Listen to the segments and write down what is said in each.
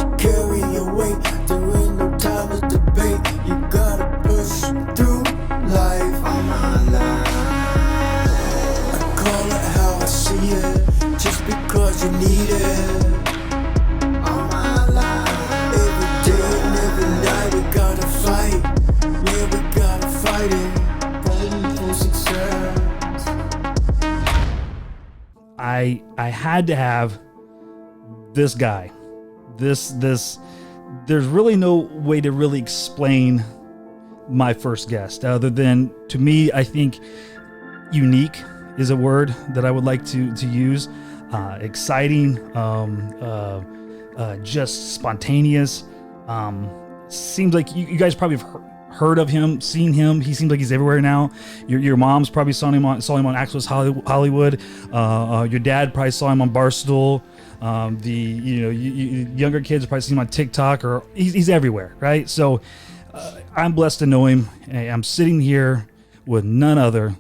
you carry your weight. There ain't no time to debate. You gotta push through life. On my life, I call it how I see it, just because you need it. On my life, every day and every night we gotta fight. Yeah, we gotta fight it. Fighting for success. I had to have this guy. This there's really no way to really explain my first guest other than, to me, I think unique is a word that I would like to use. Exciting, just spontaneous. Seems like you guys probably have heard of him, seen him. He seems like he's everywhere now. Your mom's probably saw him on Access Hollywood. Your dad probably saw him on Barstool. Younger kids probably see him on TikTok, or he's everywhere, right? So I'm blessed to know him. I'm sitting here with none other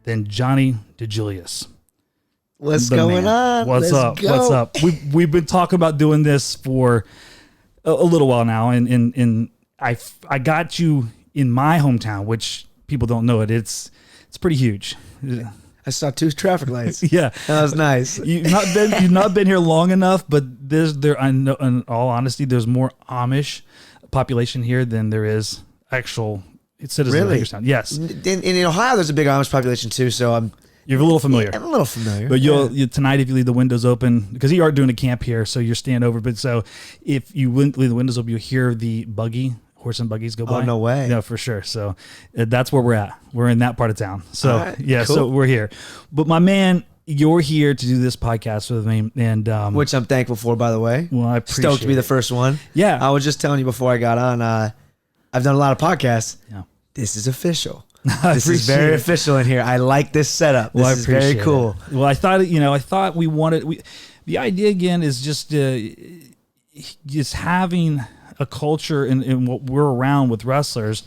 than Johnni DiJulius. What's going on? What's up? What's up? We've been talking about doing this for a little while now, and I got you in my hometown, which people don't know it. It's pretty huge. I saw 2 traffic lights. Yeah, that was nice. You've not been here long enough, but I know, in all honesty, there's more Amish population here than there is actual citizens of Hagerstown. Yes, in Ohio, there's a big Amish population too. So you're a little familiar. I'm a little familiar. But you tonight, if you leave the windows open, because you are doing a camp here, so you're staying over. But so if you wouldn't leave the windows open, you'll hear the horse and buggies go by. Oh, no way. Yeah, for sure. So that's where we're at. We're in that part of town. So right, yeah, cool. So we're here. But my man, you're here to do this podcast with me, and which I'm thankful for, by the way. Well, I appreciate stoked to be the first one. Yeah, I was just telling you before I got on. I've done a lot of podcasts. Yeah, this is official. This is very official in here. I like this setup. This is very cool. It. Well, I thought we wanted. The idea again is just having a culture in what we're around with wrestlers.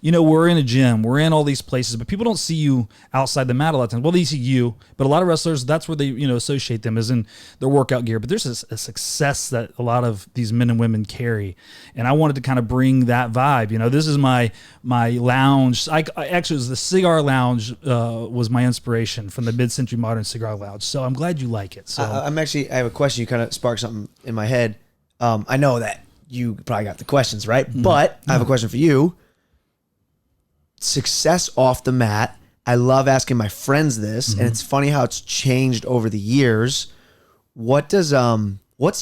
We're in a gym, we're in all these places, but people don't see you outside the mat a lot of times. Well, they see you, but a lot of wrestlers, that's where they, associate them, as in their workout gear. But there's a success that a lot of these men and women carry. And I wanted to kind of bring that vibe. This is my lounge. I actually, it was the Cigar Lounge was my inspiration from the mid-century modern cigar lounge. So I'm glad you like it. So I have a question. You kind of sparked something in my head. I know that you probably got the questions, right? Mm-hmm. But I have a question for you. Success off the mat. I love asking my friends this, and it's funny how it's changed over the years. What's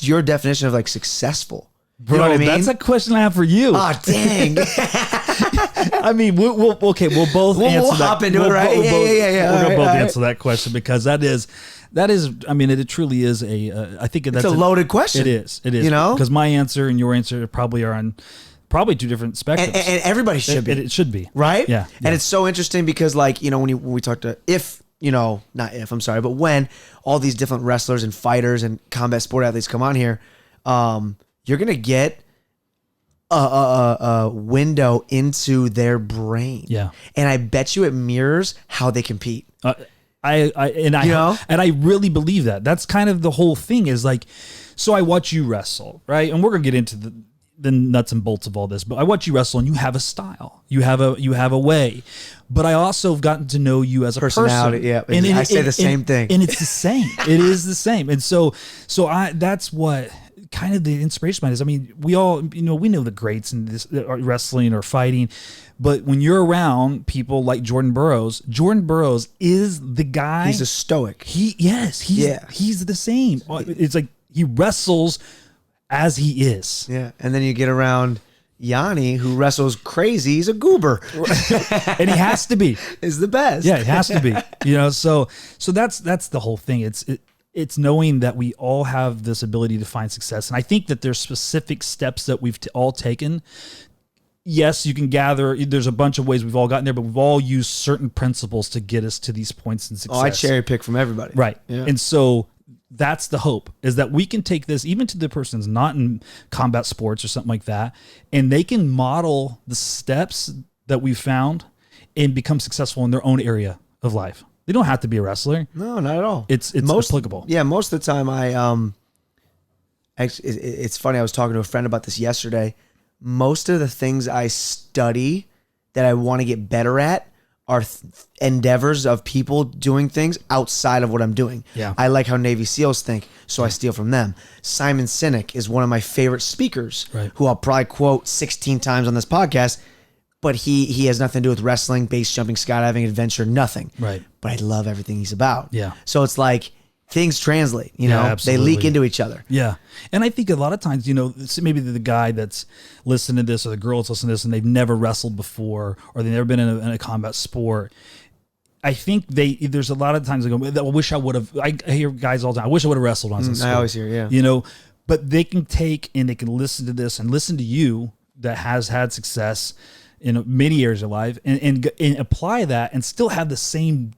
your definition of like successful? Bro, know what I mean? That's a question I have for you. Oh, dang. I mean, we'll both answer that. Hop into it, right? Yeah. We're gonna both answer that question, because that is. I mean, it truly is I think that's a loaded question. It is. Because my answer and your answer probably are on probably 2 different spectrums. And everybody should be. It should be. Right? Yeah. And it's so interesting because, like, when we talk to, when all these different wrestlers and fighters and combat sport athletes come on here, you're going to get a window into their brain. Yeah. And I bet you it mirrors how they compete. I really believe that. That's kind of the whole thing, is like, so I watch you wrestle, right? And we're going to get into the nuts and bolts of all this, but I watch you wrestle, and you have a style, you have a way, but I also have gotten to know you as a personality. Person. Yeah. And I say the same thing, and it's the same. It is the same. And so that's what kind of the inspiration behind is. I mean, we all, we know the greats in this wrestling or fighting, but when you're around people like Jordan Burroughs is the guy. He's a stoic. He's the same. It's like he wrestles as he is. Yeah. And then you get around Johnni, who wrestles crazy. He's a goober. And he has to be. Is the best. Yeah, it has to be. So that's the whole thing. It's knowing that we all have this ability to find success. And I think that there's specific steps that we've all taken. Yes, you can gather, there's a bunch of ways we've all gotten there, but we've all used certain principles to get us to these points in success. Oh, I cherry pick from everybody. Right. Yeah. And so that's the hope, is that we can take this even to the person who's not in combat sports or something like that, and they can model the steps that we've found and become successful in their own area of life. They don't have to be a wrestler. No, not at all. It's applicable. Yeah, most of the time It's funny. I was talking to a friend about this yesterday. Most of the things I study that I want to get better at are endeavors of people doing things outside of what I'm doing. Yeah. I like how Navy SEALs think, so I steal from them. Simon Sinek is one of my favorite speakers, Right. who I'll probably quote 16 times on this podcast, but he has nothing to do with wrestling, base jumping, skydiving, adventure, nothing. Right. But I love everything he's about. Yeah. So it's like things translate, you know, they absolutely. leak into each other. Yeah. And I think a lot of times, you know, maybe the guy that's listening to this or the girl that's listening to this and they've never wrestled before or they've never been in a combat sport. I think there's a lot of times they go, I wish I would have, I hear guys all the time, I wish I would have wrestled on some I always hear, yeah. You know, but they can take and they can listen to this and listen to you that has had success in many areas of life and apply that and still have the same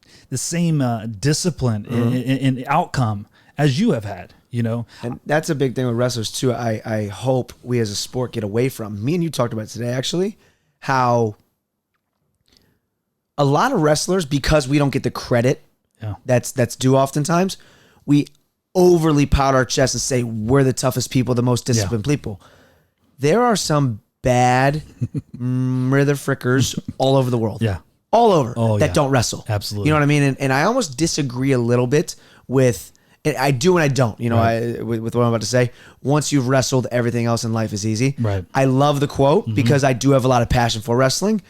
discipline and outcome as you have had, you know? And that's a big thing with wrestlers too. I hope we as a sport get away from. Me and you talked about it today, actually, how a lot of wrestlers, because we don't get the credit that's due oftentimes, we overly pout our chest and say we're the toughest people, the most disciplined people. There are some bad mother frickers all over the world. Yeah. All over that don't wrestle. Absolutely. You know what I mean? And I almost disagree a little bit with, I do and I don't, you know, Right. with what I'm about to say. Once you've wrestled, everything else in life is easy. Right. I love the quote because I do have a lot of passion for wrestling,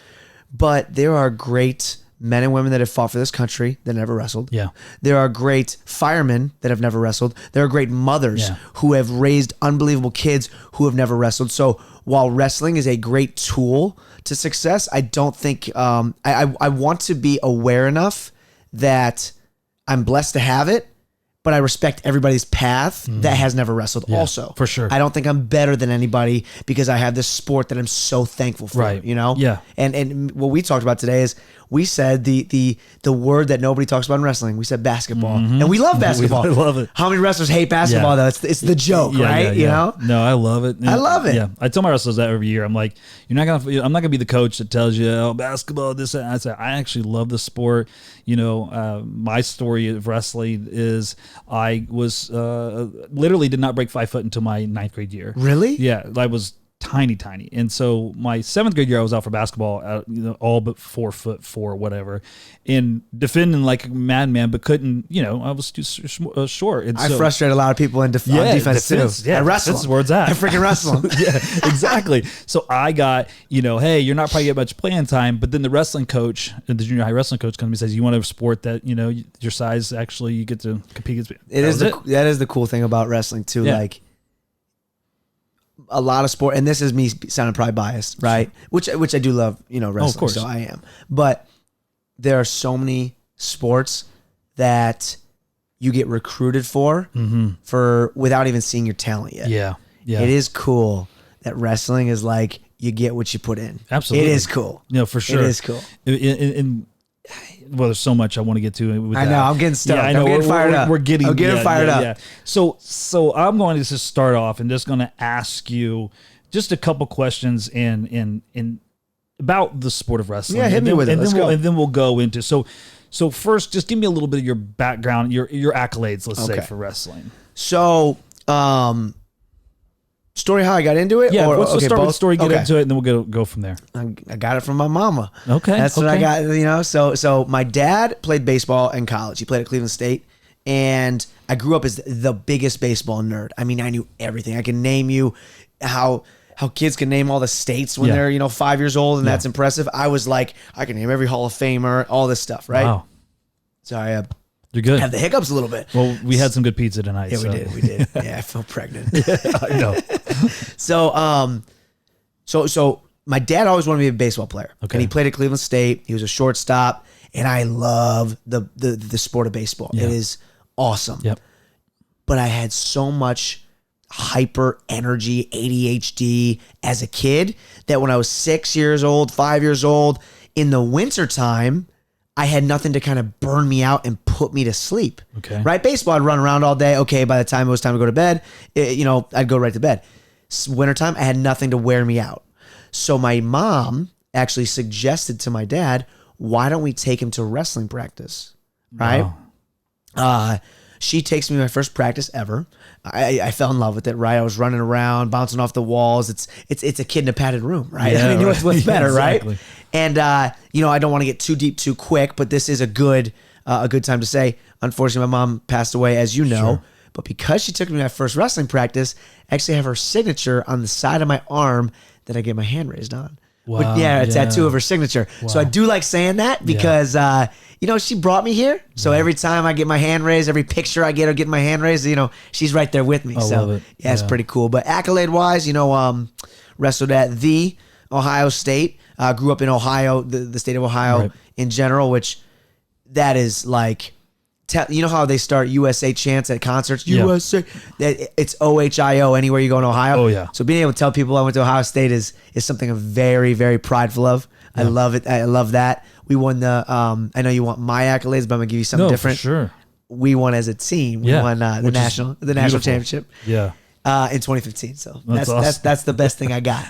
but there are great men and women that have fought for this country that never wrestled. Yeah. There are great firemen that have never wrestled. There are great mothers who have raised unbelievable kids who have never wrestled. So while wrestling is a great tool to success, I don't think I want to be aware enough that I'm blessed to have it, but I respect everybody's path that has never wrestled also. for sure. I don't think I'm better than anybody because I have this sport that I'm so thankful for, Right. you know? Yeah. And what we talked about today is we said the word that nobody talks about in wrestling. We said basketball. And we love basketball. I love it. How many wrestlers hate basketball Yeah. though? It's the joke, right? You know? No, I love it. I love it. Yeah. I tell my wrestlers that every year. I'm like, I'm not gonna be the coach that tells you, oh, basketball, this, and I say, I actually love the sport. You know, my story of wrestling is I was literally did not break 5 foot until my 9th grade year. Really? Yeah. I was tiny. And so my 7th grade year, I was out for basketball, all but 4'4", whatever, and defending like a madman, but couldn't, I was too short. And I so, frustrate a lot of people on defense too. Yeah, I wrestle. That's where it's at. I freaking wrestle. Yeah, exactly. So I got, hey, you're not probably getting much playing time, but then the wrestling coach, the junior high wrestling coach comes to me and says, you want a sport that, your size, actually you get to compete against. That is the cool thing about wrestling too. Yeah. Like a lot of sport, and this is me sounding probably biased, right? Which I do love, wrestling. of course. So I am. But there are so many sports that you get recruited for without even seeing your talent yet. Yeah. It is cool that wrestling is like you get what you put in. Absolutely. It is cool. No, for sure. It is cool. Well, there's so much I want to get to. With I know. that. I'm getting stoked. Yeah, I know. I'm getting fired up. We're getting. I'm getting fired up. Yeah. So I'm going to just start off and just going to ask you just a couple questions and about the sport of wrestling. Yeah, hit me with it. Let's go. And then we'll go into so first, just give me a little bit of your background, your accolades, let's say, for wrestling. So, story how I got into it? Yeah, or, let's start with the story, get okay. into it, and then we'll go from there. I got it from my mama. Okay, That's what I got, So my dad played baseball in college. He played at Cleveland State. And I grew up as the biggest baseball nerd. I mean, I knew everything. I can name you how kids can name all the states when they're, 5 years old, and that's impressive. I was like, I can name every Hall of Famer, all this stuff, right? Wow. Sorry, I You're good. have the hiccups a little bit. Well, we had some good pizza tonight. Yeah, so. we did. Yeah, I feel pregnant. I know. So my dad always wanted me to be a baseball player. Okay. And he played at Cleveland State. He was a shortstop, and I love the sport of baseball. Yeah. It is awesome. Yep. But I had so much hyper energy, ADHD as a kid that when I was 6 years old, 5 years old, in the wintertime, I had nothing to kind of burn me out and put me to sleep. Okay. Right? Baseball, I'd run around all day. Okay, by the time it was time to go to bed, I'd go right to bed. Wintertime, I had nothing to wear me out. So my mom actually suggested to my dad, why don't we take him to wrestling practice? Right? Wow. she takes me to my first practice ever. I fell in love with it, right? I was running around, bouncing off the walls. It's a kid in a padded room, right? Yeah, I mean, right. what's better, Exactly. right? And I don't want to get too deep too quick, but this is a good time to say. Unfortunately, my mom passed away, as you know. Sure. But because she took me to my first wrestling practice, I actually have her signature on the side of my arm that I get my hand raised on. Wow, But yeah, it's yeah. tattoo of her signature. So I do like saying that because, she brought me here. So every time I get my hand raised, every picture I get of getting my hand raised, she's right there with me. I so love it. yeah, it's Yeah. pretty cool. But accolade-wise, wrestled at the Ohio State. Grew up in Ohio, the state of Ohio Right. in general, which that is like... You know how they start USA chants at concerts? Yeah. USA. It's OHIO anywhere you go in Ohio. Oh, yeah. So being able to tell people I went to Ohio State is something I'm very, very prideful of. I love it. I love that. We won the, I know you want my accolades, but I'm going to give you something No, different. for sure. We won as a team. We Yeah. won the Which is national beautiful. championship Yeah. in 2015. So That's awesome. that's the best thing I got.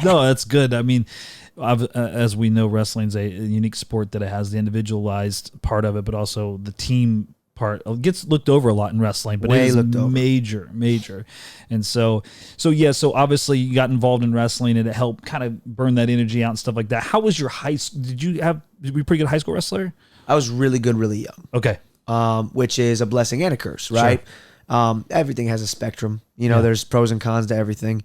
No, that's good. I mean, as we know, wrestling's a unique sport that it has the individualized part of it, but also the team part. It gets looked over a lot in wrestling, but Way it is looked over. major. And so obviously you got involved in wrestling and it helped kind of burn that energy out and stuff like that. How was your high school? Did you be a pretty good high school wrestler? I was really good, really young. Okay. Which is a blessing and a curse, right? Everything has a spectrum. There's pros and cons to everything.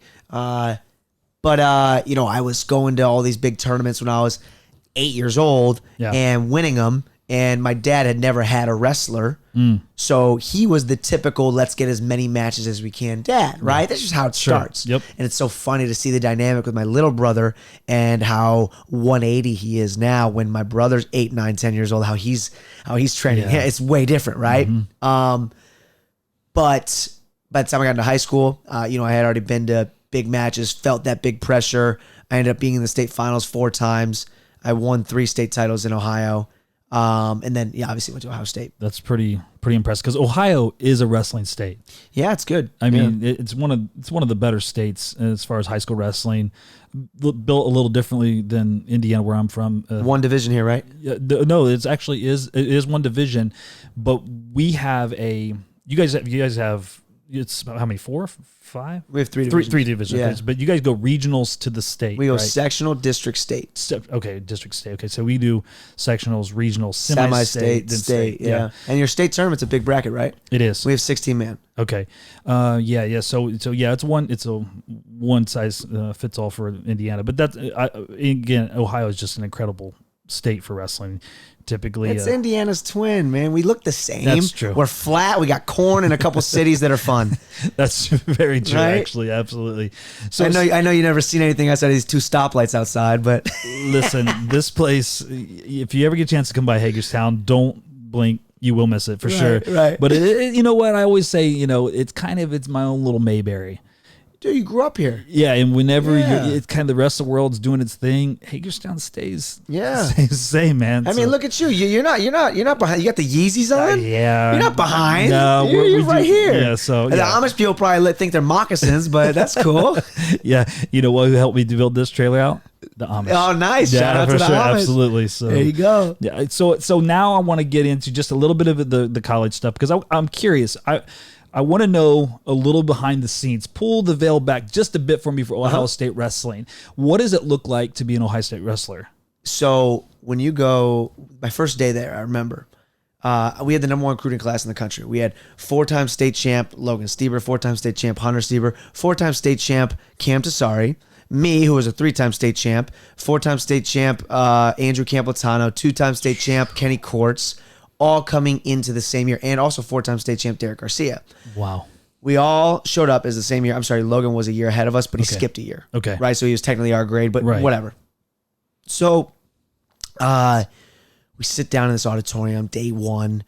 But I was going to all these big tournaments when I was 8 years old and winning them. And my dad had never had a wrestler. So he was the typical, let's get as many matches as we can dad, right? That's just how it starts. Yep. And it's so funny to see the dynamic with my little brother and how 180 he is now when my brother's 8, 9, 10 years old, how he's training. Yeah. It's way different, right? But by the time I got into high school, I had already been to big matches, felt that big pressure. I ended up being in the state finals 4 times. I won 3 state titles in Ohio. And then, obviously went to Ohio State. That's pretty impressive because Ohio is a wrestling state. Yeah, it's good. I mean, it's one of the better states as far as high school wrestling. Built a little differently than Indiana, where I'm from. One division here, right? No, it is one division, but we have you guys have it's how many, 4, 5? We have 3 divisions. Three divisions. Yeah. Okay, but you guys go regionals to the state. We go right? sectional, district, state. Okay, district, state. Okay, so we do sectionals, regionals, semi-state, then state. Yeah. And your state tournament's a big bracket, right? It is. We have 16 man. Okay. Yeah. So yeah, it's a one size fits all for Indiana, but again, Ohio is just an incredible state for wrestling. Typically, It's Indiana's twin, man. We look the same. That's true. We're flat. We got corn in a couple cities that are fun. that's very true. Right? Actually, absolutely. So I know you never seen anything outside of these 2 stoplights outside, but listen, this place, if you ever get a chance to come by Hagerstown, don't blink. You will miss it for sure. right. But you know what? I always say, it's my own little Mayberry. dude, you grew up here. Yeah, and whenever Yeah. it's kind of the rest of the world's doing its thing, Hagerstown stays the same, man. I mean, look at you. You're not behind. You got the Yeezys on. Yeah, You're not behind. No, you're right here. Yeah, so The yeah. Amish people probably think they're moccasins, but that's cool. Yeah, you know what helped me to build this trailer out? The Amish. Oh, nice. Yeah, Shout out for to the sure, Amish. absolutely. So There you go. Yeah, so now I want to get into just a little bit of the college stuff because I'm curious. I want to know a little behind the scenes. Pull the veil back just a bit for me for Ohio State wrestling. What does it look like to be an Ohio State wrestler? So when you go, my first day there, I remember, we had the #1 recruiting class in the country. We had 4-time state champ Logan Stieber, 4-time state champ Hunter Stieber, 4-time state champ Cam Tassari, me, who was a 3-time state champ, 4-time state champ Andrew Camplatano, 2-time state champ Kenny Courts, all coming into the same year, and also 4-time state champ Derek Garcia. Wow. We all showed up as the same year. I'm sorry, Logan was a year ahead of us, but he skipped a year. Okay. Right, so he was technically our grade, but Right. whatever. So we sit down in this auditorium, day one.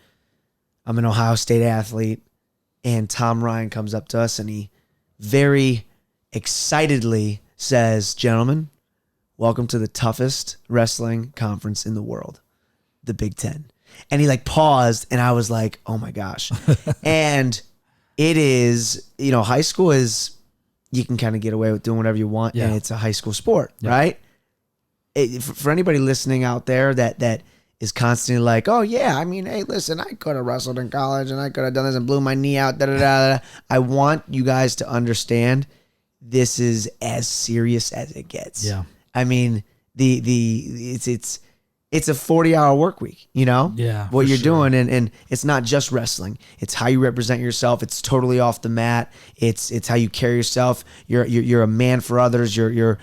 I'm an Ohio State athlete, and Tom Ryan comes up to us, and he very excitedly says, "Gentlemen, welcome to the toughest wrestling conference in the world, the Big Ten." And he paused, and I was like, oh my gosh. And it is, high school is, you can kind of get away with doing whatever you want, and it's a high school sport, right? For anybody listening out there that is constantly like, oh yeah, I mean, hey, listen, I could have wrestled in college and I could have done this and blew my knee out. Da, da, da, da. I want you guys to understand this is as serious as it gets. Yeah. I mean, it's a 40-hour work week, you know? Yeah, What for you're sure. doing, and it's not just wrestling. It's how you represent yourself. It's totally off the mat. It's how you carry yourself. You're a man for others. There's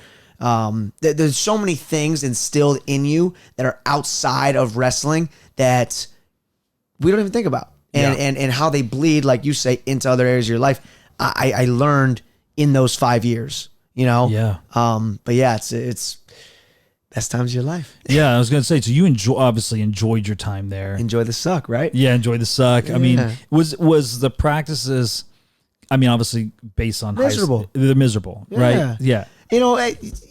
so many things instilled in you that are outside of wrestling that we don't even think about. And how they bleed, like you say, into other areas of your life. I learned in those 5 years, you know? Yeah. But yeah, it's best times of your life. Yeah, I was gonna say. So you obviously enjoyed your time there. Enjoy the suck, right? Yeah, enjoy the suck. I mean, was the practices? I mean, obviously based on Miserable. high school, they're miserable, right? Yeah, You know,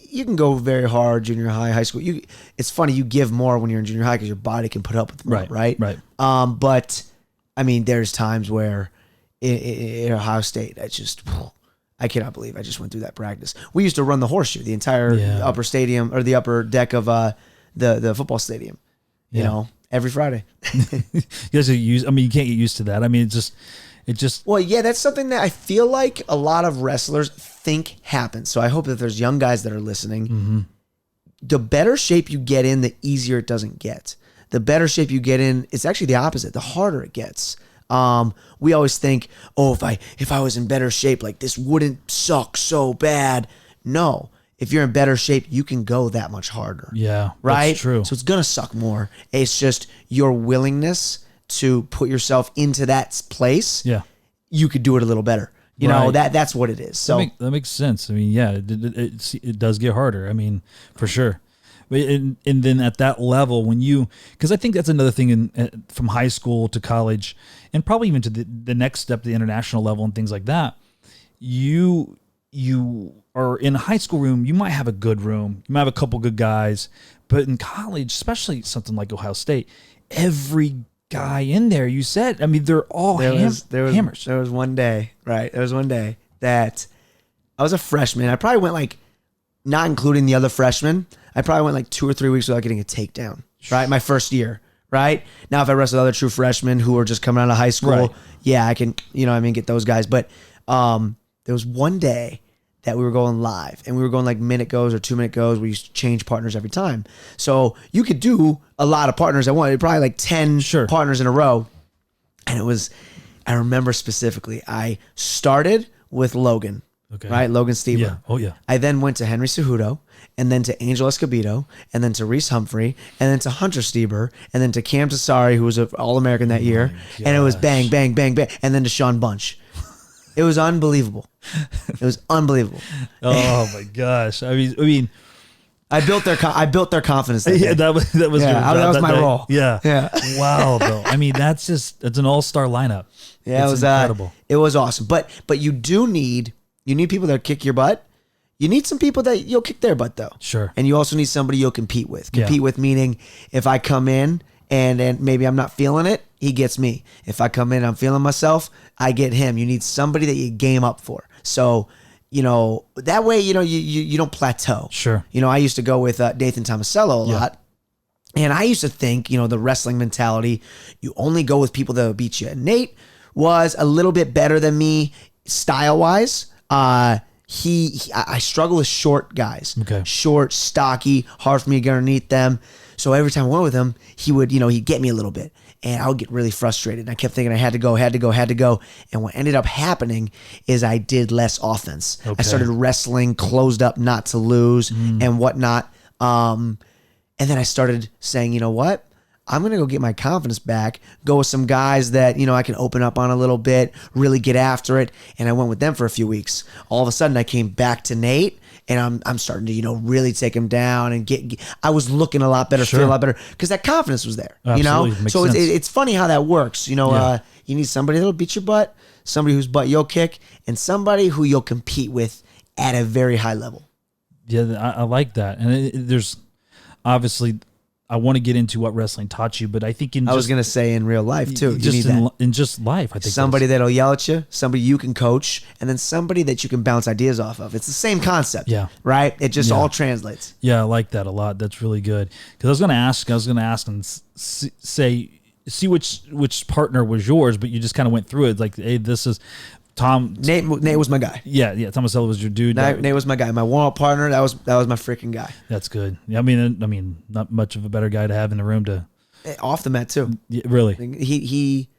you can go very hard junior high, high school. It's funny, you give more when you're in junior high because your body can put up with more, right? Right. But I mean, there's times where in Ohio State, I cannot believe I just went through that practice. We used to run the horseshoe, the entire upper stadium or the upper deck of the football stadium. You know, every Friday. You guys are used. I mean, you can't get used to that. I mean, it just. Well, yeah, that's something that I feel like a lot of wrestlers think happens. So I hope that there's young guys that are listening. Mm-hmm. The better shape you get in, the easier it doesn't get. The better shape you get in, it's actually the opposite. The harder it gets. We always think, oh, if I was in better shape, like this wouldn't suck so bad. No, if you're in better shape, you can go that much harder. Yeah, right. That's true. So it's gonna suck more. It's just your willingness to put yourself into that place. Yeah, you could do it a little better. You know, that's what it is. So that makes sense. I mean, yeah, it does get harder. I mean, for sure. But and then at that level, because I think that's another thing from high school to college, and probably even to the next step, the international level and things like that. You are in a high school room. You might have a good room. You might have a couple good guys, but in college, especially something like Ohio State, every guy in there, you said, I mean, they're all hammers. There was one day, right? There was one day that I was a freshman. I probably went like, not including the other freshmen, I probably went like 2 or 3 weeks without getting a takedown, right? My first year, right? Now, if I wrestle other true freshmen who are just coming out of high school, Right. yeah, I can, get those guys. But there was one day that we were going live and we were going like minute goes or 2 minute goes. We used to change partners every time. So you could do a lot of partners at once, probably like 10 partners in a row. And I remember specifically, I started with Logan. Okay. Right? Logan Stever. Yeah. Oh, yeah. I then went to Henry Cejudo, and then to Angel Escobedo, and then to Reese Humphrey, and then to Hunter Steber, and then to Cam Tassari, who was an All-American that year. And it was bang, bang, bang, bang, and then to Sean Bunch. It was unbelievable. It was unbelievable. Oh my gosh! I mean, I built their confidence. That yeah, day. that was that was my role. Yeah, yeah. Wow, though. I mean, that's an all-star lineup. Yeah, it's it was incredible. It was awesome. But you need people that kick your butt. You need some people that you'll kick their butt though. Sure. And you also need somebody you'll compete with. Yeah. Compete with meaning if I come in and maybe I'm not feeling it, he gets me. If I come in and I'm feeling myself, I get him. You need somebody that you game up for. So, that way, you don't plateau. Sure. I used to go with Nathan Tomasello a lot. And I used to think, the wrestling mentality, you only go with people that will beat you. And Nate was a little bit better than me style-wise. I struggle with short guys. Okay. Short, stocky, hard for me to get underneath them. So every time I went with him, he would, he'd get me a little bit. And I would get really frustrated. And I kept thinking I had to go. And what ended up happening is I did less offense. Okay. I started wrestling closed up, not to lose and whatnot. And then I started saying, you know what? I'm going to go get my confidence back, go with some guys that, I can open up on a little bit, really get after it. And I went with them for a few weeks. All of a sudden I came back to Nate and I'm starting to, really take him down and I was looking a lot better, feeling a lot better because that confidence was there, Absolutely. Makes So sense. it's funny how that works. You need somebody that'll beat your butt, somebody whose butt you'll kick, and somebody who you'll compete with at a very high level. Yeah, I like that. And there's obviously I want to get into what wrestling taught you, but I think I was going to say in real life too. You just need that. in just life, I think Somebody that'll yell at you, somebody you can coach, and then somebody that you can bounce ideas off of. It's the same concept. Yeah. Right? It just all translates. Yeah, I like that a lot. That's really good. Because I was going to ask and see which partner was yours, but you just kind of went through it. Like, hey, this is Tom. Nate was my guy. Yeah. Thomas Ella was your dude. Nate was my guy. My warm-up partner, that was my freaking guy. That's good. Yeah, I mean, not much of a better guy to have in the room to. Off the mat too. Yeah, really. He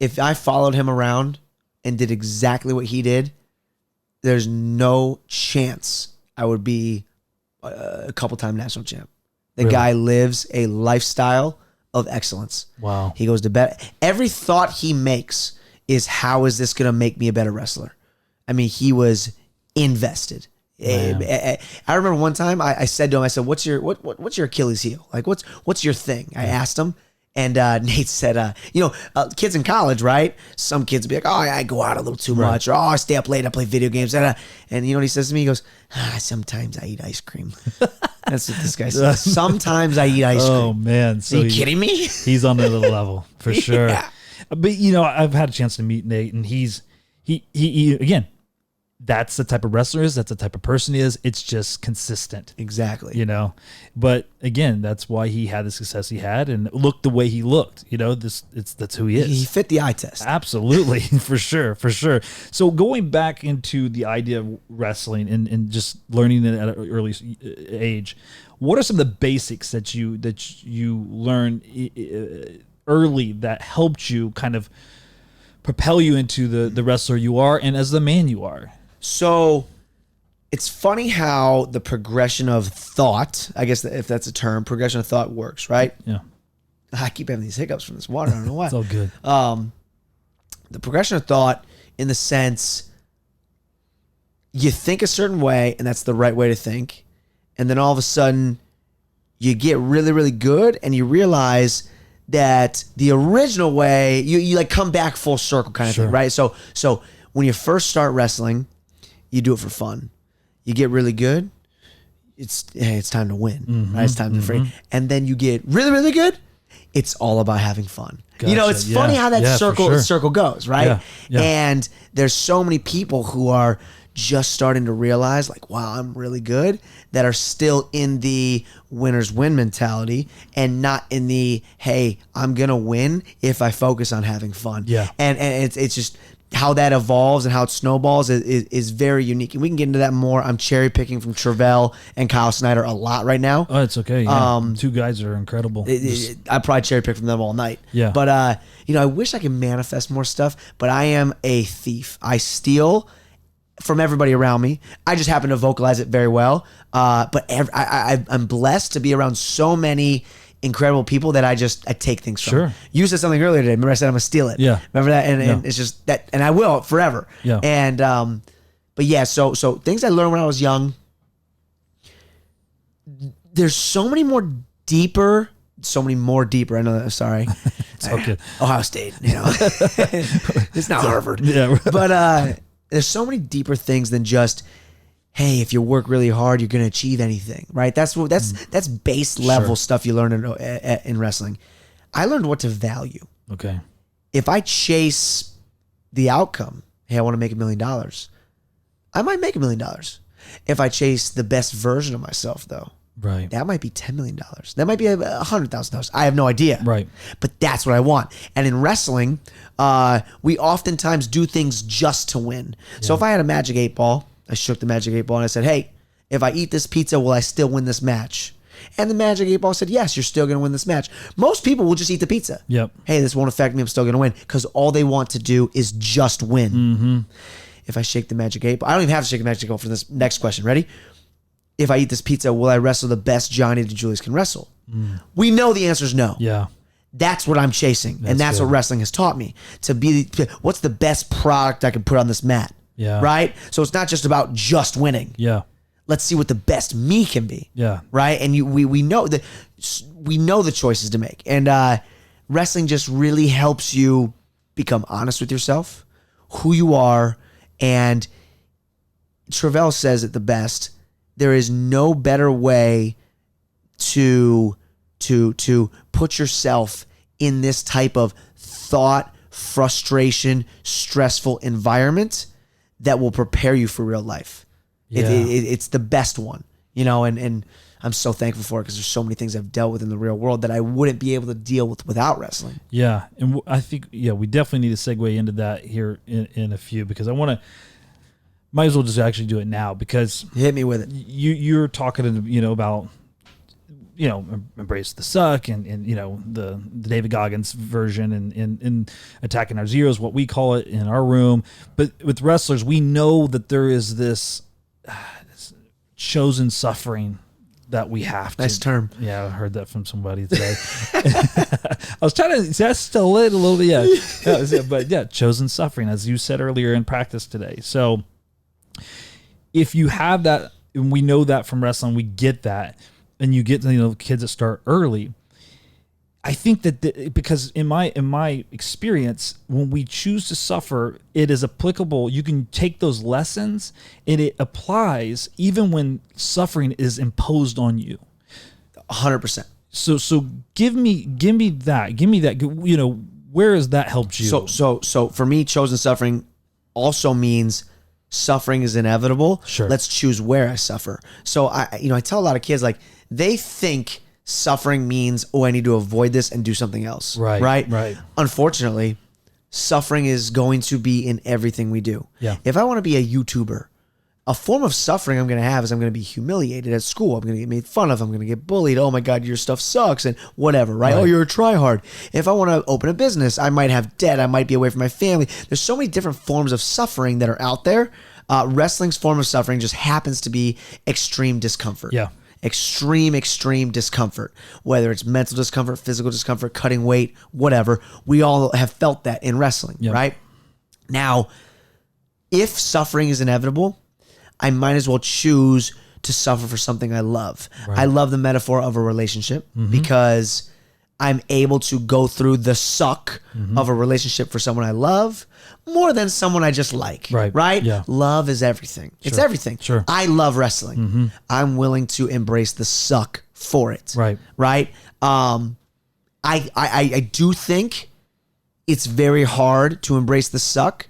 if I followed him around and did exactly what he did, there's no chance I would be a couple-time national champ. The guy lives a lifestyle of excellence. Wow. He goes to bed. Every thought he makes is, how is this going to make me a better wrestler? I mean, he was invested. I remember one time I said to him, I said, what's your Achilles heel? Like, what's your thing? I asked him, and Nate said, kids in college, right? Some kids would be like, oh, I go out a little too much, or oh, I stay up late, I play video games. And you know what he says to me? He goes, sometimes I eat ice cream. That's what this guy says. Sometimes I eat ice cream. Oh, man. So are you kidding me? He's on another level, for sure. Yeah. But, I've had a chance to meet Nate, and he again, that's the type of wrestler is. That's the type of person he is. It's just consistent. Exactly. But again, that's why he had the success he had and looked the way he looked. That's who he is. He fit the eye test. Absolutely. For sure. So going back into the idea of wrestling and just learning it at an early age, what are some of the basics that you learned early that helped you kind of propel you into the wrestler you are and as the man you are? So it's funny how the progression of thought, I guess if that's a term, progression of thought works, right? Yeah. I keep having these hiccups from this water. I don't know why. It's all good. The progression of thought in the sense you think a certain way and that's the right way to think. And then all of a sudden you get really, really good and you realize that the original way, you like come back full circle kind of thing, right? So when you first start wrestling, you do it for fun. You get really good. It's time to win, right? It's time to free. And then you get really, really good. It's all about having fun. Gotcha. It's funny how that circle goes, right? Yeah. And there's so many people who are just starting to realize, like, wow, I'm really good, that are still in the winners win mentality and not in the, hey, I'm going to win if I focus on having fun. Yeah. And it's just how that evolves and how it snowballs is very unique. And we can get into that more. I'm cherry picking from Travell and Kyle Snyder a lot right now. Oh, it's okay. Yeah. Two guys are incredible. I probably cherry pick from them all night. Yeah. But, I wish I could manifest more stuff, but I am a thief. I steal from everybody around me. I just happen to vocalize it very well. But I'm blessed to be around so many incredible people that I take things from. Sure. You said something earlier today. Remember I said I'm gonna steal it. Yeah. Remember that? And it's just that, and I will forever. Yeah. And but yeah, so things I learned when I was young. There's so many more deeper. I know that. Sorry. It's okay. Ohio State. It's not Harvard. Yeah. But there's so many deeper things than just, hey, if you work really hard, you're going to achieve anything, right? That's base level stuff you learn in wrestling. I learned what to value. Okay. If I chase the outcome, hey, I want to make $1 million, I might make $1 million. If I chase the best version of myself, though, right, that might be $10 million. That might be $100,000. I have no idea. Right. But that's what I want. And in wrestling, we oftentimes do things just to win. So if I had a magic 8 ball, I shook the magic 8 ball and I said, hey, if I eat this pizza, will I still win this match? And the magic 8 ball said, yes, you're still going to win this match. Most people will just eat the pizza. Yep. Hey, this won't affect me. I'm still going to win, because all they want to do is just win. Mm-hmm. If I shake the magic 8 ball, I don't even have to shake the magic 8 ball for this next question. Ready? If I eat this pizza, will I wrestle the best Johnny DiJulius can wrestle? We know the answer is no. Yeah. That's what I'm chasing. And that's what wrestling has taught me. What's the best product I can put on this mat? Yeah. Right? So it's not just about just winning. Yeah. Let's see what the best me can be. Yeah. Right? And we know the choices to make. And wrestling just really helps you become honest with yourself, who you are. And Travell says it the best. There is no better way to to put yourself in this type of thought, frustration, stressful environment that will prepare you for real life. Yeah. It's the best one, you know, and I'm so thankful for it because there's so many things I've dealt with in the real world that I wouldn't be able to deal with without wrestling. Yeah. And I think, we definitely need to segue into that here in a few, because I want to, might as well just actually do it now, because Hit me with it. you're talking, about, embrace the suck and the David Goggins version and attacking our zeros, what we call it in our room. But with wrestlers, we know that there is this chosen suffering that we have to. Nice term. Yeah, I heard that from somebody today. I was trying to, that's still it a little bit. Yeah. But yeah, chosen suffering, as you said earlier in practice today. So if you have that, and we know that from wrestling, we get that, and you get kids that start early. I think that because in my experience, when we choose to suffer, it is applicable. You can take those lessons, and it applies even when suffering is imposed on you. 100%. So give me that. Where has that helped you? So for me, chosen suffering also means suffering is inevitable. Sure. Let's choose where I suffer. So I tell a lot of kids, like, they think suffering means, I need to avoid this and do something else. Right. Unfortunately, suffering is going to be in everything we do. Yeah. If I want to be a YouTuber, a form of suffering I'm going to have is I'm going to be humiliated at school. I'm going to get made fun of. I'm going to get bullied. Oh my God, your stuff sucks and whatever, right? Oh, you're a tryhard. If I want to open a business, I might have debt. I might be away from my family. There's so many different forms of suffering that are out there. Wrestling's form of suffering just happens to be extreme discomfort. Yeah. Extreme discomfort, whether it's mental discomfort, physical discomfort, cutting weight, whatever. We all have felt that in wrestling, right? Now, if suffering is inevitable, I might as well choose to suffer for something I love. Right. I love the metaphor of a relationship because I'm able to go through the suck of a relationship for someone I love more than someone I just like. Right? Yeah. Love is everything. Sure. It's everything. Sure. I love wrestling. I'm willing to embrace the suck for it. Right? I do think it's very hard to embrace the suck.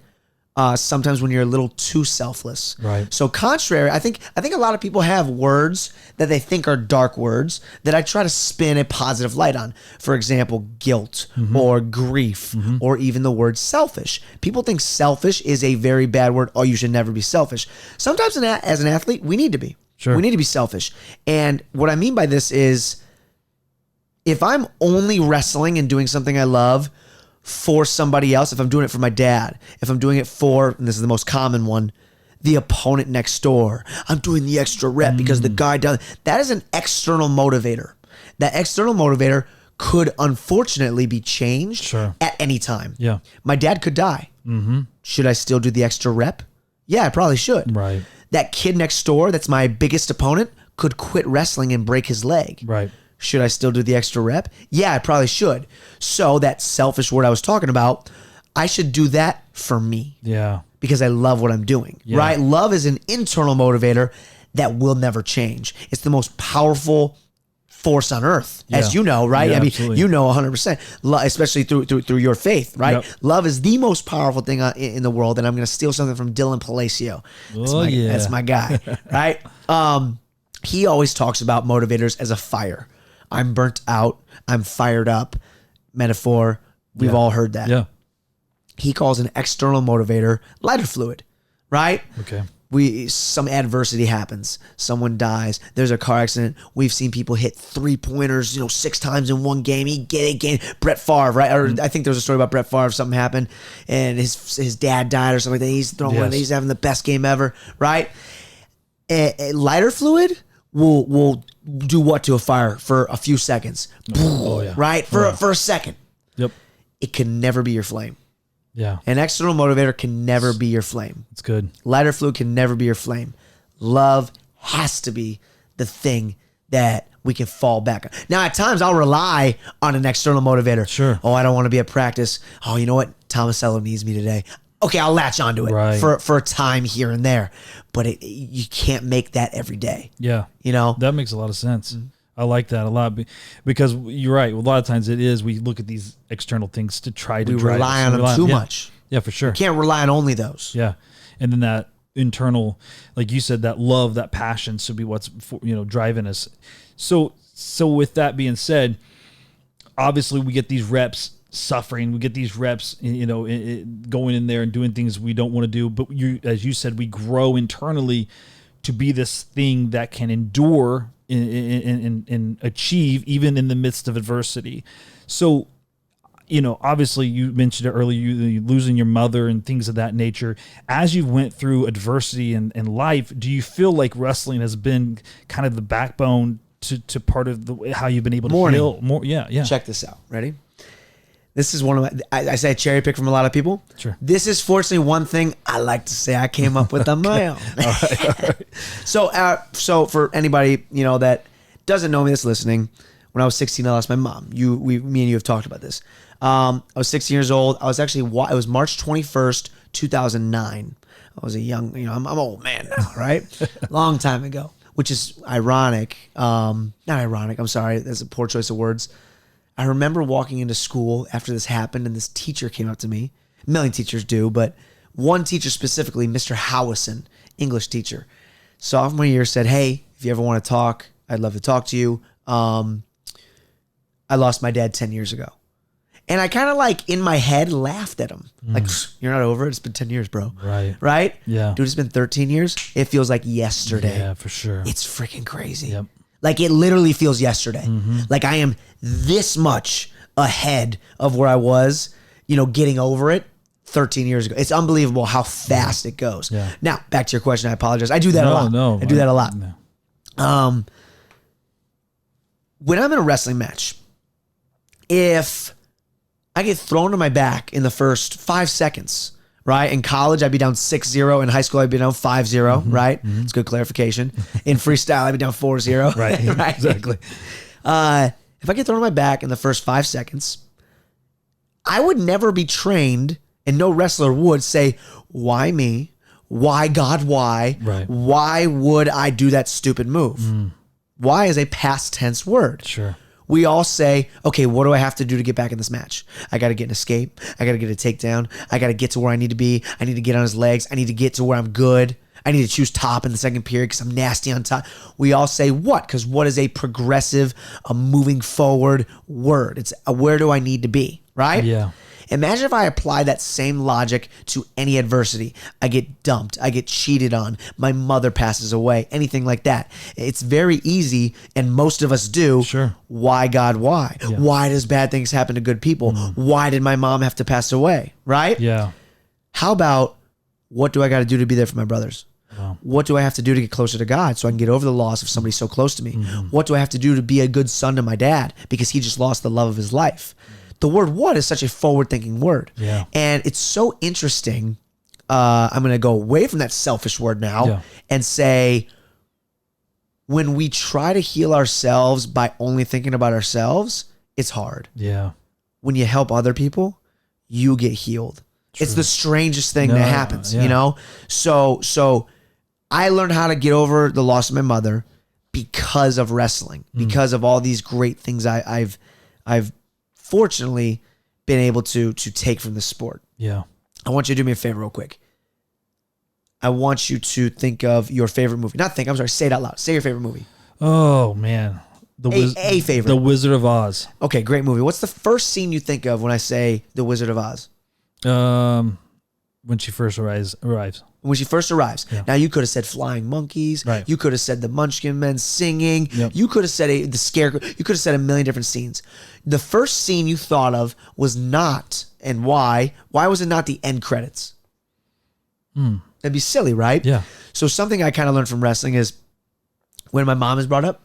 Sometimes when you're a little too selfless. Right. So contrary, I think a lot of people have words that they think are dark words that I try to spin a positive light on. For example, guilt or grief or even the word selfish. People think selfish is a very bad word. Oh, you should never be selfish. Sometimes as an athlete, we need to be. Sure. We need to be selfish. And what I mean by this is if I'm only wrestling and doing something I love for somebody else, if I'm doing it for my dad, if I'm doing it for, and this is the most common one, the opponent next door, I'm doing the extra rep because the guy does, that is an external motivator. That external motivator could unfortunately be changed at any time. Yeah. My dad could die. Should I still do the extra rep? Yeah, I probably should. Right. That kid next door, that's my biggest opponent, could quit wrestling and break his leg. Right. Should I still do the extra rep? Yeah, I probably should. So that selfish word I was talking about, I should do that for me. Yeah. Because I love what I'm doing. Yeah. Right? Love is an internal motivator that will never change. It's the most powerful force on earth, as you know, right? Yeah, I mean, absolutely. you know 100%, especially through your faith, right? Yep. Love is the most powerful thing in the world, and I'm going to steal something from Dylan Palacio. That's my guy, right? He always talks about motivators as a fire. I'm burnt out. I'm fired up. Metaphor. We've all heard that. Yeah. He calls an external motivator lighter fluid, right? Okay. Some adversity happens. Someone dies. There's a car accident. We've seen people hit 3-pointers, 6 times in one game. He get it again. Brett Favre, right? Or I think there was a story about Brett Favre. Something happened, and his dad died or something like that. He's throwing one. He's having the best game ever, right? A lighter fluid will do what to a fire for a few seconds, right? For a second. Yep. It can never be your flame. Yeah. An external motivator can never be your flame. It's good. Lighter fluid can never be your flame. Love has to be the thing that we can fall back on. Now, at times, I'll rely on an external motivator. Sure. Oh, I don't want to be at practice. Oh, you know what? Tomasello needs me today. Okay, I'll latch onto it for a time here and there. But you can't make that every day. Yeah. That makes a lot of sense. I like that a lot because you're right. A lot of times it is, we look at these external things to try to We drive rely us. on them too much. Yeah, for sure. Can't rely on only those. Yeah. And then that internal, like you said, that love, that passion should be what's, driving us. So with that being said, obviously we get these reps suffering. We get these reps, going in there and doing things we don't want to do. But as you said, we grow internally to be this thing that can endure and achieve even in the midst of adversity. So, obviously you mentioned it earlier, you losing your mother and things of that nature. As you went through adversity in life, do you feel like wrestling has been kind of the backbone to part of how you've been able to heal more? Yeah. Check this out. Ready? This is one of my, I say cherry pick from a lot of people. Sure. This is fortunately one thing I like to say I came up with on my own. All right. So for anybody, that doesn't know me that's listening, when I was 16, I lost my mom. Me and you have talked about this. I was 16 years old. I was actually, it was March 21st, 2009. I was a young, I'm an old man now, right? Long time ago, which is ironic. Not ironic. I'm sorry. That's a poor choice of words. I remember walking into school after this happened, and this teacher came up to me. A million teachers do, but one teacher specifically, Mr. Howison, English teacher, sophomore year, said, "Hey, if you ever want to talk, I'd love to talk to you. I lost my dad 10 years ago." And I kind of in my head laughed at him. Like, "You're not over it? It's been 10 years, bro." Right. Right? Yeah. Dude, it's been 13 years. It feels like yesterday. Yeah, for sure. It's freaking crazy. Yep. Like, it literally feels yesterday. Like, I am this much ahead of where I was, getting over it 13 years ago. It's unbelievable how fast it goes. Yeah. Now, back to your question. I apologize. I do that a lot. No. I do that a lot. No. When I'm in a wrestling match, if I get thrown to my back in the first 5 seconds, right? In college, I'd be down 6-0. In high school, I'd be down 5-0, right? It's good clarification. In freestyle, I'd be down 4-0. Right. Right. Exactly. If I get thrown on my back in the first 5 seconds, I would never be trained, and no wrestler would say, "Why me? Why God? Why? Right. Why would I do that stupid move?" Why is a past tense word. Sure. We all say, "Okay, what do I have to do to get back in this match? I got to get an escape. I got to get a takedown. I got to get to where I need to be. I need to get on his legs. I need to get to where I'm good. I need to choose top in the second period because I'm nasty on top." We all say what? Because what is a progressive, a moving forward word? It's a where do I need to be, right? Yeah. Imagine if I apply that same logic to any adversity. I get dumped. I get cheated on. My mother passes away. Anything like that. It's very easy, and most of us do. Sure. Why, God, why? Yeah. Why does bad things happen to good people? Why did my mom have to pass away, right? Yeah. How about, what do I got to do to be there for my brothers? Wow. What do I have to do to get closer to God so I can get over the loss of somebody so close to me? What do I have to do to be a good son to my dad because he just lost the love of his life? The word "what" is such a forward-thinking word. Yeah. And it's so interesting. I'm going to go away from that selfish word now and say, when we try to heal ourselves by only thinking about ourselves, it's hard. Yeah. When you help other people, you get healed. True. It's the strangest thing that happens, yeah. So I learned how to get over the loss of my mother because of wrestling, because of all these great things I've fortunately been able to take from the sport. Yeah. I want you to do me a favor real quick. I want you to think of your favorite movie. Say it out loud. Say your favorite movie. Oh man. A favorite. The Wizard of Oz. Okay, great movie. What's the first scene you think of when I say The Wizard of Oz? When she first arrives. When she first arrives. Yeah. Now, you could have said flying monkeys. Right. You could have said the Munchkin Men singing. Yep. You could have said the scarecrow. You could have said a million different scenes. The first scene you thought of was not, and why? Why was it not the end credits? That'd be silly, right? Yeah. So something I kind of learned from wrestling is when my mom is brought up,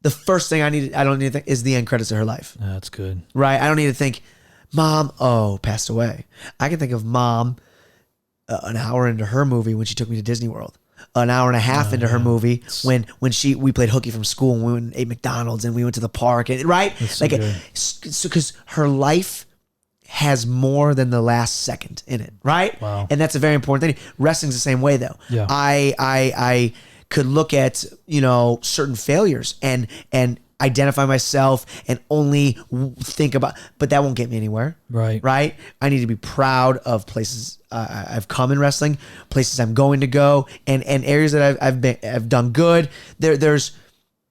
the first thing I don't need to think is the end credits of her life. That's good. Right? I don't need to think, Mom, passed away. I can think of Mom an hour into her movie when she took me to Disney World. An hour and a half into her movie when we played hooky from school and we went and ate McDonald's and we went to the park, and right? That's so good. Because her life has more than the last second in it, right? Wow. And that's a very important thing. Wrestling's the same way though. Yeah. I could look at, certain failures and identify myself and only think about, but that won't get me anywhere. Right. Right. I need to be proud of places I've come in wrestling, places I'm going to go, and areas that I've done good. There's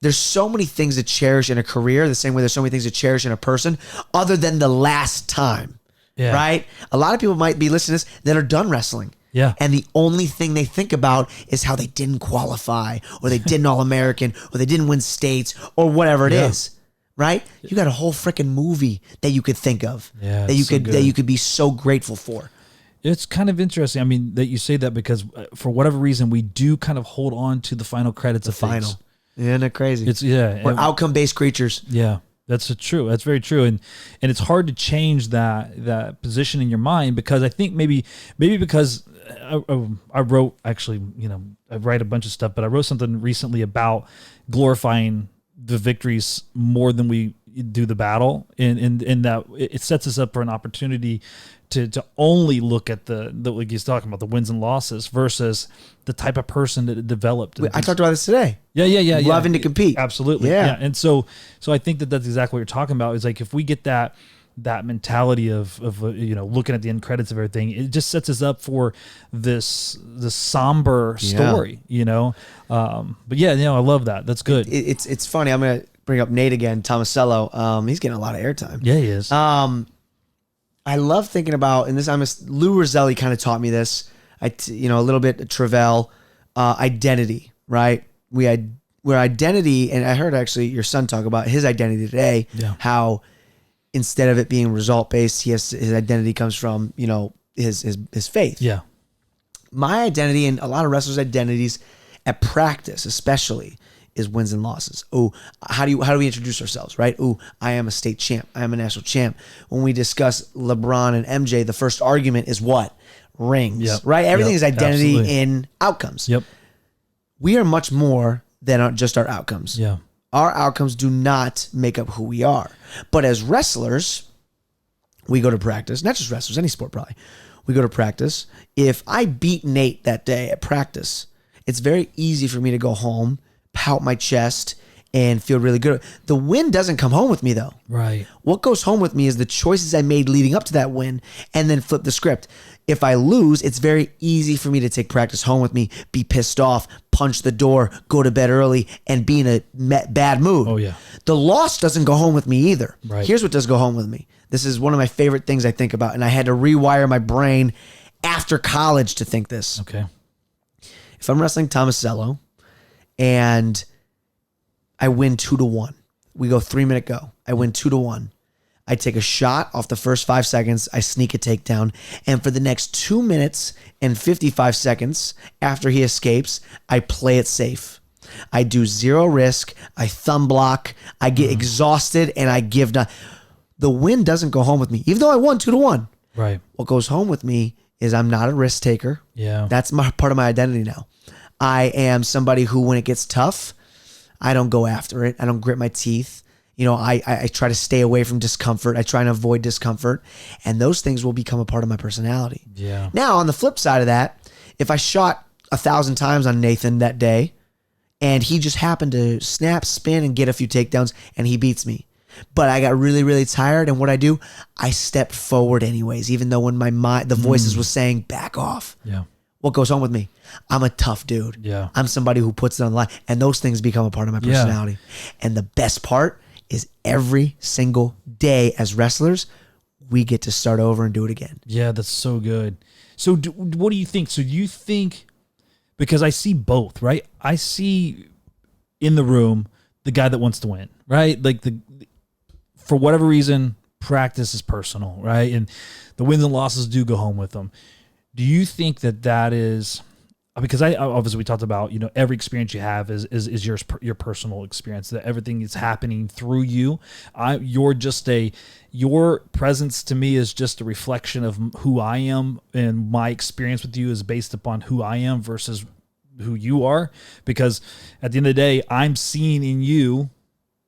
so many things to cherish in a career, the same way there's so many things to cherish in a person, other than the last time. Yeah. Right. A lot of people might be listening to this that are done wrestling. Yeah. And the only thing they think about is how they didn't qualify, or they didn't All-American, or they didn't win states, or whatever it is. Right? You got a whole freaking movie that you could think of. Yeah, that you could be so grateful for. It's kind of interesting. I mean, that you say that because for whatever reason, we do kind of hold on to the final credits of Final. things. Isn't it crazy? We're outcome-based creatures. Yeah. That's true. That's very true, and it's hard to change that position in your mind, because I think maybe because I wrote, actually, I write a bunch of stuff, but I wrote something recently about glorifying the victories more than we do the battle, and that it sets us up for an opportunity to only look at the like he's talking about, the wins and losses versus the type of person that it developed. I talked about this today. Yeah. Loving to compete. Absolutely. Yeah. And so I think that's exactly what you're talking about. Is like, if we get that mentality of looking at the end credits of everything, it just sets us up for this somber story, but I love that. That's good. It's funny. I'm going to bring up Nate again, Tomasello. He's getting a lot of airtime. Yeah, he is. I love thinking about, and this, Lou Roselli kind of taught me this. A little bit Travell, identity, right? We're identity, and I heard actually your son talk about his identity today. Yeah. How instead of it being result based, his identity comes from his faith. Yeah. My identity, and a lot of wrestlers' identities at practice, especially, is wins and losses. Oh, how do we introduce ourselves, right? Oh, I am a state champ. I am a national champ. When we discuss LeBron and MJ, the first argument is what? Rings, right? Everything is identity in outcomes. Yep. We are much more than just our outcomes. Yeah. Our outcomes do not make up who we are. But as wrestlers, we go to practice. Not just wrestlers, any sport probably. We go to practice. If I beat Nate that day at practice, it's very easy for me to go home, pout my chest, and feel really good. The win doesn't come home with me, though. Right. What goes home with me is the choices I made leading up to that win, and then flip the script. If I lose, it's very easy for me to take practice home with me, be pissed off, punch the door, go to bed early, and be in a bad mood. Oh, yeah. The loss doesn't go home with me either. Right. Here's what does go home with me. This is one of my favorite things I think about, and I had to rewire my brain after college to think this. Okay. If I'm wrestling Tomasello and I win 2-1, we go 3-minute go. I win 2-1. I take a shot off the first 5 seconds. I sneak a takedown. And for the next 2 minutes and 55 seconds after he escapes, I play it safe. I do zero risk. I thumb block. I get exhausted, and I give not. The win doesn't go home with me, even though I won 2-1. Right. What goes home with me is I'm not a risk taker. Yeah. That's part of my identity now. I am somebody who, when it gets tough, I don't go after it. I don't grit my teeth. I try to stay away from discomfort. I try and avoid discomfort. And those things will become a part of my personality. Yeah. Now, on the flip side of that, if I shot 1,000 times on Nathan that day, and he just happened to snap, spin, and get a few takedowns, and he beats me, but I got really, really tired, and what I do, I stepped forward anyways, even though when my mind, the voices was saying, back off. Yeah. What goes on with me? I'm a tough dude. Yeah. I'm somebody who puts it on the line, and those things become a part of my personality. And the best part is every single day as wrestlers, we get to start over and do it again. Yeah, that's so good. So what do you think? So do you think, because I see both, right? I see in the room the guy that wants to win, right? Like for whatever reason, practice is personal, right? And the wins and losses do go home with them. Do you think that is, because I obviously we talked about, every experience you have is your personal experience, that everything is happening through you. Your presence to me is just a reflection of who I am, and my experience with you is based upon who I am versus who you are, because at the end of the day, I'm seeing in you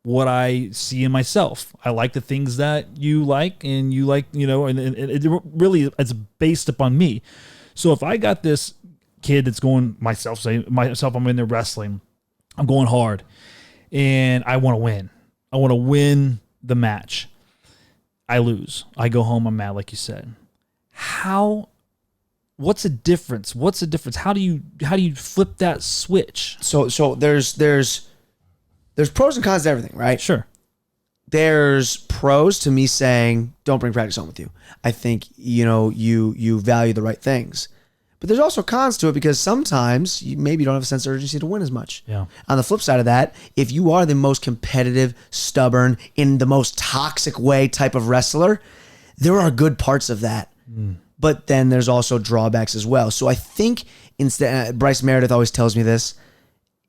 what I see in myself. I like the things that you like, and you like, and it really, it's based upon me. So if I got this kid that's going, I'm in there wrestling, I'm going hard, and I want to win, I want to win the match. I lose. I go home. I'm mad, like you said. What's the difference? How do you flip that switch? So there's pros and cons to everything, right? Sure. There's pros to me saying, don't bring practice home with you. I think, you value the right things. But there's also cons to it because sometimes you maybe don't have a sense of urgency to win as much. Yeah. On the flip side of that, if you are the most competitive, stubborn, in the most toxic way type of wrestler, there are good parts of that. But then there's also drawbacks as well. So I think instead, Bryce Meredith always tells me this,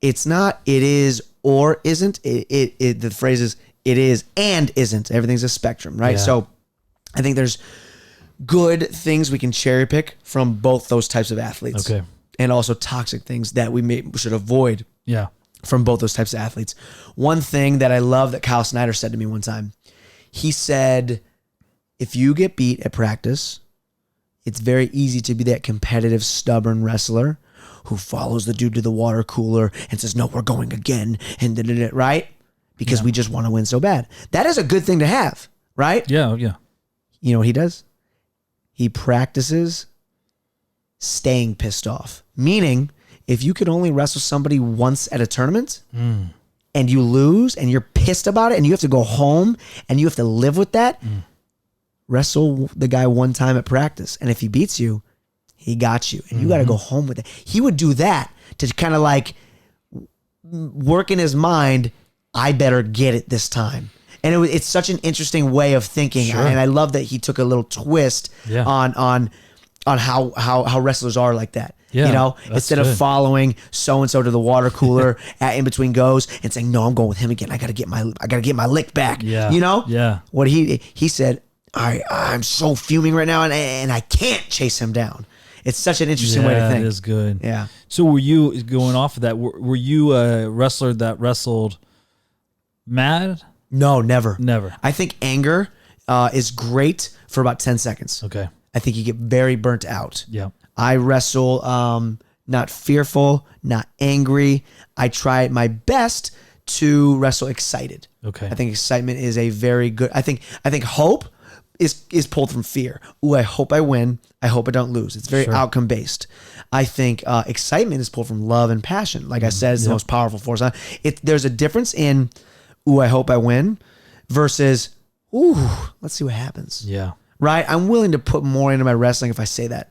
it's not it is or isn't. The phrase is it is and isn't. Everything's a spectrum, right? Yeah. So I think there's good things we can cherry pick from both those types of athletes. Okay. And also toxic things that we should avoid Yeah. from both those types of athletes. One thing that I love that Kyle Snyder said to me one time, he said, if you get beat at practice, it's very easy to be that competitive, stubborn wrestler who follows the dude to the water cooler and says, no, we're going again. And right? Because we just want to win so bad. That is a good thing to have, right? Yeah. Yeah. You know what he does? He practices staying pissed off. Meaning, if you could only wrestle somebody once at a tournament and you lose and you're pissed about it and you have to go home and you have to live with that, wrestle the guy one time at practice. And if he beats you, he got you. And you got to go home with it. He would do that to kind of like work in his mind, I better get it this time. And it's such an interesting way of thinking. Sure. And I love that he took a little twist on how wrestlers are like that. Yeah, Instead good. of following so-and-so to the water cooler in between goes and saying, no, I'm going with him again. I got to get my lick back. Yeah. Yeah. What he said, I'm so fuming right now and I can't chase him down. It's such an interesting way to think. It is good. Yeah. So were you, going off of that, were you a wrestler that wrestled mad? No, never. Never. I think anger is great for about 10 seconds. Okay. I think you get very burnt out. Yeah. I wrestle not fearful, not angry. I try my best to wrestle excited. Okay. I think excitement is a very good. I think hope is pulled from fear. Ooh, I hope I win. I hope I don't lose. It's very outcome based. I think excitement is pulled from love and passion. Like I said, it's the most powerful force. There's a difference in, ooh, I hope I win, versus, ooh, let's see what happens. Yeah. Right? I'm willing to put more into my wrestling if I say that.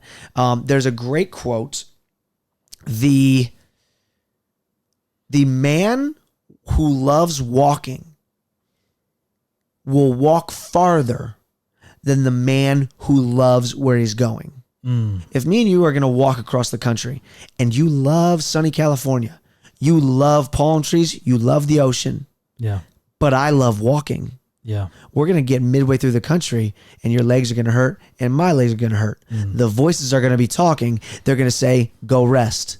There's a great quote. The man who loves walking will walk farther than the man who loves where he's going. If me and you are going to walk across the country and you love sunny California, you love palm trees, you love the ocean, Yeah. but I love walking. Yeah. We're going to get midway through the country and your legs are going to hurt and my legs are going to hurt. The voices are going to be talking. They're going to say, go rest.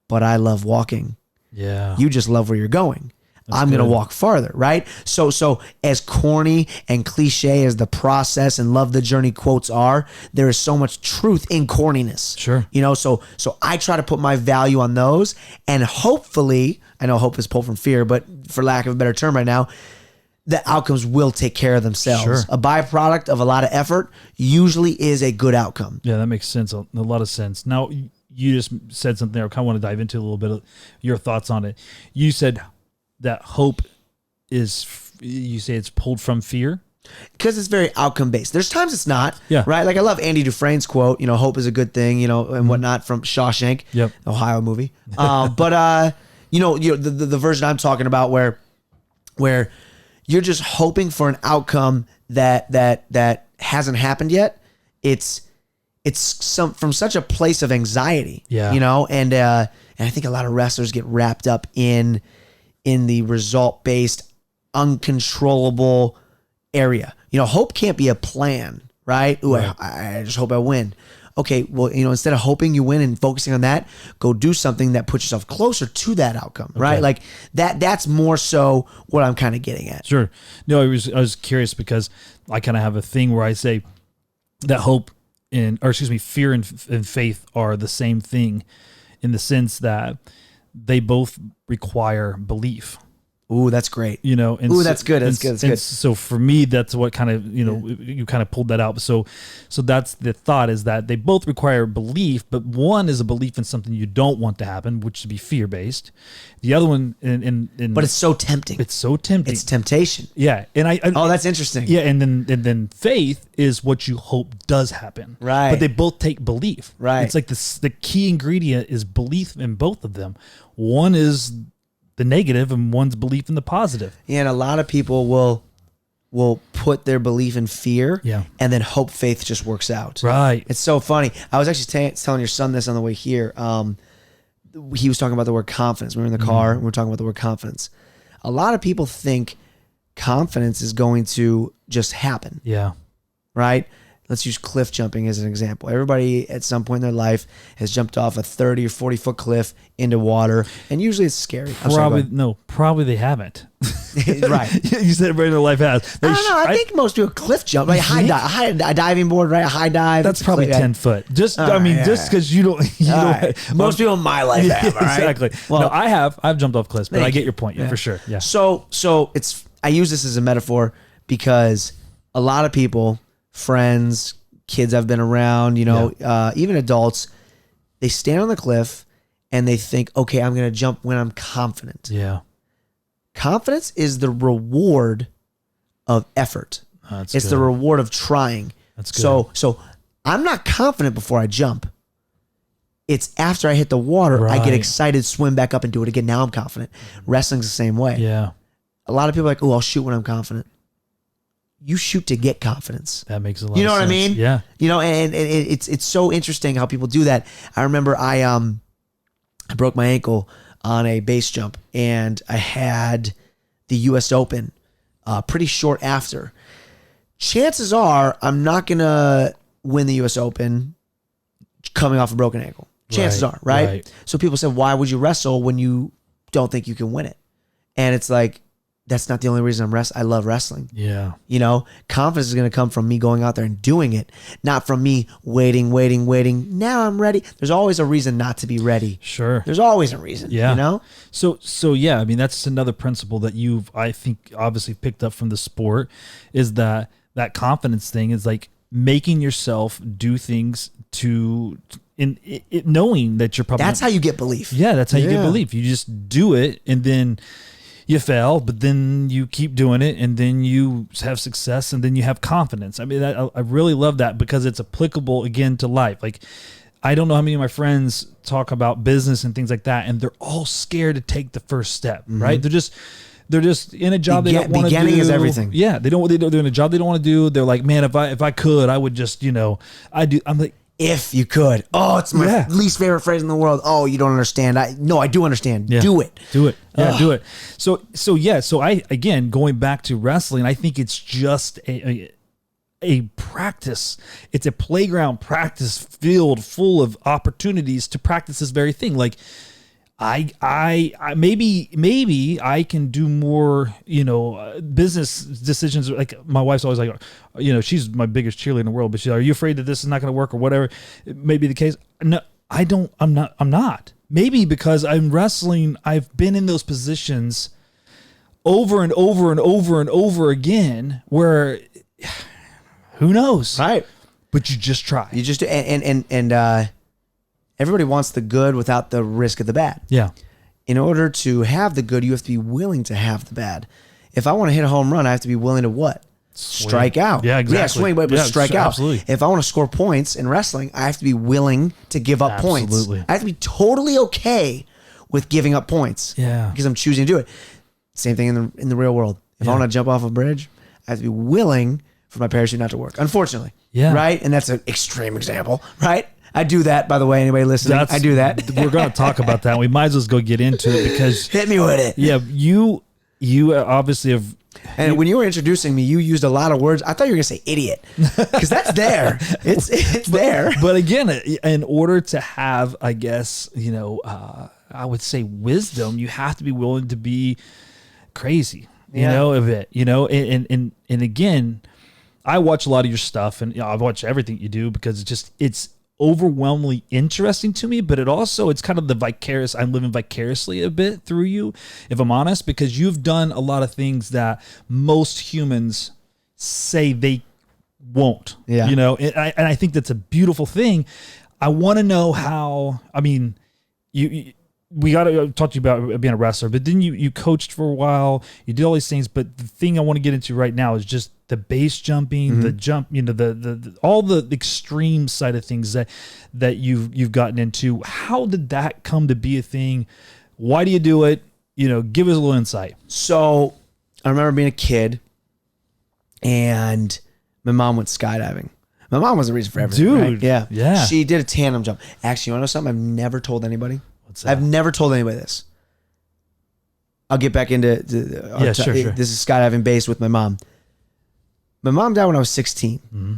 But I love walking. Yeah. You just love where you're going. I'm going to walk farther, right? So as corny and cliche as the process and love the journey quotes are, there is so much truth in corniness. Sure. So I try to put my value on those, and hopefully, I know hope is pulled from fear, but for lack of a better term right now, the outcomes will take care of themselves. Sure. A byproduct of a lot of effort usually is a good outcome. Yeah, that makes sense. A lot of sense. Now, you just said something there I kind of want to dive into a little bit of your thoughts on it. You said that hope is, you say it's pulled from fear? Because it's very outcome based. There's times it's not. Yeah. Right? Like I love Andy Dufresne's quote, hope is a good thing, and whatnot from Shawshank, Yep. Ohio movie. But the version I'm talking about where you're just hoping for an outcome that hasn't happened yet. It's from such a place of anxiety. Yeah. And I think a lot of wrestlers get wrapped up in the result based, uncontrollable area. Hope can't be a plan, right? Ooh, Right. I just hope I win. Okay, well, instead of hoping you win and focusing on that, go do something that puts yourself closer to that outcome, right? Like that's more so what I'm kind of getting at. Sure. No, I was curious because I kind of have a thing where I say that fear and faith are the same thing in the sense that they both require belief. Ooh, that's great. You know, and Ooh, that's good. That's good. That's good. So for me, that's what kind of, you know, you kind of pulled that out. So that's the thought, is that they both require belief, but one is a belief in something you don't want to happen, which would be fear based. The other one, but it's so tempting. It's so tempting. It's temptation. Yeah, and oh, that's interesting. Yeah, and then faith is what you hope does happen. Right. But they both take belief. Right. It's like the key ingredient is belief in both of them. One is the negative and one's belief in the positive. Yeah, and a lot of people will put their belief in fear, and then hope faith just works out. Right. It's so funny. I was actually telling your son this on the way here. He was talking about the word confidence. We were in the car and we were talking about the word confidence. A lot of people think confidence is going to just happen. Yeah. Right? Let's use cliff jumping as an example. Everybody at some point in their life has jumped off a 30 or 40 foot cliff into water, and usually it's scary. Probably they haven't. Right. You said everybody in their life has. I don't know. I think most people cliff jump, like a diving board, right? A high dive. That's probably 10 foot. Just because you don't. Most people in my life have. Right? Exactly. Well, no, I've jumped off cliffs, but I get your point. Yeah, for sure. Yeah. So I use this as a metaphor because a lot of people, friends, kids I've been around, even adults, they stand on the cliff and they think, okay, I'm going to jump when I'm confident. Yeah. Confidence is the reward of effort. It's the reward of trying. That's good. So I'm not confident before I jump. It's after I hit the water, I get excited, swim back up and do it again. Now I'm confident. Wrestling's the same way. Yeah. A lot of people are like, oh, I'll shoot when I'm confident. You shoot to get confidence. That makes a lot of sense. You know what I mean? Yeah. And it's so interesting how people do that. I remember I broke my ankle on a base jump, and I had the US Open pretty short after. Chances are I'm not going to win the US Open coming off a broken ankle. Chances are, right? So people say, why would you wrestle when you don't think you can win it? And it's like, that's not the only reason I love wrestling. Yeah. Confidence is going to come from me going out there and doing it, not from me waiting. Now I'm ready. There's always a reason not to be ready. Sure. There's always a reason. Yeah. So yeah, I mean, that's another principle that I think, obviously picked up from the sport, is that confidence thing is like making yourself do things knowing that you're probably. That's how you get belief. Yeah, that's how you get belief. You just do it, and then you fail, but then you keep doing it, and then you have success, and then you have confidence. I mean, I really love that because it's applicable again to life. Like, I don't know how many of my friends talk about business and things like that, and they're all scared to take the first step, right? They're just in a job they don't want to do. Beginning is everything. Yeah, they're in a job they don't want to do. They're like, man, if I could, I would just, I'm like, if you could. Oh, it's my least favorite phrase in the world. Oh, you don't understand. I do understand. Yeah. Do it. Do it. Yeah, do it. So I, again, going back to wrestling, I think it's just a practice. It's a playground practice field full of opportunities to practice this very thing. Like, I maybe I can do more, business decisions. Like, my wife's always like, she's my biggest cheerleader in the world, but she's like, are you afraid that this is not going to work or whatever it may be the case? No, I'm not. Maybe because I'm wrestling, I've been in those positions over and over and over and over again where who knows? Right. But you just try. You just do. And everybody wants the good without the risk of the bad. Yeah. In order to have the good, you have to be willing to have the bad. If I want to hit a home run, I have to be willing to what? Swing. Strike out. Yeah, exactly. Yeah, swing, but strike out. Absolutely. If I want to score points in wrestling, I have to be willing to give up points. Absolutely. I have to be totally okay with giving up points. Yeah. Because I'm choosing to do it. Same thing in the real world. If I want to jump off a bridge, I have to be willing for my parachute not to work. Unfortunately. Yeah. Right? And that's an extreme example, right? I do that, by the way, anybody listening. I do that. We're going to talk about that. We might as well go get into it because... Hit me with it. Yeah, you obviously have... And when you were introducing me, you used a lot of words. I thought you were going to say idiot because that's there. It's there. But again, in order to have, I guess, I would say wisdom, you have to be willing to be crazy, of it, and again, I watch a lot of your stuff and I've watched everything you do because it's overwhelmingly interesting to me, but it's kind of the vicarious. I'm living vicariously a bit through you, if I'm honest, because you've done a lot of things that most humans say they won't. Yeah. You know, and I think that's a beautiful thing. I want to know how. I mean, we got to talk to you about being a wrestler, but then you coached for a while, you did all these things, but the thing I want to get into right now is just the base jumping, the jump, you know, the all the extreme side of things that you've gotten into. How did that come to be a thing? Why do you do it? You know, give us a little insight. So I remember being a kid and my mom went skydiving. My mom was the reason for everything. Dude. Right? Yeah. Yeah. She did a tandem jump. Actually, you want to know something? I've never told anybody. What's that? I've never told anybody this. I'll get back into Sure. This is skydiving based with my mom. My mom died when I was 16. Mm-hmm.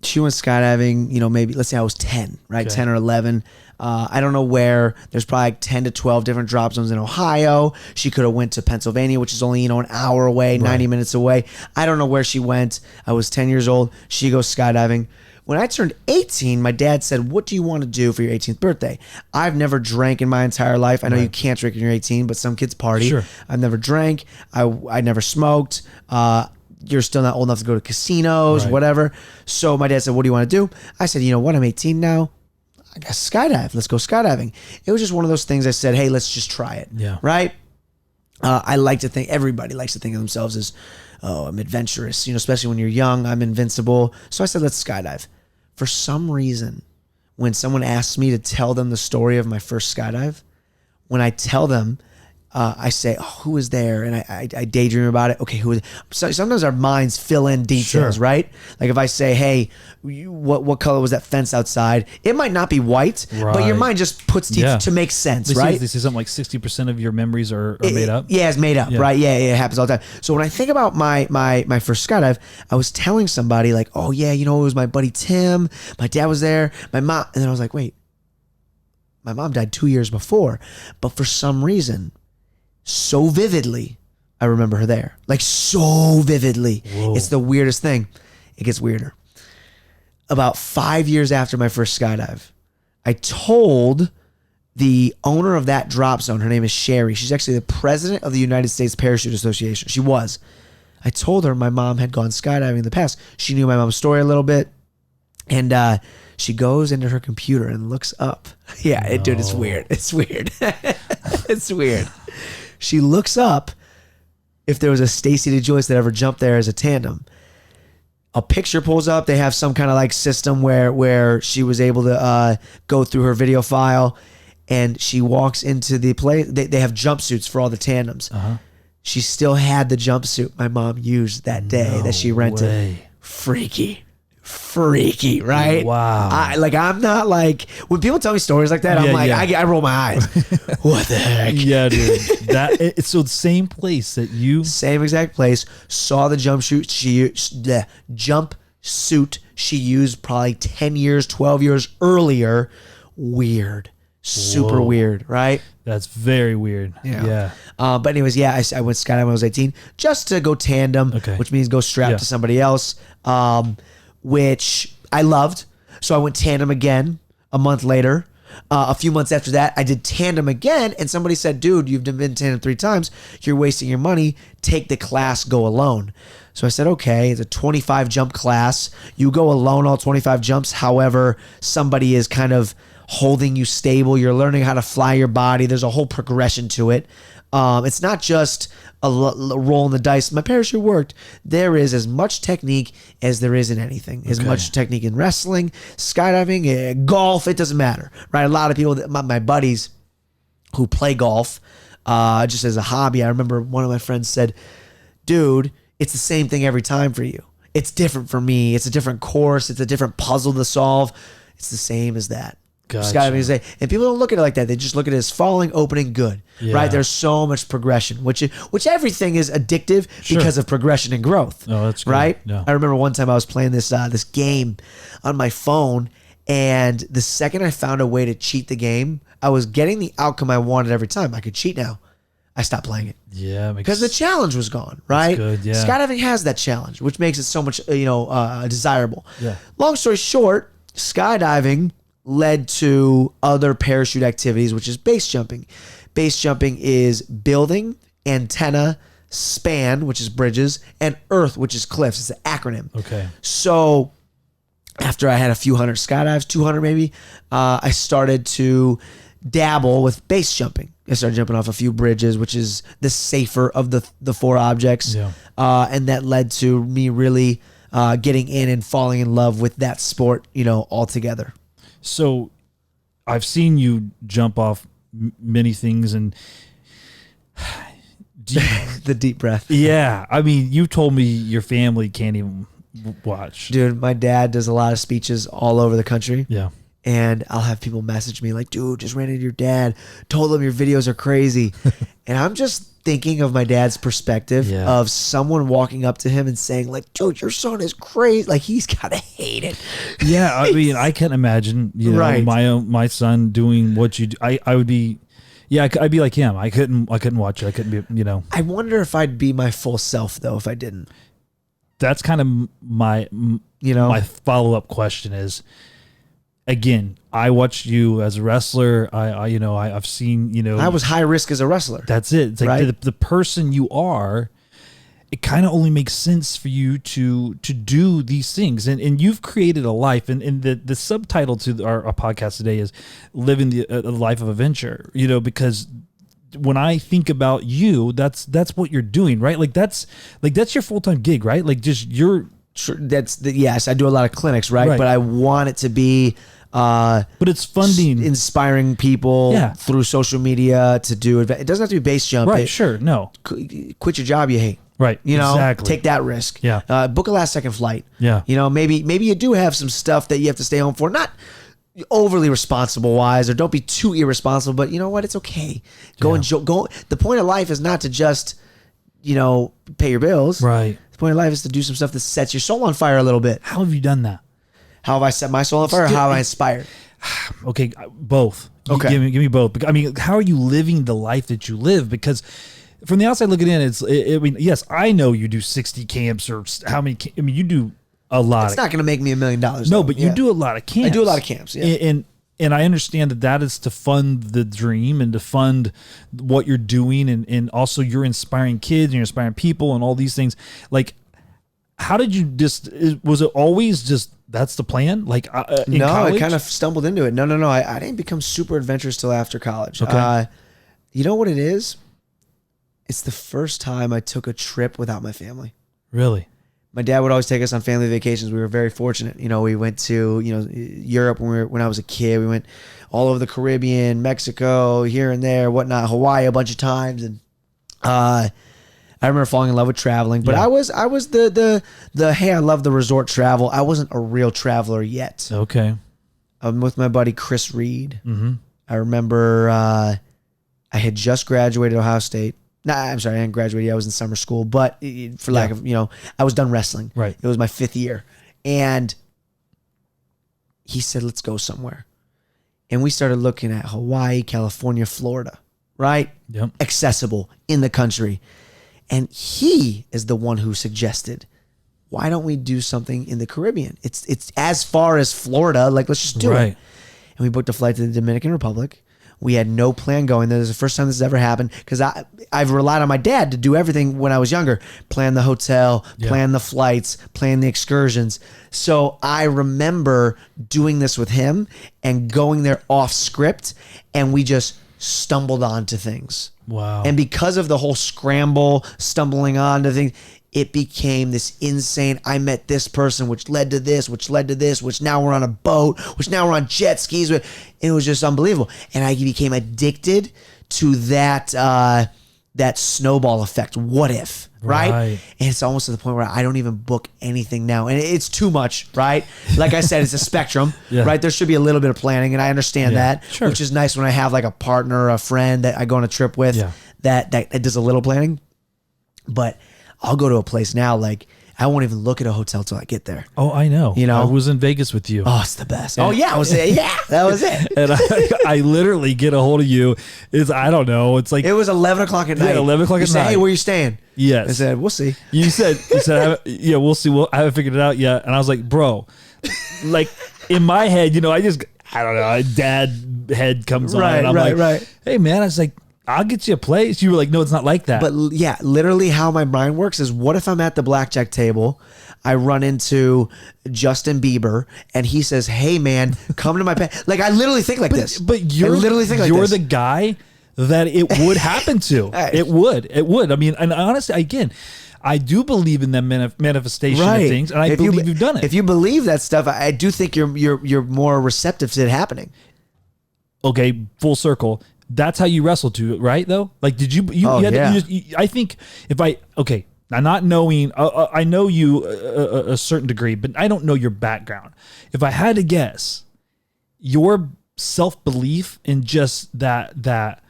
She went skydiving, you know, maybe, let's say I was 10, right? Okay. 10 or 11. I don't know where. There's probably like 10 to 12 different drop zones in Ohio. She could have went to Pennsylvania, which is only, you know, an hour away, 90 minutes away. I don't know where she went. I was 10 years old. She goes skydiving. When I turned 18, my dad said, what do you want to do for your 18th birthday? I've never drank in my entire life. I know you can't drink when you're 18, but some kids party. Sure. I've never drank. I never smoked. You're still not old enough to go to casinos, whatever. So my dad said, what do you want to do? I said, you know what? I'm 18 now. I got skydive. Let's go skydiving. It was just one of those things I said, hey, let's just try it. Yeah. Right? I like to think, everybody likes to think of themselves as, oh, I'm adventurous. You know, especially when you're young, I'm invincible. So I said, let's skydive. For some reason, when someone asks me to tell them the story of my first skydive, when I tell them, I say, oh, who was there? And I daydream about it. Okay, who was? So sometimes our minds fill in details, right? Like if I say, hey, what color was that fence outside? It might not be white, but your mind just puts to make sense, right? They say something like 60% of your memories are made up. Yeah, it's made up, right? Yeah, it happens all the time. So when I think about my first skydive, I was telling somebody like, oh yeah, you know, it was my buddy Tim. My dad was there. My mom, and then I was like, wait, my mom died 2 years before, but for some reason, so vividly, I remember her there. Like so vividly. Whoa. It's the weirdest thing. It gets weirder. About 5 years after my first skydive, I told the owner of that drop zone, her name is Sherry. She's actually the president of the United States Parachute Association. She was. I told her my mom had gone skydiving in the past. She knew my mom's story a little bit. And she goes into her computer and looks up. Yeah, dude, it's weird. It's weird. It's weird. She looks up if there was a Stacy DiJulius that ever jumped there as a tandem. A picture pulls up. They have some kind of like system where she was able to go through her video file, and she walks into the place. They have jumpsuits for all the tandems. Uh-huh. She still had the jumpsuit my mom used that day that she rented. Way. Freaky, right? Wow. I'm not like, when people tell me stories like that, I'm like, I roll my eyes. What the heck? Yeah, dude. So the same place that you... Same exact place. Saw the jumpsuit she used probably 10 years, 12 years earlier. Weird. Super weird, right? That's very weird. Yeah. But anyways, I went skydiving when I was 18 just to go tandem, which means go strapped to somebody else. Which I loved. So I went tandem again a month later. A few months after that, I did tandem again, and somebody said, dude, you've been tandem 3 times. You're wasting your money. Take the class, go alone. So I said, okay, it's a 25 jump class. You go alone all 25 jumps. However, somebody is kind of holding you stable. You're learning how to fly your body. There's a whole progression to it. It's not just a roll in the dice. My parachute worked. There is as much technique as there is in anything. As much technique in wrestling, skydiving, golf. It doesn't matter, right? A lot of people, my buddies who play golf just as a hobby. I remember one of my friends said, dude, it's the same thing every time for you. It's different for me. It's a different course. It's a different puzzle to solve. It's the same as that. Gotcha. Skydiving, and people don't look at it like that. They just look at it as falling, opening, good. Right? There's so much progression, which everything is addictive because of progression and growth. Oh, that's good. Right. Yeah. I remember one time I was playing this game on my phone, and the second I found a way to cheat the game, I was getting the outcome I wanted every time. I could cheat now. I stopped playing it. Yeah, because the challenge was gone. Right. That's good. Yeah. Skydiving has that challenge, which makes it so much desirable. Yeah. Long story short, skydiving led to other parachute activities, which is base jumping. Base jumping is building, antenna, span, which is bridges, and earth, which is cliffs. It's an acronym. Okay. So after I had a few hundred skydives, 200 maybe, I started to dabble with base jumping. I started jumping off a few bridges, which is the safer of the four objects. Yeah. And that led to me really getting in and falling in love with that sport, altogether. So I've seen you jump off many things, and The deep breath. yeah, I mean, you told me your family can't even watch. Dude, my dad does a lot of speeches all over the country. Yeah. And I'll have people message me like, dude, just ran into your dad, told him your videos are crazy. And I'm just thinking of my dad's perspective of someone walking up to him and saying like, dude, your son is crazy. Like, he's got to hate it. Yeah, I mean, I can't imagine, Right. my son doing what you do. I would be, I'd be like him. I couldn't watch it. I couldn't be, I wonder if I'd be my full self though if I didn't. That's kind of my follow-up question is, again, I watched you as a wrestler. I've seen, I was high risk as a wrestler. that's it. It's like Right. the person you are, it kind of only makes sense for you to do these things. And you've created a life. And the subtitle to our podcast today is living the life of adventure, because when I think about you, that's what you're doing, right? Like that's your full-time gig, right? Like just you're, Sure, yes, I do a lot of clinics, right? Right. But I want it to be but it's funding. inspiring people through social media to do it. It doesn't have to be base jump. Right. Sure. No. Quit your job you hate. Right. Exactly. Take that risk. Yeah. Book a last second flight. Yeah. Maybe you do have some stuff that you have to stay home for. Not overly responsible wise, or don't be too irresponsible, but you know what? It's okay. Go enjoy. Go. The point of life is not to just, pay your bills. Right. The point of life is to do some stuff that sets your soul on fire a little bit. How have you done that? How have I set my soul on fire, or how have I inspired? Okay, both. Okay. Give me both. I mean, how are you living the life that you live? Because from the outside looking in, I mean, yes, I know you do 60 camps or how many. You do a lot. It's not going to make me $1 million. No, but you do a lot of camps. I do a lot of camps. Yeah. And I understand that is to fund the dream and to fund what you're doing, and also you're inspiring kids and you're inspiring people and all these things. Like, how did you was it always just that's the plan? Like, in no, college? I kind of stumbled into it. No. I didn't become super adventurous till after college. Okay. You know what it is? It's the first time I took a trip without my family. Really? My dad would always take us on family vacations. We were very fortunate. We went to, Europe when I was a kid. We went all over the Caribbean, Mexico, here and there, whatnot, Hawaii a bunch of times. And I remember falling in love with traveling. But I was the hey, I love the resort travel. I wasn't a real traveler yet. Okay. I'm with my buddy Chris Reed. Mm-hmm. I remember I had just graduated Ohio State. Nah, I'm sorry, I didn't graduate yet. I was in summer school, but for lack of, I was done wrestling. Right. It was my 5th year. And he said, let's go somewhere. And we started looking at Hawaii, California, Florida, right? Yep. Accessible in the country. And he is the one who suggested, why don't we do something in the Caribbean? It's as far as Florida. Like, let's just do it. Right. And we booked a flight to the Dominican Republic. We had no plan going there. This is the first time this has ever happened because I've relied on my dad to do everything when I was younger. Plan the hotel, plan the flights, plan the excursions. So I remember doing this with him and going there off script, and we just stumbled onto things. Wow. And because of the whole scramble, stumbling onto things, it became this insane, I met this person, which led to this, which led to this, which now we're on a boat, which now we're on jet skis. It was just unbelievable. And I became addicted to that snowball effect. What if, right? And it's almost to the point where I don't even book anything now. And it's too much, right? Like I said, it's a spectrum, right? There should be a little bit of planning, and I understand that, which is nice when I have like a partner or a friend that I go on a trip with that does a little planning. But I'll go to a place now, like, I won't even look at a hotel till I get there. Oh, I know. I was in Vegas with you. Oh, it's the best. Oh, yeah. That was it. And I literally get a hold of you. I don't know. It's like. It was 11 o'clock at night. Yeah, 11 o'clock at You said, night. hey, where you staying? Yes. I said, we'll see. You said, we'll see. I haven't figured it out yet. And I was like, bro, like in my head, I don't know, a dad head comes on. Right, And I'm right, like, right. hey, man, I was like, I'll get you a place. You were like, no, it's not like that. But yeah, literally how my mind works is what if I'm at the blackjack table, I run into Justin Bieber and he says, hey man, come to my like I literally think like this. But you're I literally think like you're this. the guy that it would happen to. It would. I mean, and honestly, again, I do believe in that manifestation of things, and I believe you've done it. If you believe that stuff, I do think you're more receptive to it happening. Okay, full circle. That's how you wrestle to it, right? Though, like, did you? I think if I'm not knowing. I know you a certain degree, but I don't know your background. If I had to guess, your self belief in just that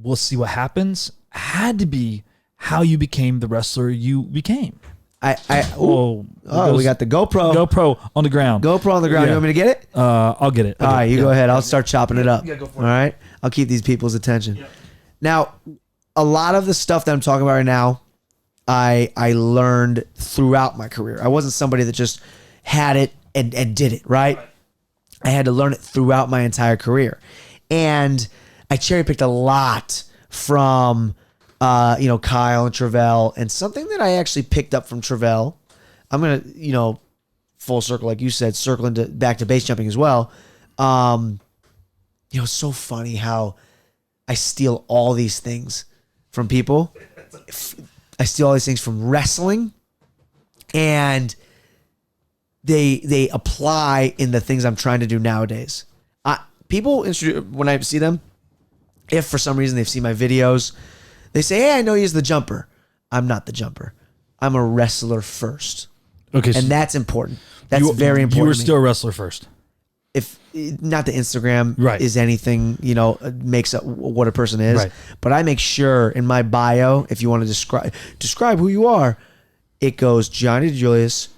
we'll see what happens had to be how you became the wrestler you became. We got the GoPro. GoPro on the ground. GoPro on the ground. Yeah. You want me to get it? I'll get it. All right, you go ahead. I'll start chopping it up. Yeah, go for All right. I'll keep these people's attention. Yeah. Now, a lot of the stuff that I'm talking about right now, I learned throughout my career. I wasn't somebody that just had it and did it, right? I had to learn it throughout my entire career. And I cherry picked a lot from Kyle and Travell, and something that I actually picked up from Travell, I'm going to, full circle, like you said, circling back to base jumping as well. It's so funny how I steal all these things from people. I steal all these things from wrestling, and they apply in the things I'm trying to do nowadays. People, when I see them, if for some reason they've seen my videos, they say, hey, I know he's the jumper. I'm not the jumper. I'm a wrestler first. Okay. And that's important. That's very important. You were to me. still a wrestler first. If not the Instagram Right. is anything, makes up what a person is. Right. But I make sure in my bio, if you want to describe who you are, it goes Johnni DiJulius,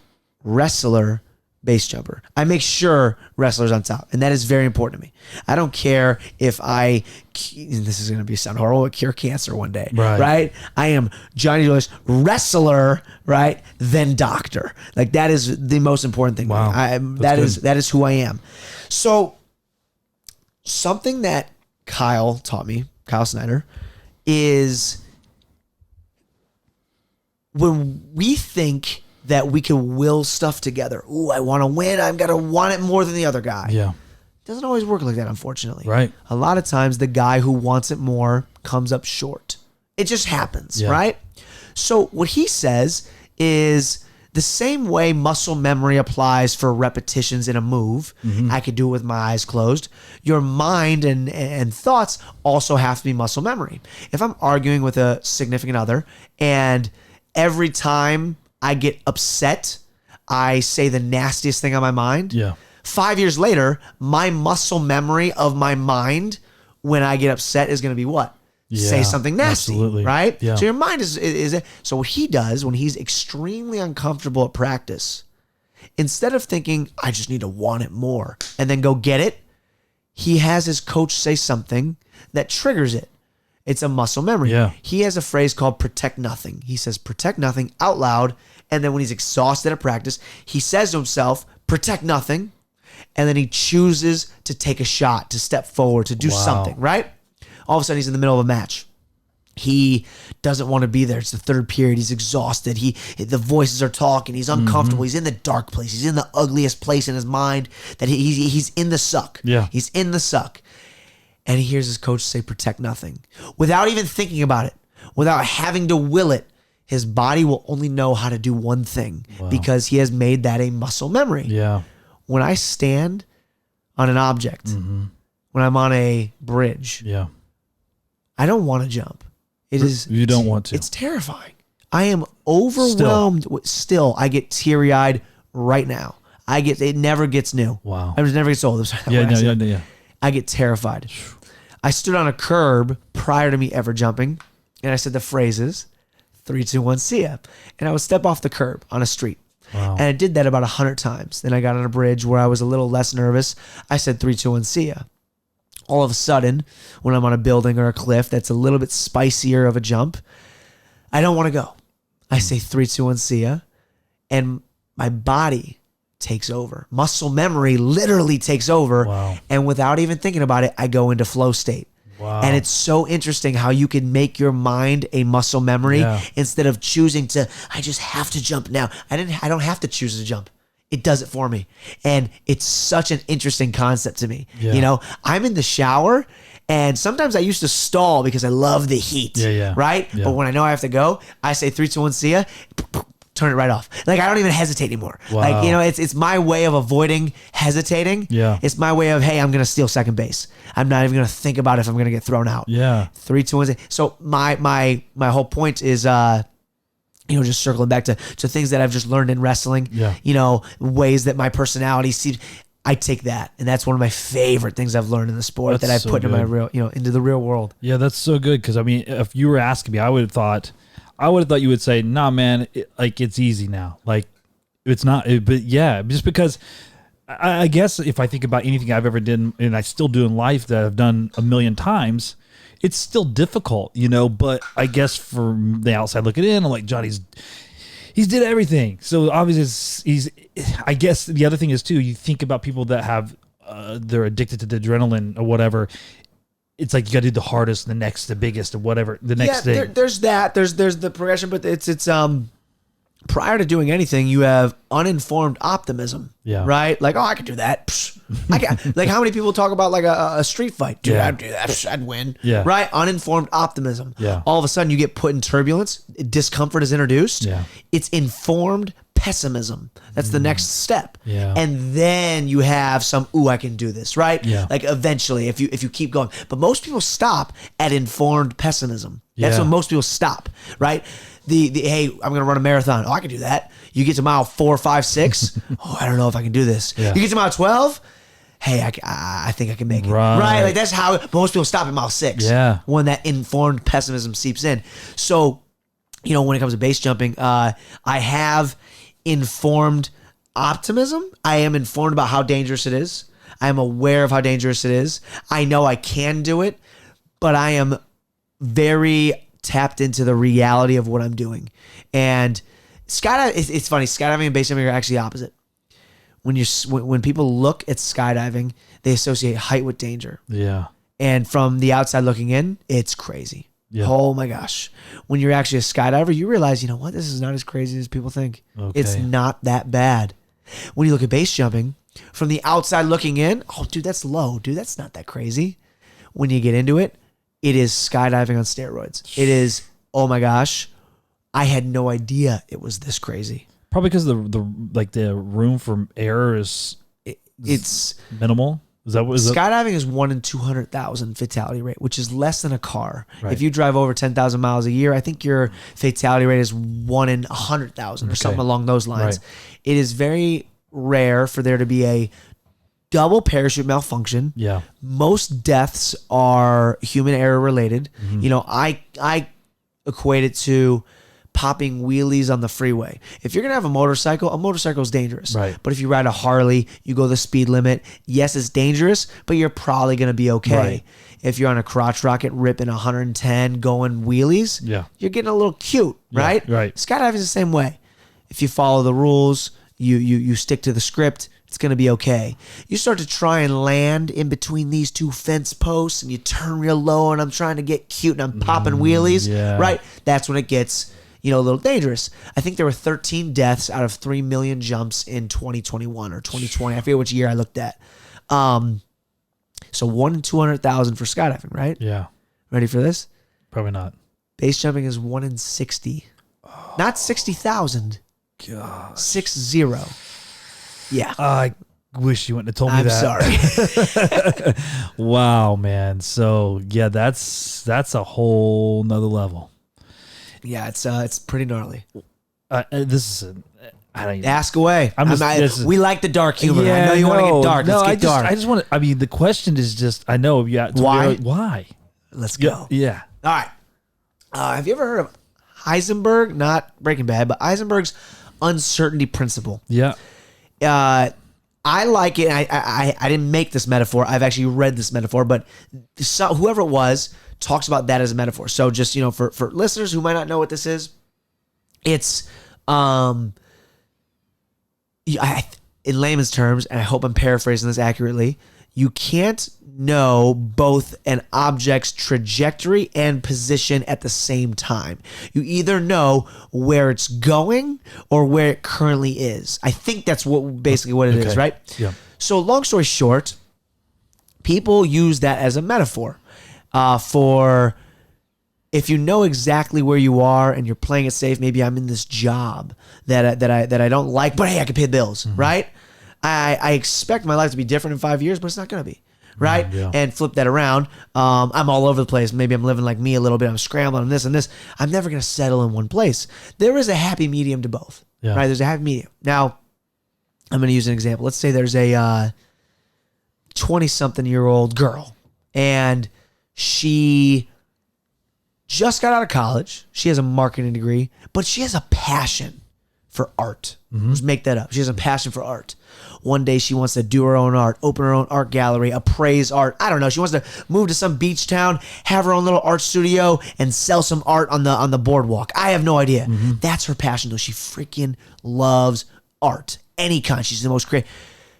wrestler, base jumper. I make sure wrestlers on top, and that is very important to me. I don't care if this is going to sound horrible, but cure cancer one day, right? I am Johnni DiJulius, wrestler, right? Then doctor. Like that is the most important thing. Wow. That is who I am. So something that Kyle taught me, Kyle Snyder, is when we think that we can will stuff together. Ooh, I want to win. I'm going to want it more than the other guy. Yeah. It doesn't always work like that, unfortunately. Right. A lot of times the guy who wants it more comes up short. It just happens, right? So what he says is the same way muscle memory applies for repetitions in a move. Mm-hmm. I could do it with my eyes closed. Your mind and thoughts also have to be muscle memory. If I'm arguing with a significant other and every time I get upset, I say the nastiest thing on my mind. Yeah. 5 years later, my muscle memory of my mind when I get upset is going to be what? Yeah, say something nasty, absolutely. right? Yeah. So your mind is so what he does when he's extremely uncomfortable at practice, instead of thinking, I just need to want it more and then go get it, he has his coach say something that triggers it. It's a muscle memory. Yeah. He has a phrase called protect nothing. He says protect nothing out loud. And then when he's exhausted at practice, he says to himself, protect nothing. And then he chooses to take a shot, to step forward, to do something, right? All of a sudden he's in the middle of a match. He doesn't want to be there. It's the third period. He's exhausted. The voices are talking. He's uncomfortable. He's in the dark place. He's in the ugliest place in his mind that he's in the suck. Yeah. He's in the suck. And he hears his coach say, protect nothing. Without even thinking about it, without having to will it, his body will only know how to do one thing because he has made that a muscle memory. Yeah. When I stand on an object, when I'm on a bridge, I don't want to jump. You don't want to. It's terrifying. I am overwhelmed. Still, I get teary-eyed right now. It never gets new. Wow. It never gets old. Yeah. I get terrified. I stood on a curb prior to me ever jumping, and I said the phrases, 3, 2, 1, see ya. And I would step off the curb on a street. Wow. And I did that about 100 times. Then I got on a bridge where I was a little less nervous. I said 3, 2, 1, see ya. All of a sudden, when I'm on a building or a cliff that's a little bit spicier of a jump, I don't want to go. I say 3, 2, 1, see ya. And my body takes over. Muscle memory literally takes over. Wow. And without even thinking about it, I go into flow state. Wow. And it's so interesting how you can make your mind a muscle memory instead of choosing to, I just have to jump now. I don't have to choose to jump. It does it for me. And it's such an interesting concept to me. Yeah. You know, I'm in the shower and sometimes I used to stall because I love the heat. Right? Yeah. But when I know I have to go, I say 3, 2, 1, see ya. Turn it right off. Like I don't even hesitate anymore. Wow. Like, you know, it's my way of avoiding hesitating. Yeah. It's my way of, hey, I'm going to steal second base. I'm not even going to think about if I'm going to get thrown out. Yeah. 3, 2, 1. So my whole point is, you know, just circling back to things that I've just learned in wrestling. Yeah. You know, ways that my personality seems. I take that, and that's one of my favorite things I've learned in the sport that I've put into my real, you know, into the real world. Yeah, that's so good. Because I mean, if you were asking me, I would have thought you would say, "Nah, man, it's easy now." Like it's not, but yeah, just because I guess if I think about anything I've ever done and I still do in life that I've done a million times, it's still difficult, you know. But I guess from the outside looking in, I'm like, Johnny's did everything. So obviously he's I guess the other thing is too, you think about people that have they're addicted to the adrenaline or whatever. It's like you got to do the hardest, the next, the biggest, or whatever, the next thing. There's that. There's the progression, but it's prior to doing anything, you have uninformed optimism. Yeah. Right? Like, oh, I could do that. Psh, I can. Like, how many people talk about like a street fight? Dude, I'd do that. Psh, I'd win. Yeah. Right? Uninformed optimism. Yeah. All of a sudden, you get put in turbulence. Discomfort is introduced. Yeah. It's informed pessimism. That's the next step. Yeah. And then you have some, ooh, I can do this, right? Yeah. Like eventually, if you keep going. But most people stop at informed pessimism. That's Yeah. when most people stop, right? The hey, I'm gonna run a marathon. Oh, I can do that. You get to mile 4, 5, 6. Oh, I don't know if I can do this. Yeah. You get to mile 12. Hey, I think I can make it. Right. Like that's how most people stop at mile 6. Yeah. When that informed pessimism seeps in. So, you know, when it comes to base jumping, I have informed optimism. I am informed about how dangerous it is. I am aware of how dangerous it is. I know I can do it, but I am very tapped into the reality of what I'm doing. And skydiving, it's funny, skydiving and base jumping are actually opposite. When people look at skydiving, they associate height with danger. Yeah. And from the outside looking in, it's crazy. Yeah. Oh my gosh. When you're actually a skydiver, you realize, you know what? This is not as crazy as people think. Okay. It's not that bad. When you look at base jumping, from the outside looking in, oh, dude, that's low. Dude, that's not that crazy. When you get into it, it is skydiving on steroids. It is, oh my gosh, I had no idea it was this crazy. Probably because the room for error is It's minimal. Is that what is skydiving is 1 in 200,000 fatality rate, which is less than a car. Right. If you drive over 10,000 miles a year, I think your fatality rate is 1 in 100,000 or something along those lines. Right. It is very rare for there to be a double parachute malfunction. Yeah. Most deaths are human error related. Mm-hmm. You know, I equate it to popping wheelies on the freeway. If you're going to have a motorcycle is dangerous. Right. But if you ride a Harley, you go the speed limit. Yes, it's dangerous, but you're probably going to be okay. Right. If you're on a crotch rocket ripping 110 going wheelies, Yeah. you're getting a little cute, right? right. Skydiving is the same way. If you follow the rules, you stick to the script, it's going to be okay. You start to try and land in between these two fence posts and you turn real low and I'm trying to get cute and I'm popping wheelies, yeah. right? That's when it gets, you know, a little dangerous. I think there were 13 deaths out of 3 million jumps in 2021 or 2020. I forget which year I looked at. So 1 in 200,000 for skydiving, right? Yeah. Ready for this? Probably not. Base jumping is 1 in 60. Not 60,000. God. 60. Yeah. I wish you wouldn't have told me I'm that. sorry. Wow, man. So yeah, that's a whole nother level. Yeah, it's pretty gnarly. This is I don't even. Ask away. We like the dark humor. I know you want to get dark. No, Let's get dark. I just want to. I mean, the question is just. I know. Yeah. Why? Why? Let's go. Yeah. All right. Have you ever heard of Heisenberg? Not Breaking Bad, but Heisenberg's uncertainty principle. Yeah. I like it. I didn't make this metaphor. I've actually read this metaphor, but whoever it was talks about that as a metaphor. So just, you know, for listeners who might not know what this is, it's in layman's terms, and I hope I'm paraphrasing this accurately, you can't know both an object's trajectory and position at the same time. You either know where it's going or where it currently is. I think that's basically what it is, right? Yeah. So long story short, people use that as a metaphor for if you know exactly where you are and you're playing it safe. Maybe I'm in this job that I don't like, but hey, I can pay the bills, right? I expect my life to be different in 5 years, but it's not going to be. Right? Yeah. And flip that around. I'm all over the place. Maybe I'm living like me a little bit. I'm scrambling on this and this. I'm never going to settle in one place. There is a happy medium to both. Yeah. Right? There's a happy medium. Now, I'm going to use an example. Let's say there's a 20-something-year-old girl, and she just got out of college. She has a marketing degree, but she has a passion for art. Just make that up. She has a passion for art. One day she wants to do her own art, open her own art gallery, appraise art. I don't know. She wants to move to some beach town, have her own little art studio, and sell some art on the boardwalk. I have no idea. That's her passion, though. She freaking loves art, any kind. She's the most creative.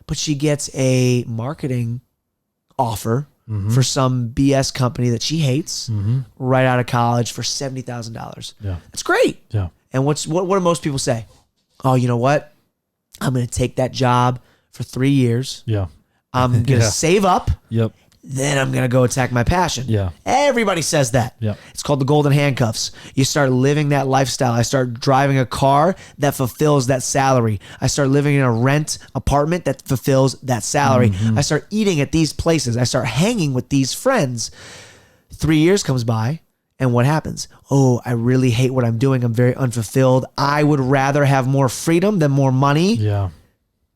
But she gets a marketing offer for some BS company that she hates right out of college for $70,000. Yeah. That's great. Yeah. And what do most people say? Oh, you know what? I'm going to take that job for 3 years. Yeah. I'm going to save up. Yep. Then I'm going to go attack my passion. Yeah. Everybody says that. Yeah. It's called the golden handcuffs. You start living that lifestyle. I start driving a car that fulfills that salary. I start living in a rent apartment that fulfills that salary. I start eating at these places. I start hanging with these friends. 3 years comes by. And what happens? Oh, I really hate what I'm doing. I'm very unfulfilled. I would rather have more freedom than more money. Yeah.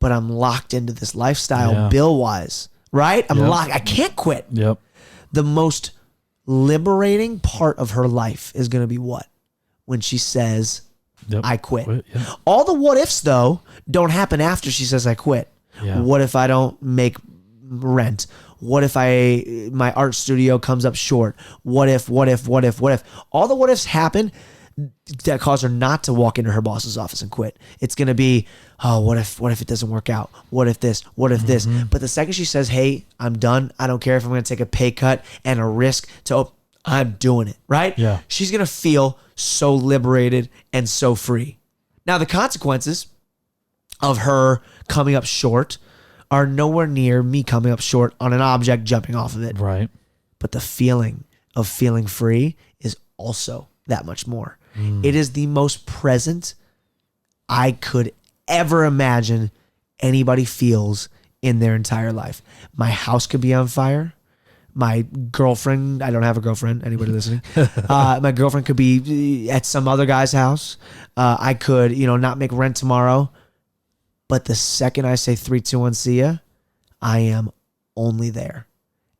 But I'm locked into this lifestyle bill-wise, right? I'm locked. I can't quit. Yep. The most liberating part of her life is going to be what? When she says, I quit. Yeah. All the what ifs, though, don't happen after she says I quit. Yeah. What if I don't make rent? What if my art studio comes up short? What if? All the what ifs happen that cause her not to walk into her boss's office and quit. It's going to be, oh, what if it doesn't work out? What if this? What if this? But the second she says, hey, I'm done. I don't care if I'm going to take a pay cut and a risk I'm doing it, right? Yeah. She's going to feel so liberated and so free. Now, the consequences of her coming up short are nowhere near me coming up short on an object jumping off of it. Right. But the feeling of feeling free is also that much more. It is the most present I could ever imagine anybody feels in their entire life. My house could be on fire. My girlfriend, I don't have a girlfriend, anybody listening? My girlfriend could be at some other guy's house. I could, not make rent tomorrow. But the second I say 3, 2, 1, see ya, I am only there.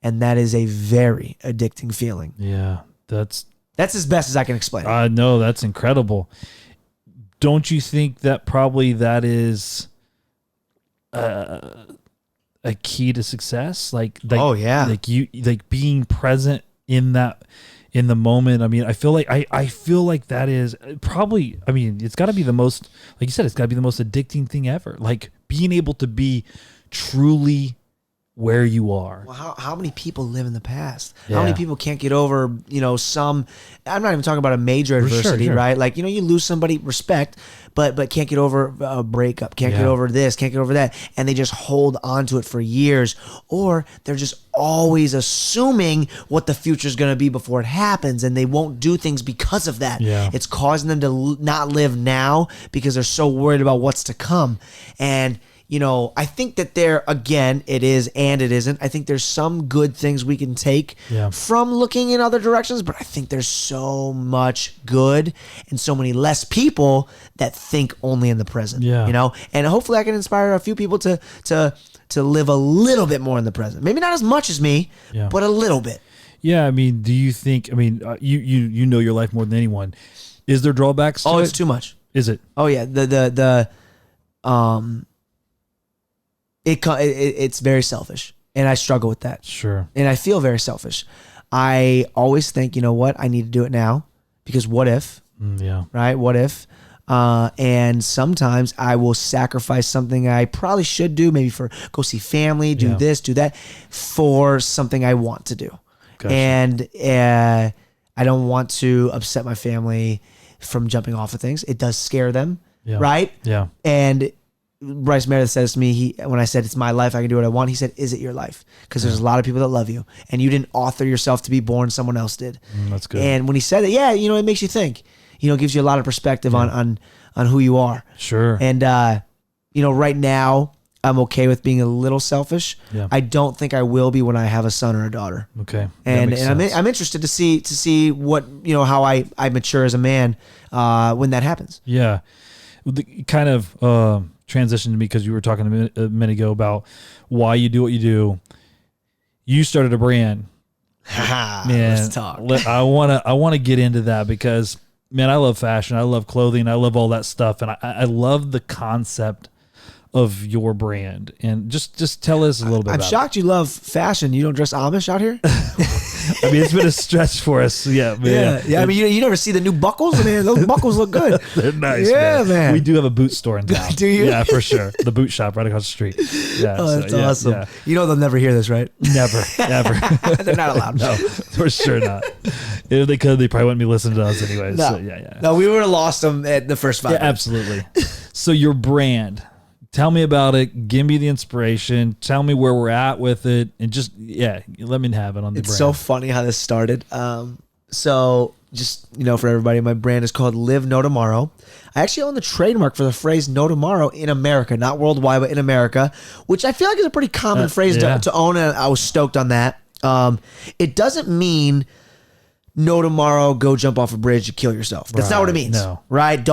And that is a very addicting feeling. Yeah. That's as best as I can explain it. No, that's incredible. Don't you think that probably that is a key to success? Like oh yeah. Like being present in the moment. I mean, I feel like that is probably, I mean, it's got to be the most, like you said, it's got to be the most addicting thing ever. Like being able to be truly where you are. Well, how many people live in the past? Yeah. How many people can't get over, some, I'm not even talking about a major adversity, sure. right? Like, you lose somebody, respect, but can't get over a breakup, can't get over this, can't get over that. And they just hold on to it for years, or they're just always assuming what the future is going to be before it happens. And they won't do things because of that. Yeah. It's causing them to not live now because they're so worried about what's to come. And I think that it is and it isn't. I think there's some good things we can take from looking in other directions, but I think there's so much good and so many less people that think only in the present. Yeah. And hopefully I can inspire a few people to live a little bit more in the present. Maybe not as much as me, but a little bit. Yeah. I mean, do you think, you know your life more than anyone. Is there drawbacks to it? It's too much. Is it? Oh yeah. It's very selfish, and I struggle with that. Sure. And I feel very selfish. I always think, I need to do it now because what if? Yeah. Right? What if? And sometimes I will sacrifice something I probably should do, maybe for go see family, do this, do that, for something I want to do. Gotcha. And I don't want to upset my family from jumping off of things. It does scare them, right? Yeah. And Bryce Meredith says to me, when I said it's my life, I can do what I want, he said, is it your life? Because there's a lot of people that love you, and you didn't author yourself to be born, someone else did. That's good. And when he said that, it makes you think. It gives you a lot of perspective on who you are. Sure. And right now I'm okay with being a little selfish. Yeah. I don't think I will be when I have a son or a daughter. Okay. And I'm interested to see what how I mature as a man when that happens. Yeah. Kind of transitioned to me because you were talking a minute ago about why you do what you do. You started a brand. Let's talk. I want to get into that because, man, I love fashion. I love clothing. I love all that stuff. And I love the concept of your brand. And just tell us a little bit I'm about shocked you love fashion. You don't dress Amish out here? I mean, it's been a stretch for us. Yeah. I mean, you never see the new buckles? Man, those buckles look good. They're nice. Yeah, man. We do have a boot store in town. Do you? Yeah, for sure. The boot shop right across the street. Yeah. Oh, that's awesome. Yeah. They'll never hear this, right? Never. They're not allowed. No, for sure not. If they could, they probably wouldn't be listening to us anyways. No. So, yeah. No, we would have lost them at the first 5 minutes. Absolutely. So your brand. Tell me about it. Give me the inspiration. Tell me where we're at with it. And just, let me have it on the brand. It's so funny how this started. So just, for everybody, my brand is called Live No Tomorrow. I actually own the trademark for the phrase no tomorrow in America, not worldwide, but in America, which I feel like is a pretty common phrase to own. And I was stoked on that. It doesn't mean no tomorrow, go jump off a bridge and kill yourself. That's not what it means. No. Right?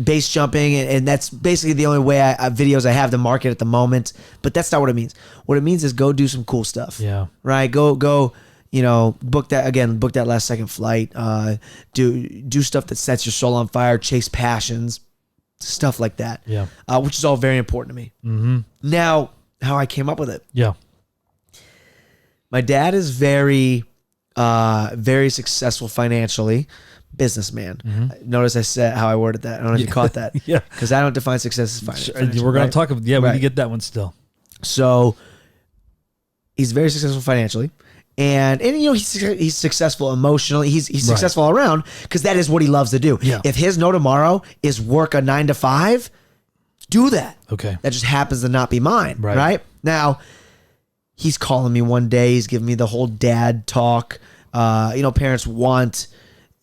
Base jumping, and that's basically the only way videos I have to market at the moment. But that's not what it means. What it means is go do some cool stuff. Yeah. Right? Go book that last second flight. Do stuff that sets your soul on fire, chase passions, stuff like that. Yeah. Which is all very important to me. Mm-hmm. Now, how I came up with it. Yeah. My dad is very successful financially, businessman. Mm-hmm. Notice I said how I worded that. I don't know if you caught that. Yeah. Because I don't define success as finance. We're going to talk about, we need to get that one still. So he's very successful financially. And he's successful emotionally. He's successful all around because that is what he loves to do. Yeah. If his no tomorrow is work a 9 to 5, do that. Okay. That just happens to not be mine. Right? Now, he's calling me one day. He's giving me the whole dad talk. Parents want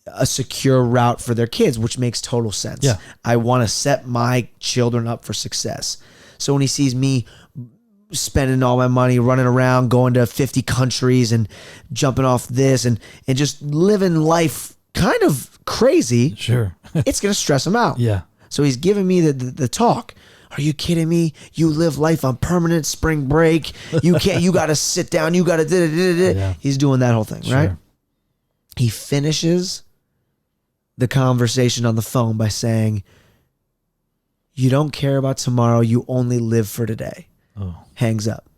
a secure route for their kids, which makes total sense. Yeah. I want to set my children up for success. So when he sees me spending all my money, running around, going to 50 countries and jumping off this and just living life kind of crazy, sure, it's going to stress him out. Yeah. So he's giving me the talk. Are you kidding me? You live life on permanent spring break. You can't. You got to sit down. You got to. Yeah. He's doing that whole thing, right? He finishes the conversation on the phone by saying, "You don't care about tomorrow. You only live for today." Oh. Hangs up.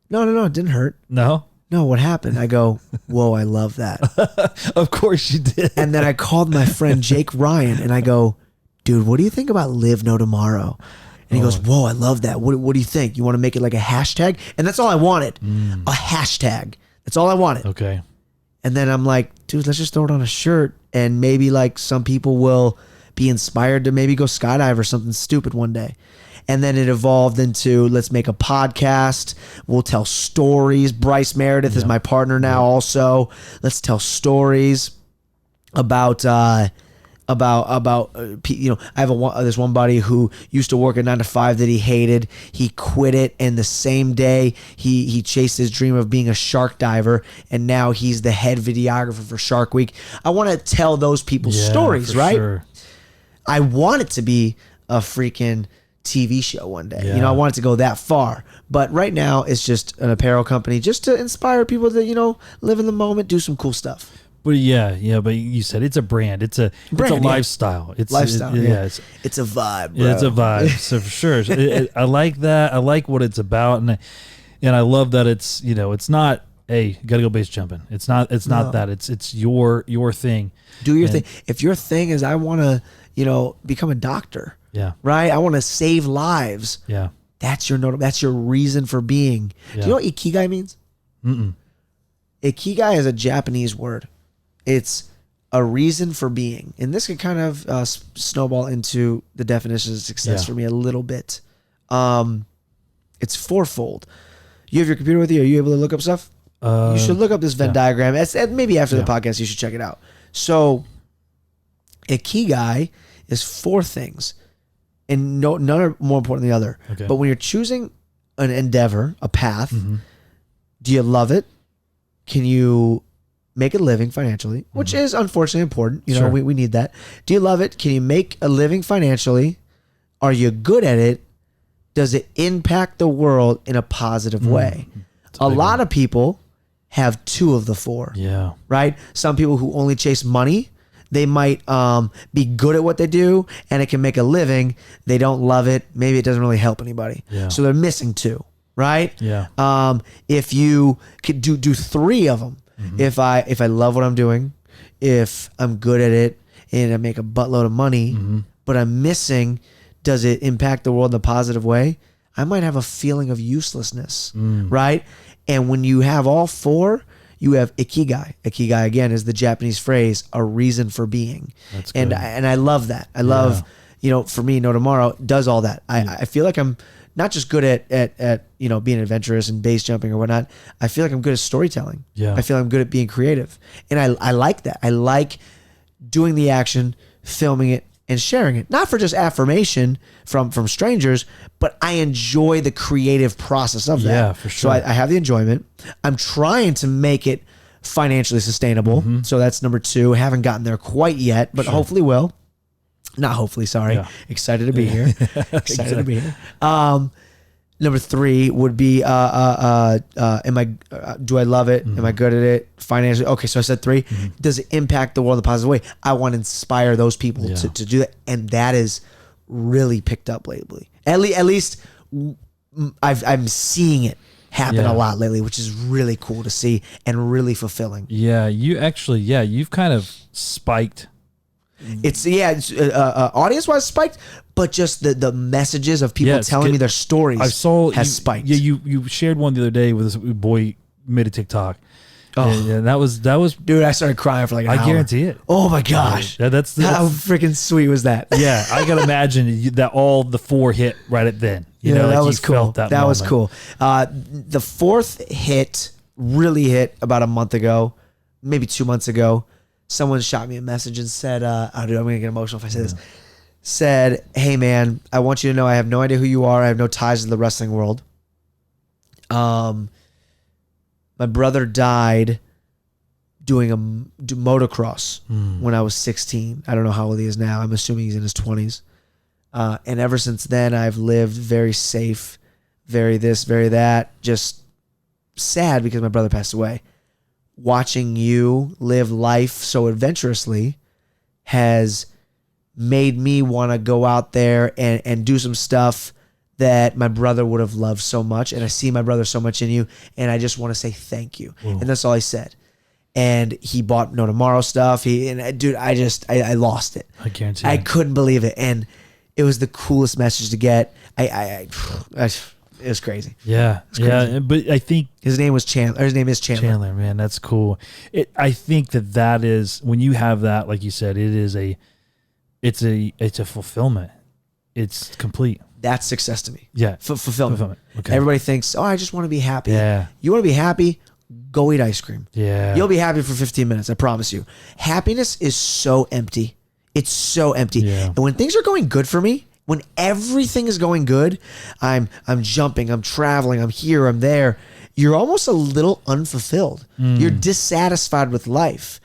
No. It didn't hurt. No. What happened? I go, whoa, I love that. Of course you did. And then I called my friend Jake Ryan and I go, dude, what do you think about Live No Tomorrow? And he goes, whoa, I love that. What do you think? You want to make it like a hashtag? And that's all I wanted. A hashtag. That's all I wanted. Okay. And then I'm like, dude, let's just throw it on a shirt. And maybe like some people will be inspired to maybe go skydive or something stupid one day. And then it evolved into let's make a podcast. We'll tell stories. Bryce Meredith is my partner now also. Let's tell stories about I have this one buddy who used to work a 9 to 5 that he hated. He quit it, and the same day he chased his dream of being a shark diver, and now he's the head videographer for Shark Week. I want to tell those people's stories, right? Sure. I want it to be a freaking TV show one day. I want it to go that far. But right now it's just an apparel company just to inspire people to, live in the moment, do some cool stuff. But but you said it's a brand. It's a lifestyle. It's lifestyle. It's a vibe, bro. It's a vibe. So for sure. I like that. I like what it's about. And I love that it's, it's not hey, you got to go base jumping. It's not that. It's your thing. Do your thing. If your thing is, I want to, become a doctor. Yeah. Right. I want to save lives. Yeah. That's your reason for being. Yeah. Do you know what ikigai means? Ikigai is a Japanese word. It's a reason for being. And this could kind of snowball into the definition of success for me a little bit. It's fourfold. You have your computer with you? Are you able to look up stuff? You should look up this Venn diagram. Maybe after the podcast, you should check it out. So ikigai is 4 things. And none are more important than the other. Okay. But when you're choosing an endeavor, a path, do you love it? Can you make a living financially? Which is unfortunately important. You know, we need that. Do you love it? Can you make a living financially? Are you good at it? Does it impact the world in a positive way? A lot of people have 2 of the 4. Yeah. Right? Some people who only chase money, they might be good at what they do and it can make a living. They don't love it. Maybe it doesn't really help anybody. Yeah. So they're missing 2, right? Yeah. If you could do 3 of them, if I love what I'm doing, if I'm good at it and I make a buttload of money, but I'm missing, does it impact the world in a positive way? I might have a feeling of uselessness, right? And when you have all 4, you have ikigai. Ikigai, again, is the Japanese phrase, a reason for being. That's good. And I love that. I love, for me, No Tomorrow does all that. I feel like I'm not just good at being adventurous and base jumping or whatnot. I feel like I'm good at storytelling. Yeah. I feel I'm good at being creative. And I like that. I like doing the action, filming it, and sharing it. Not for just affirmation from strangers, but I enjoy the creative process of that. Yeah, for sure. So I have the enjoyment. I'm trying to make it financially sustainable. So that's number 2. Haven't gotten there quite yet, but hopefully will. Not hopefully, sorry. Yeah. Excited to be here. Excited to be here. Number 3 would be, do I love it? Am I good at it? Financially? Okay, so I said 3. Does it impact the world in a positive way? I want to inspire those people to do that. And that is really picked up lately. At least I'm seeing it happen a lot lately, which is really cool to see and really fulfilling. Yeah, you've kind of spiked. It's audience wise spiked, but just the messages of people telling me their stories has spiked. Yeah, you shared one the other day with this boy made a TikTok. Oh, and that was dude. I started crying for like an hour. I guarantee it. Oh my gosh, that's how freaking sweet was that? Yeah, I can imagine that all the 4 hit right at then. That was cool. That was cool. The 4th hit really hit about a month ago, maybe 2 months ago. Someone shot me a message and said, I'm going to get emotional if I say this. Said, hey man, I want you to know I have no idea who you are. I have no ties to the wrestling world. My brother died doing motocross when I was 16. I don't know how old he is now. I'm assuming he's in his 20s. And ever since then, I've lived very safe, very this, very that. Just sad because my brother passed away. Watching you live life so adventurously has made me want to go out there and do some stuff that my brother would have loved so much. And I see my brother so much in you. And I just want to say thank you. Whoa. And that's all he said. And he bought No Tomorrow stuff. I lost it. I guarantee. I couldn't believe it. And it was the coolest message to get. It was crazy. Yeah. Yeah. But I think his name was Chandler. His name is Chandler. Chandler, man. That's cool. I think that is, when you have that, like you said, it's a fulfillment. It's complete. That's success to me. Yeah. Fulfillment. Okay. Everybody thinks, I just want to be happy. Yeah. You want to be happy? Go eat ice cream. Yeah. You'll be happy for 15 minutes. I promise you. Happiness is so empty. It's so empty. Yeah. And when things are going good for me, when everything is going good, I'm jumping, I'm traveling, I'm here, I'm there. You're almost a little unfulfilled. You're dissatisfied with life.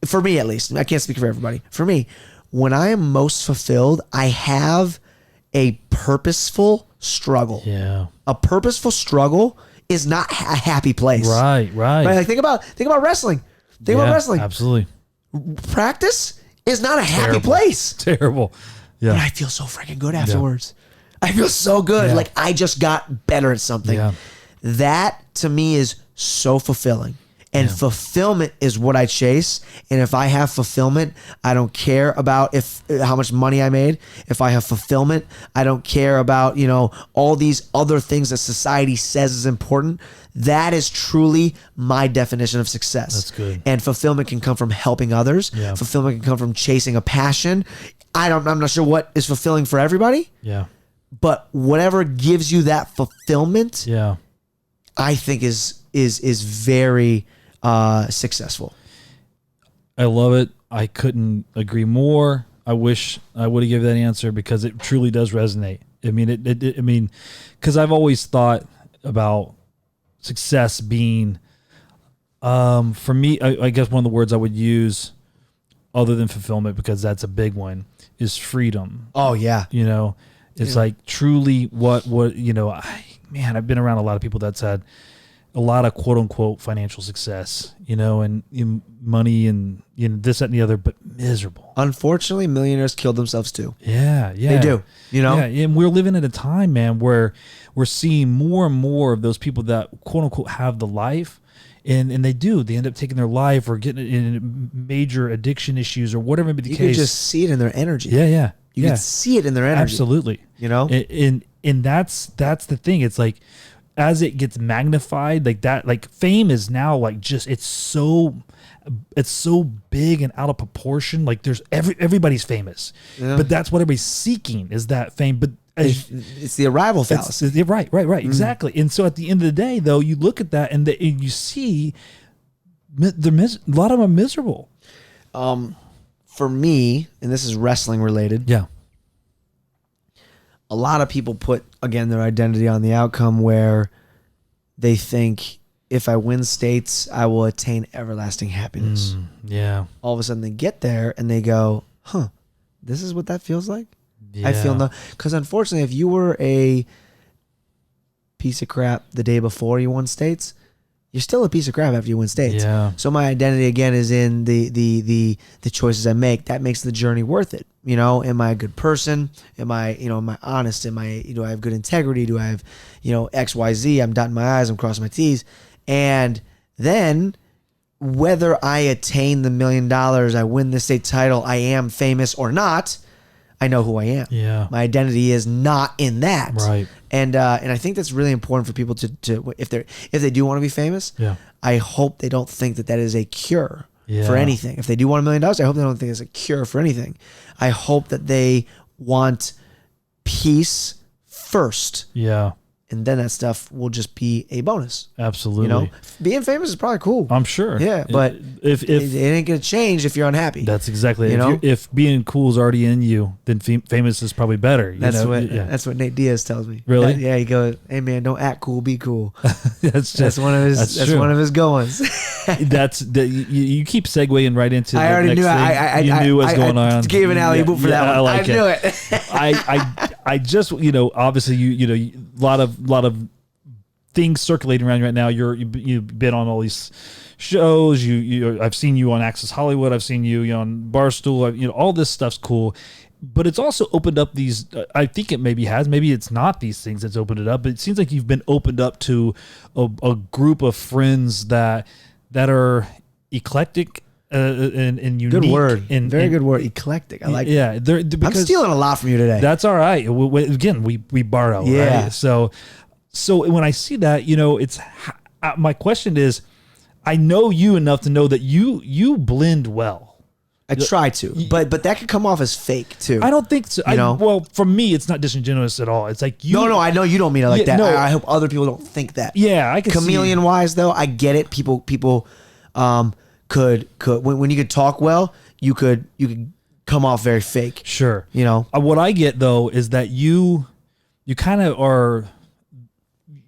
For me, at least. I can't speak for everybody. For me, when I am most fulfilled, I have a purposeful struggle. Yeah. A purposeful struggle is not a happy place. Right. Like think about wrestling. Think about wrestling. Absolutely. Practice is not a happy place. Terrible. Yeah. But I feel so freaking good afterwards. Yeah. I feel so good. Yeah. Like I just got better at something. Yeah. That to me is so fulfilling. And fulfillment is what I chase. And if I have fulfillment, I don't care about how much money I made. If I have fulfillment, I don't care about, all these other things that society says is important. That is truly my definition of success. That's good. And fulfillment can come from helping others. Yeah. Fulfillment can come from chasing a passion. I'm not sure what is fulfilling for everybody. Yeah. But whatever gives you that fulfillment, Yeah. I think is very successful. I love it. I couldn't agree more. I wish I would have given that answer because it truly does resonate. I mean, because I've always thought about success being, for me, I guess one of the words I would use other than fulfillment, because that's a big one, is freedom. Oh yeah. It's like truly what, I've been around a lot of people that's had a lot of quote unquote financial success, and money and this, that, and the other, but miserable. Unfortunately, millionaires killed themselves too. Yeah. They do. Yeah, and we're living at a time, man, where we're seeing more and more of those people that quote unquote have the life, and they end up taking their life or getting in major addiction issues or whatever may be the You case. can just see it in their energy. Yeah. You can see it in their energy. Absolutely. And that's the thing. It's like, as it gets magnified, like that, like fame is now like just, it's so big and out of proportion. Like there's everybody's famous, but that's what everybody's seeking, is that fame. But it's the arrival fallacy. Right. Exactly. And so at the end of the day, though, you look at that and you see a lot of them are miserable. For me, and this is wrestling related. Yeah. A lot of people put, again, their identity on the outcome, where they think if I win states, I will attain everlasting happiness. Yeah. All of a sudden they get there and they go, this is what that feels like? Yeah. I feel no, because unfortunately, if you were a piece of crap the day before you won states, you're still a piece of crap after you win states. Yeah. So my identity again is in the choices I make. That makes the journey worth it. Am I a good person? Am I honest? Do I have good integrity? Do I have, X, Y, Z? I'm dotting my I's, I'm crossing my T's. And then whether I attain the $1 million, I win the state title, I am famous or not, I know who I am. Yeah. My identity is not in that. Right. And I think that's really important for people to if they do want to be famous. Yeah. I hope they don't think that is a cure Yeah. for anything. If they do want $1 million, I hope they don't think it's a cure for anything. I hope that they want peace first. Yeah. And then that stuff will just be a bonus. Absolutely. Being famous is probably cool. I'm sure. Yeah, but if it ain't gonna change if you're unhappy. that's exactly, You know? if being cool is already in you, then famous is probably better. That's what Nate Diaz tells me. Really? Yeah, he goes, "Hey man, don't act cool, be cool." that's One of his. That's true. one of his goings. You keep segueing right into. I the already next knew. Thing. You knew what's going on. Gave an alley oop for that one. I like knew it. I just obviously a lot of things circulating around you right now. You've been on all these shows. I've seen you on Access Hollywood. I've seen you on Barstool. All this stuff's cool, but it's also opened up these. I think it maybe it's not these things that's opened it up. But it seems like you've been opened up to a group of friends that are eclectic. And unique. Good word. Very good word. Eclectic. I like. Yeah, I'm stealing a lot from you today. That's all right. Again, we borrow. Yeah. Right? So when I see that, it's my question is, I know you enough to know that you blend well. I try to, but that could come off as fake too. I don't think so. Well, for me, it's not disingenuous at all. It's like you. No, I know you don't mean it like Yeah, that. no. I hope other people don't think that. Yeah, I can Chameleon wise though, I get it. People could when you could talk well, you could come off very fake. Sure. What I get though is that you kind of are.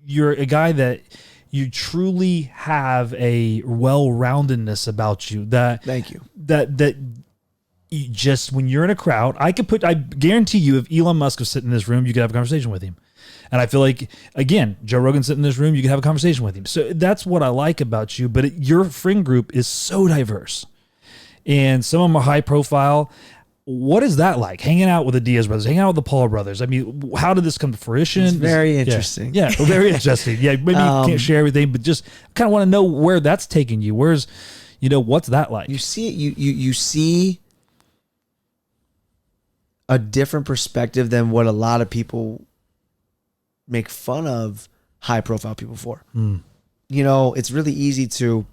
You're a guy that you truly have a well-roundedness about you. Thank you. That you just, when you're in a crowd, I guarantee you, if Elon Musk was sitting in this room, you could have a conversation with him. And I feel like, again, Joe Rogan sitting in this room, you could have a conversation with him. So that's what I like about you. But your friend group is so diverse, and some of them are high profile. what is that like? Hanging out with the Diaz brothers, hanging out with the Paul brothers. I mean, how did this come to fruition? It's very interesting. Yeah, very interesting. Yeah, maybe you can't share everything, but just kind of want to know where that's taking you. Where's, what's that like? You see, you see a different perspective than what a lot of people make fun of high profile people for. It's really easy to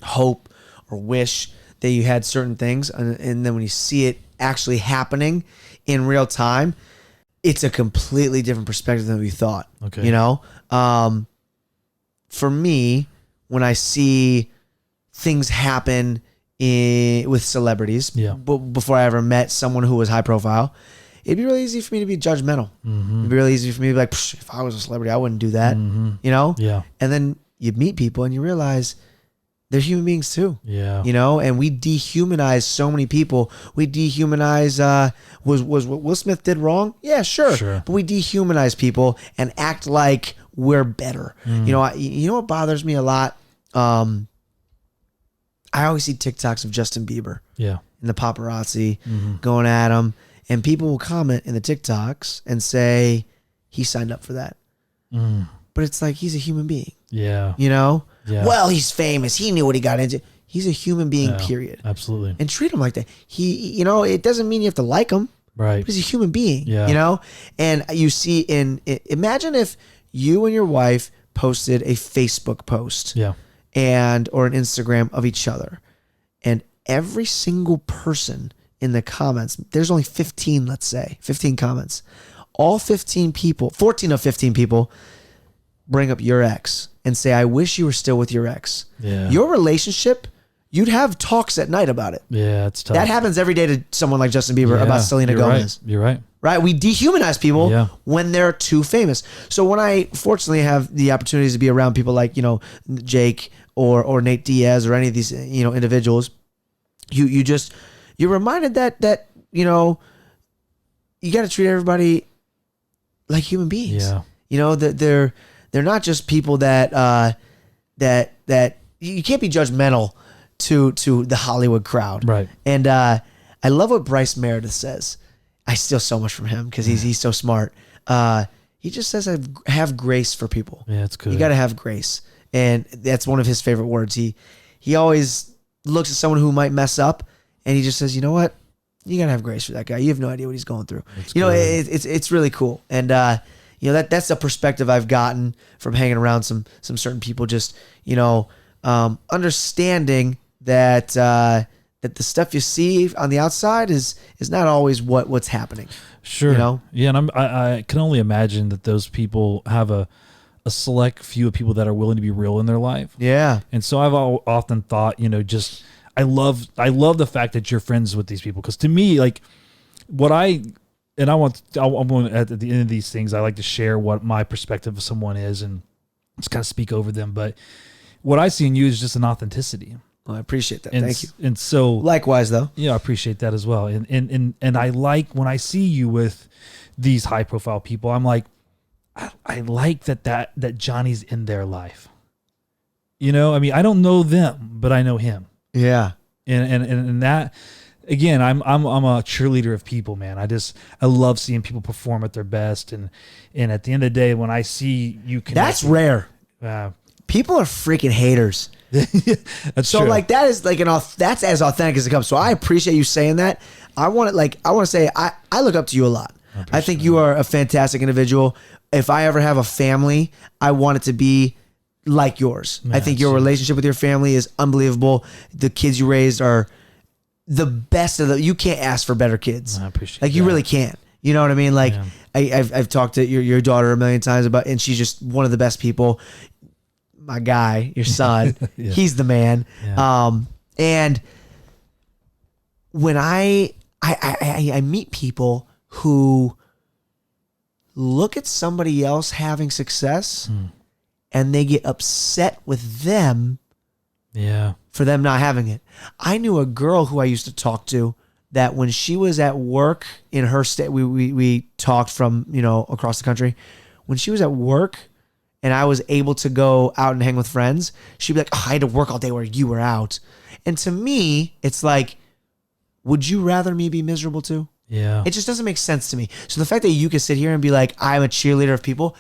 hope or wish that you had certain things, and then when you see it actually happening in real time, it's a completely different perspective than we thought. Okay. For me, when I see things happen with celebrities, before I ever met someone who was high profile, it'd be really easy for me to be judgmental. It'd be really easy for me to be like, if I was a celebrity, I wouldn't do that. Yeah. And then you meet people and you realize they're human beings too. Yeah. And we dehumanize so many people. We dehumanize, was what Will Smith did wrong? Yeah, sure. But we dehumanize people and act like we're better. What bothers me a lot? I always see TikToks of Justin Bieber. Yeah. And the paparazzi going at him. And people will comment in the TikToks and say, he signed up for that. But it's like, he's a human being. Yeah. Yeah. Well, he's famous. He knew what he got into. He's a human being, period. Absolutely. And treat him like that. It doesn't mean you have to like him. Right. But he's a human being. Yeah. And you see imagine if you and your wife posted a Facebook post. Yeah. Or an Instagram of each other. And every single person in the comments, there's only 15, let's say, 15 comments. All 15 people, 14 of 15 people bring up your ex and say, I wish you were still with your ex. Yeah. Your relationship, you'd have talks at night about it. Yeah, it's tough. That happens every day to someone like Justin Bieber about Selena Gomez. Right. You're right. Right? We dehumanize people when they're too famous. So when I fortunately have the opportunities to be around people like, Jake or Nate Diaz or any of these, individuals, you're reminded that you got to treat everybody like human beings. Yeah. That they're not just people that you can't be judgmental to the Hollywood crowd. Right. And I love what Bryce Meredith says. I steal so much from him because he's so smart. He just says, have grace for people. Yeah, it's good. You got to have grace. And that's one of his favorite words. He always looks at someone who might mess up and he just says, you know what? You got to have grace for that guy. You have no idea what he's going through. It's really cool. And, that's a perspective I've gotten from hanging around some certain people, just, understanding that the stuff you see on the outside is not always what's happening. Sure. Yeah. And I can only imagine that those people have a select few of people that are willing to be real in their life. Yeah. And so I've often thought, I love the fact that you're friends with these people. Cause to me, like I'm at the end of these things, I like to share what my perspective of someone is and just kind of speak over them. But what I see in you is just an authenticity. Well, I appreciate that. Thank you. And so likewise though. Yeah, I appreciate that as well. And I like when I see you with these high profile people, I'm like, I like that Johnny's in their life. I don't know them, but I know him. Yeah. And that, again, I'm a cheerleader of people, man. I love seeing people perform at their best. And at the end of the day, when I see you connect, that's rare. People are freaking haters. That's so true. like that is like that's as authentic as it comes. So I appreciate you saying that. I want to say I look up to you a lot. I think you are a fantastic individual. If I ever have a family, I want it to be like yours. I think your relationship with your family is unbelievable. The kids you raised are the best of you can't ask for better kids. I appreciate like you really can't. You know what I mean? Like I've talked to your daughter a million times and she's just one of the best people. My guy, your son, he's the man. Yeah. And when I meet people who look at somebody else having success and they get upset with them for them not having it. I knew a girl who I used to talk to that when she was at work in her state, we talked from, across the country. When she was at work and I was able to go out and hang with friends, she'd be like, I had to work all day where you were out. And to me, it's like, would you rather me be miserable too? Yeah. It just doesn't make sense to me. So the fact that you can sit here and be like, I'm a cheerleader of people,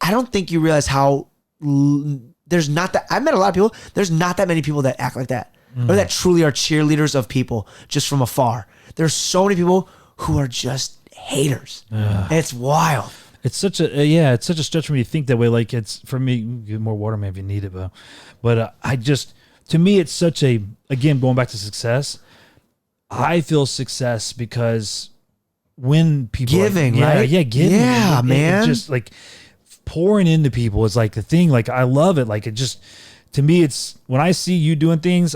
I don't think you realize how there's not that. I've met a lot of people. There's not that many people that act like that or that truly are cheerleaders of people just from afar. There's so many people who are just haters. It's wild. It's such a stretch for me to think that way. Like it's for me, get more water, man, if you need it, but I just, to me, it's such a, again, going back to success. I feel success because when people giving, right? Yeah, giving. Yeah, man. Just like pouring into people is like the thing. Like I love it. Like it just, to me, it's when I see you doing things,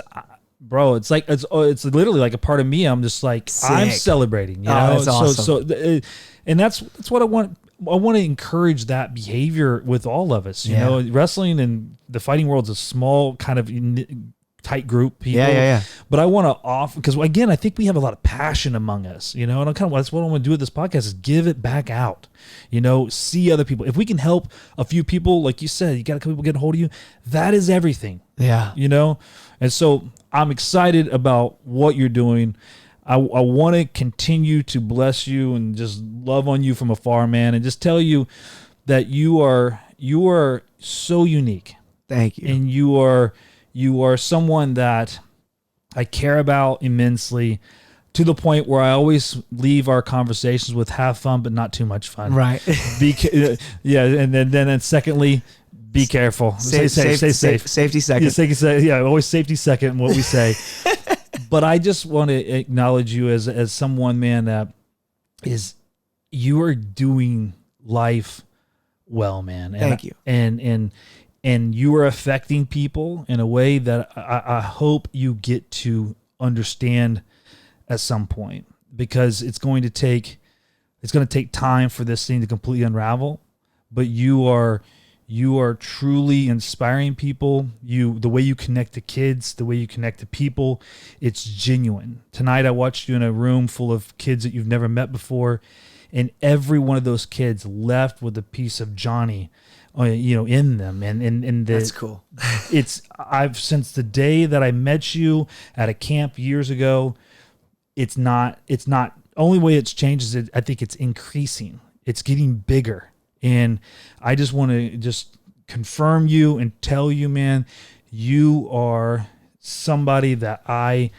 bro. It's like it's literally like a part of me. I'm just like I'm celebrating. You know, that's awesome. So and that's what I want. I want to encourage that behavior with all of us. You know, wrestling and the fighting world is a small kind of tight group people. Yeah. But I want to offer, because again, I think we have a lot of passion among us, you know, and that's what I want to do with this podcast is give it back out, you know, see other people. If we can help a few people, like you said, you got a couple people getting a hold of you, that is everything. Yeah. You know? And so I'm excited about what you're doing. I want to continue to bless you and just love on you from afar, man, and just tell you that you are so unique. Thank you. And you are someone that I care about immensely, to the point where I always leave our conversations with have fun, but not too much fun. Right. And then secondly, be careful. Stay safe. Safety second. Always safety second in what we say. But I just want to acknowledge you as someone, man, that you are doing life well, man. And Thank you. And you are affecting people in a way that I hope you get to understand at some point, because it's going to take time for this thing to completely unravel. But you are truly inspiring people. The way you connect to kids, the way you connect to people, it's genuine. Tonight I watched you in a room full of kids that you've never met before, and every one of those kids left with a piece of Johnny, you know, in them. And that's cool. I've since the day that I met you at a camp years ago, it's not only way it's changed is I think it's increasing. It's getting bigger. And I just want to just confirm you and tell you, man, you are somebody that I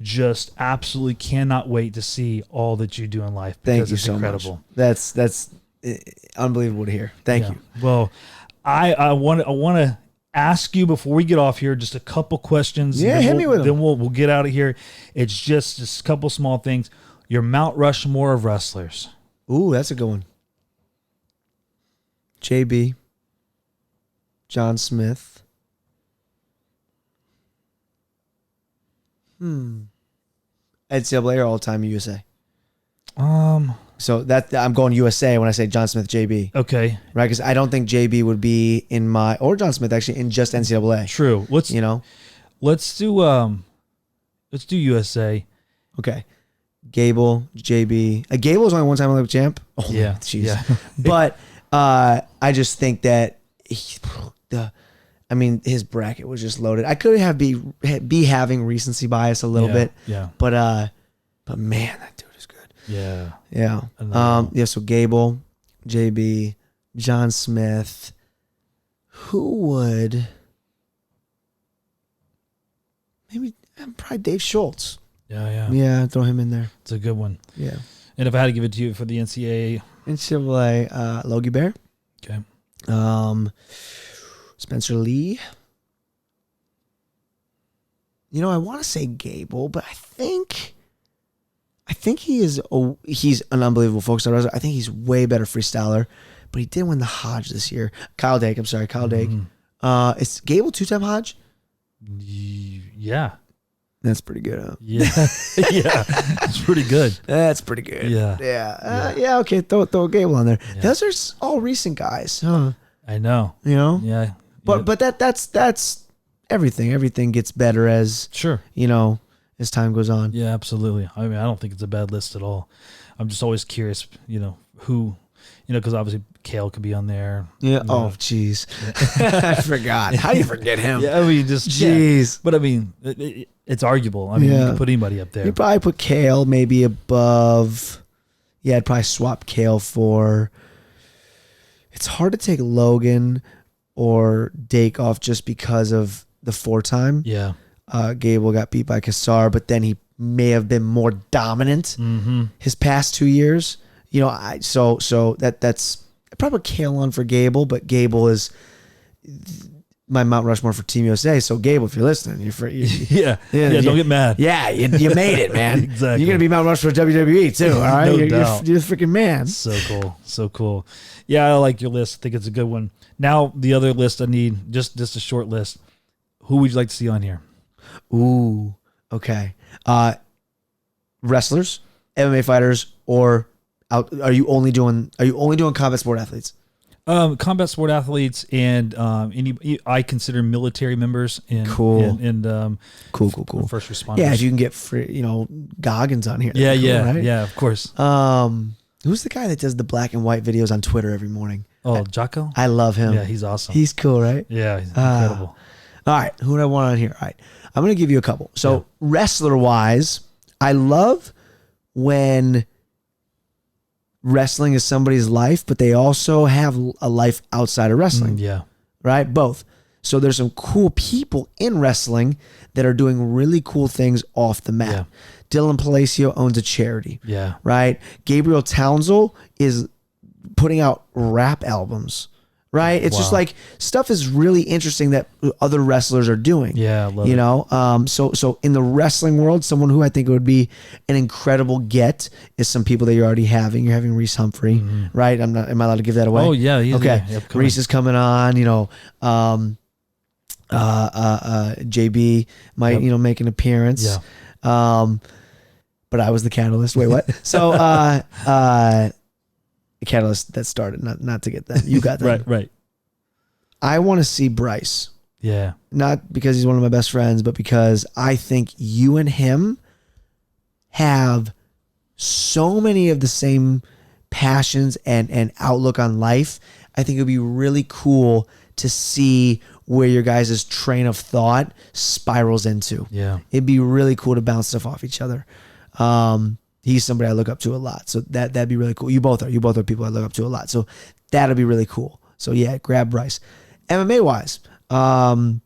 just absolutely cannot wait to see all that you do in life. Thank you it's so incredible. Much. That's unbelievable to hear. Thank you. Well, I want to ask you before we get off here just a couple questions. Yeah, hit me with them. Then we'll get out of here. It's just a couple small things. Your Mount Rushmore of wrestlers. Ooh, that's a good one. JB, John Smith. NCAA or all time USA? So that I'm going USA when I say John Smith, JB. Okay. Right, because I don't think JB would be in my, or John Smith actually, in just NCAA. True. Let's do USA. Okay. Gable, JB. Gable was only one time Olympic champ. Oh, yeah. Jeez. Yeah. But I just think that his bracket was just loaded. I could be having recency bias a little bit. Yeah. But man, that dude is good. Yeah. Yeah. So Gable, JB, John Smith. Who would? Maybe probably Dave Schultz. Yeah. Yeah, throw him in there. It's a good one. Yeah. And if I had to give it to you for the NCAA. NCAA, Logie Bear. Okay. Spencer Lee. You know, I want to say Gable, but I think he's an unbelievable folk star wrestler. I think he's way better freestyler, but he did win the Hodge this year. Kyle Dake. Is Gable 2-time Hodge? Yeah. That's pretty good, huh? Yeah. Yeah. It's pretty good. That's pretty good. Yeah. Yeah, okay. Throw Gable on there. Yeah. Those are all recent guys, huh? I know. You know? Yeah. But that's everything. Everything gets better as as time goes on. Yeah, absolutely. I mean, I don't think it's a bad list at all. I'm just always curious, who because obviously Kale could be on there. Yeah. Oh, jeez. I forgot. How do you forget him? Yeah, I mean, just jeez. Yeah. But I mean, it's arguable. I mean, you can put anybody up there. You probably put Kale maybe above. Yeah, I'd probably swap Kale for. It's hard to take Logan or Dake off just because of the 4-time. Yeah. Gable got beat by Kassar, but then he may have been more dominant his past 2 years. So that's I probably put Kale on for Gable, but Gable is my Mount Rushmore for Team USA. So Gable, if you're listening, yeah, don't get mad. Yeah, you made it, man. Exactly. You're gonna be Mount Rushmore for WWE too. All right, No you're doubt. a freaking man. So cool. Yeah, I like your list. I think it's a good one. Now the other list I need, just a short list. Who would you like to see on here? Ooh, okay. Wrestlers, MMA fighters, or are you only doing combat sport athletes? Combat sport athletes and I consider military members and Cool. and Cool. first responders. Yeah, if you can get free, Goggins on here. Yeah, cool, yeah, right? yeah. Of course. Who's the guy that does the black and white videos on Twitter every morning? Oh, Jocko. I love him. Yeah, he's awesome. He's cool, right? Yeah, he's incredible. All right, who do I want on here? All right, I'm going to give you a couple. So wrestler-wise, I love when wrestling is somebody's life, but they also have a life outside of wrestling. Yeah. Right? Both. So there's some cool people in wrestling that are doing really cool things off the mat. Yeah. Dylan Palacio owns a charity. Yeah. Right? Gabriel Townsend is putting out rap albums. Right? It's just like stuff is really interesting that other wrestlers are doing. Yeah, I love it. So in the wrestling world, someone who I think would be an incredible get is some people that you're already having. You're having Reese Humphrey, right? Am I allowed to give that away? Oh yeah, okay. Yeah, Reese is coming on. JB might make an appearance. Yeah. But I was the catalyst. Wait, what? So the catalyst that started, not to get that. You got that. right. I want to see Bryce. Yeah. Not because he's one of my best friends, but because I think you and him have so many of the same passions and outlook on life. I think it would be really cool to see where your guys' train of thought spirals into. Yeah. It'd be really cool to bounce stuff off each other. He's somebody I look up to a lot. So that'd be really cool. You both are people I look up to a lot. So that'll be really cool. So yeah, grab Bryce. MMA wise, man,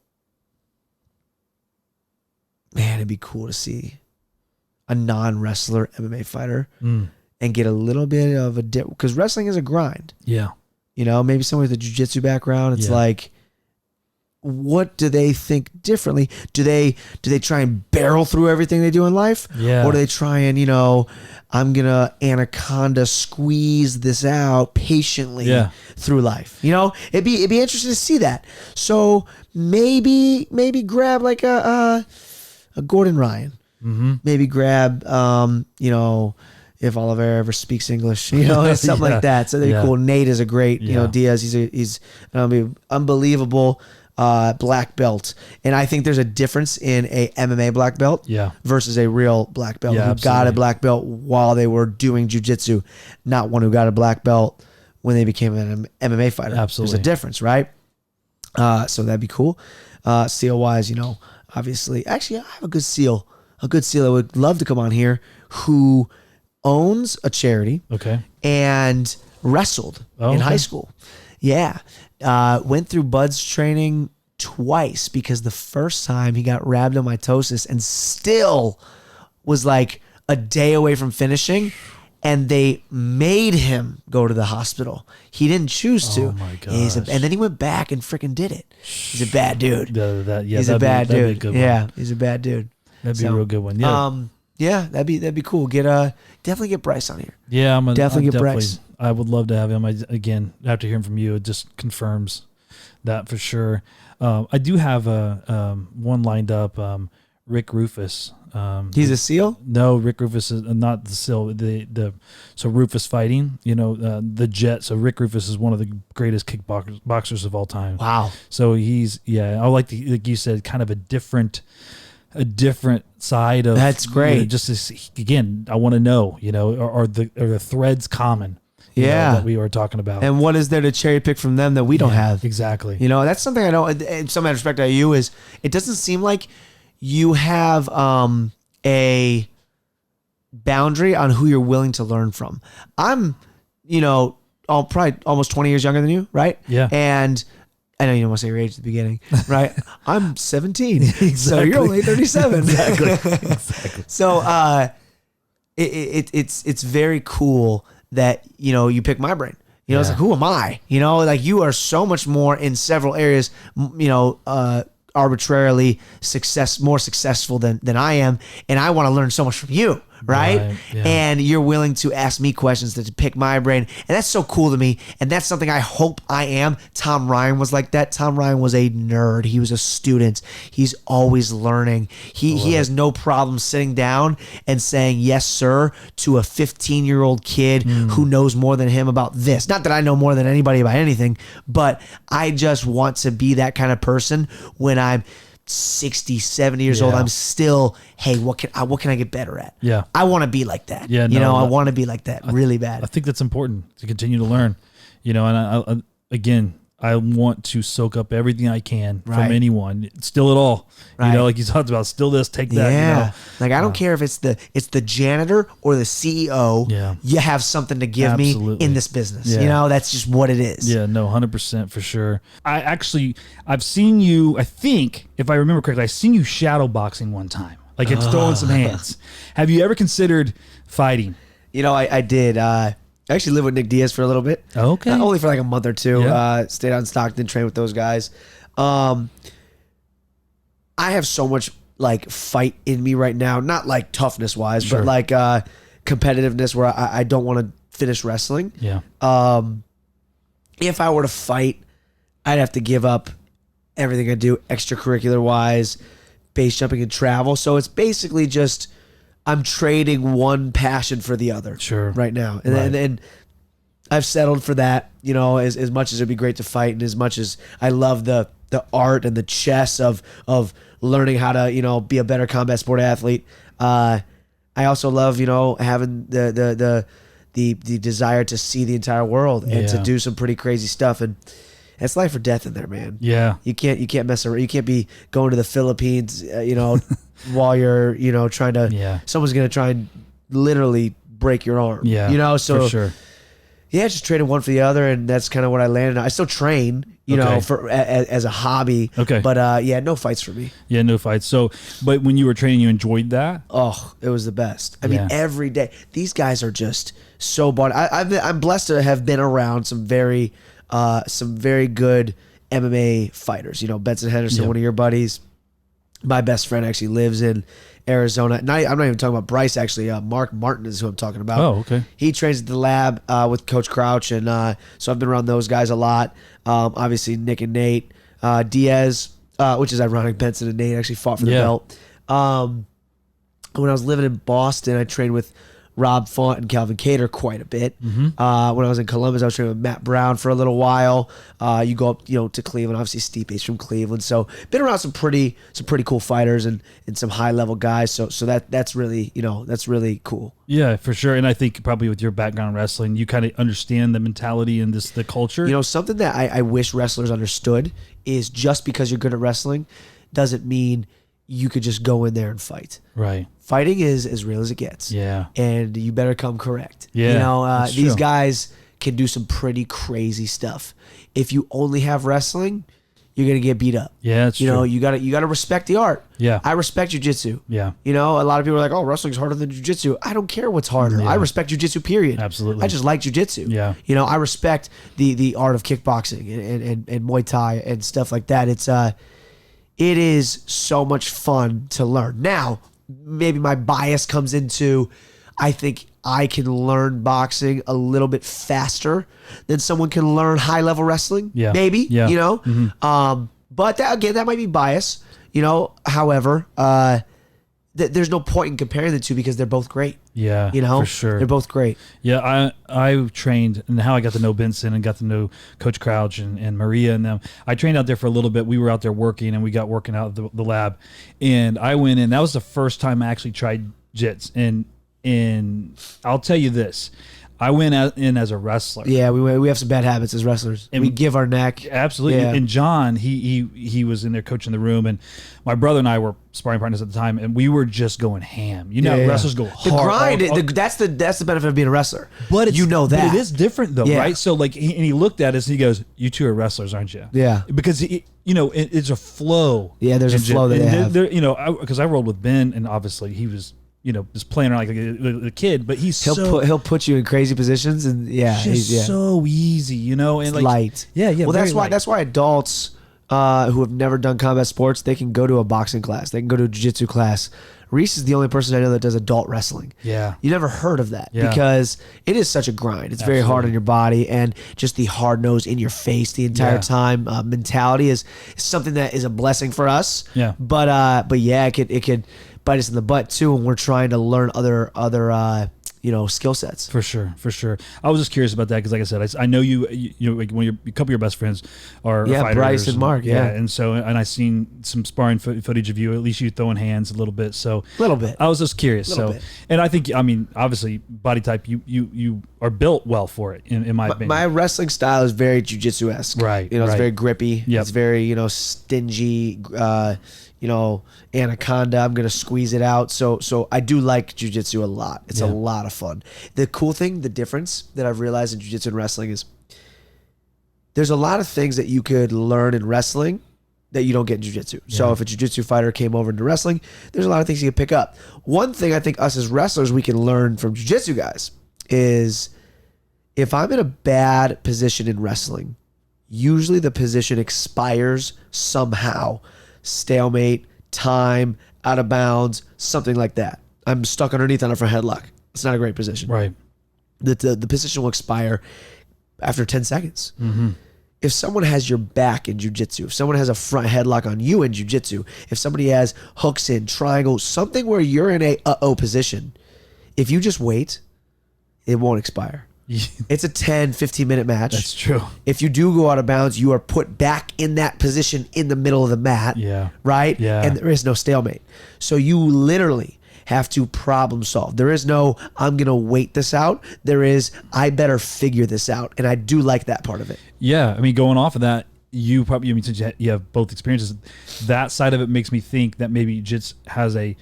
it'd be cool to see a non-wrestler MMA fighter and get a little bit of a dip, because wrestling is a grind. Yeah. Maybe someone with a jiu-jitsu background. It's like, what do they think differently? Do they try and barrel through everything they do in life? Yeah. Or do they try and, I'm going to anaconda squeeze this out patiently through life? It'd be interesting to see that. So maybe grab like a Gordon Ryan. Mm-hmm. Maybe grab, if Oliver ever speaks English, something like that. So that'd be cool. Nate is a great, Diaz, he's unbelievable. Black belt, and I think there's a difference in a MMA black belt versus a real black belt who got a black belt while they were doing jiu-jitsu, not one who got a black belt when they became an MMA fighter. Absolutely. There's a difference, right? So that'd be cool. SEAL wise, obviously, actually I have a good SEAL that would love to come on here who owns a charity and wrestled in high school. Yeah. Went through Bud's training twice because the first time he got rhabdomyolysis and still was like a day away from finishing, and they made him go to the hospital. He didn't choose to. Oh my gosh. And then he went back and freaking did it. He's a bad dude. He's a bad dude. Yeah, he's a bad dude. That'd be a real good one. Yeah. Yeah, that'd be cool. Definitely get Bryce on here. Yeah, definitely get Bryce. I would love to have him. Again, after hearing from you, it just confirms that for sure. I do have one lined up. Rick Rufus. He's a SEAL? No, Rick Rufus is not the SEAL. So Rufus Fighting, the Jet. So Rick Rufus is one of the greatest kickboxers of all time. Wow. So he's I like you said, kind of a different side of. That's great. Just this, again, I want to know, are the threads common? that we were talking about. And what is there to cherry pick from them that we don't have? Exactly. You know, that's something I know. In some respect, at you is it doesn't seem like you have a boundary on who you're willing to learn from. I'm, probably almost 20 years younger than you, right? Yeah. And I know you don't want to say your age at the beginning, right? I'm 17, so you're only 37. Exactly. So it's very cool that you pick my brain. It's like, who am I? Like you are so much more in several areas. Arbitrarily more successful than I am, and I want to learn so much from you, right? Yeah. And you're willing to ask me questions to pick my brain, and that's so cool to me, and that's something I hope I am. Tom Ryan was like that. Tom Ryan was a nerd. He was a student. He's always learning. He has no problem sitting down and saying yes sir to a 15-year-old kid who knows more than him about this. Not that I know more than anybody about anything, but I just want to be that kind of person when I'm 60, 70 years old. I'm still, hey, what can I get better at? Yeah. I want to be like that. Yeah, I want to be like that really bad. I think that's important to continue to learn, and I want to soak up everything I can from anyone, still it all, like you talked about, still this, take that. Yeah. Like I don't care if it's the janitor or the CEO. Yeah. You have something to give me in this business. Yeah. That's just what it is. Yeah, no, 100% for sure. I've seen you, I think, if I remember correctly, I've seen you shadow boxing one time. Like it's throwing some hands. Have you ever considered fighting? I did. I actually lived with Nick Diaz for a little bit. Okay. Only for like a month or two. Yeah. Stayed out in Stockton, trained with those guys. I have so much like fight in me right now. Not like toughness wise, but like competitiveness where I don't want to finish wrestling. Yeah. If I were to fight, I'd have to give up everything I do extracurricular wise, base jumping and travel. So it's basically just I'm trading one passion for the other right now. And I've settled for that, as much as it'd be great to fight and as much as I love the art and the chess of learning how to, be a better combat sport athlete. I also love, having the desire to see the entire world and to do some pretty crazy stuff. And it's life or death in there, man. Yeah. You can't mess around. You can't be going to the Philippines, while you're, trying to, someone's going to try and literally break your arm. Yeah. So for sure. Yeah, just traded one for the other, and that's kind of what I landed on. I still train, as a hobby. Okay. But no fights for me. Yeah, no fights. So, but when you were training, you enjoyed that? Oh, it was the best. I mean, every day. These guys are just so bought. I'm blessed to have been around some very good MMA fighters. Benson Henderson, one of your buddies. My best friend actually lives in Arizona. I'm not even talking about Bryce, actually. Mark Martin is who I'm talking about. Oh, okay. He trains at the lab with Coach Crouch, and so I've been around those guys a lot. Obviously, Nick and Nate. Diaz, which is ironic, Benson and Nate actually fought for the belt. When I was living in Boston, I trained with Rob Font and Calvin Cater quite a bit. When I was in Columbus, I was training with Matt Brown for a little while. You go up, to Cleveland. Obviously, Stipe's from Cleveland, so been around some pretty cool fighters and some high level guys. So that's really that's really cool. Yeah, for sure. And I think probably with your background in wrestling, you kind of understand the mentality and the culture. Something that I wish wrestlers understood is just because you're good at wrestling doesn't mean you could just go in there and fight. Right. Fighting is as real as it gets. Yeah. And you better come correct. Yeah. These guys can do some pretty crazy stuff. If you only have wrestling, you're gonna get beat up. Yeah, that's true. You gotta respect the art. Yeah. I respect jiu-jitsu. Yeah. A lot of people are like, oh, wrestling's harder than jiu-jitsu. I don't care what's harder. I respect jiu-jitsu, period. Absolutely. I just like jiu-jitsu. Yeah. I respect the art of kickboxing and Muay Thai and stuff like that. It is so much fun to learn. Now, maybe my bias comes into, I think I can learn boxing a little bit faster than someone can learn high level wrestling. Yeah. Maybe, Yeah. But that might be bias, However, there's no point in comparing the two because they're both great. Yeah, for sure. They're both great. Yeah, I trained, and how I got to know Benson and got to know Coach Crouch and Maria and them. I trained out there for a little bit. We were out there working, and we got working out at the lab. And I went in. That was the first time I actually tried jits. And I'll tell you this. I went in as a wrestler. Yeah, we have some bad habits as wrestlers. And we give our neck. Absolutely. Yeah. And John, he was in there coaching the room, and my brother and I were sparring partners at the time, and we were just going ham. You know, wrestlers go the hard. grind. That's the benefit of being a wrestler. But you know that. But it is different though, Yeah. right? So like, he looked at us and he goes, "You two are wrestlers, aren't you?" Yeah. Because it's a flow. Yeah, there's a flow that they have. Because I rolled with Ben, and obviously he was, just playing around like a kid, but he'll put you in crazy positions, and he's so easy, and like light. Yeah. Well, that's why adults who have never done combat sports, they can go to a boxing class, they can go to a jiu-jitsu class. Reese is the only person I know that does adult wrestling. Yeah. You never heard of that Yeah. because it is such a grind. It's very hard on your body, and just the hard nose in your face the entire time mentality is something that is a blessing for us. Yeah. But yeah, it could bite us in the butt too when we're trying to learn other skill sets. For sure. I was just curious about that because, like I said, I know you like a couple of your best friends are fighters. Bryce and Mark. Yeah, and I seen some sparring footage of you. At least you throwing hands a little bit. So a little bit. I was just curious. Bit. And I think, obviously, body type, you are built well for it. In my opinion, my wrestling style is very jiu-jitsu-esque. Right. It's very grippy. Yep. It's very stingy. Anaconda, I'm gonna squeeze it out. So I do like jiu-jitsu a lot. It's a lot of fun. The cool thing, the difference that I've realized in jiu-jitsu and wrestling is there's a lot of things that you could learn in wrestling that you don't get in jiu-jitsu. So if a jiu-jitsu fighter came over into wrestling, there's a lot of things you can pick up. One thing I think us as wrestlers we can learn from jiu-jitsu guys is if I'm in a bad position in wrestling, usually the position expires somehow. Stalemate, time, out of bounds, something like that. I'm stuck underneath on a front headlock. It's not a great position. right. The position will expire after 10 seconds. Mm-hmm. If someone has your back in jiu-jitsu, if someone has a front headlock on you in jiu-jitsu, if somebody has hooks in, triangles, something where you're in a position, if you just wait, it won't expire. It's a 10, 15-minute match. That's true. If you do go out of bounds, you are put back in that position in the middle of the mat. Yeah. Right? Yeah. And there is no stalemate. So you literally have to problem solve. There is no, I'm going to wait this out. There is, I better figure this out. And I do like that part of it. Yeah. going off of that, you probably, since you have both experiences, that side of it makes me think that maybe Jits has a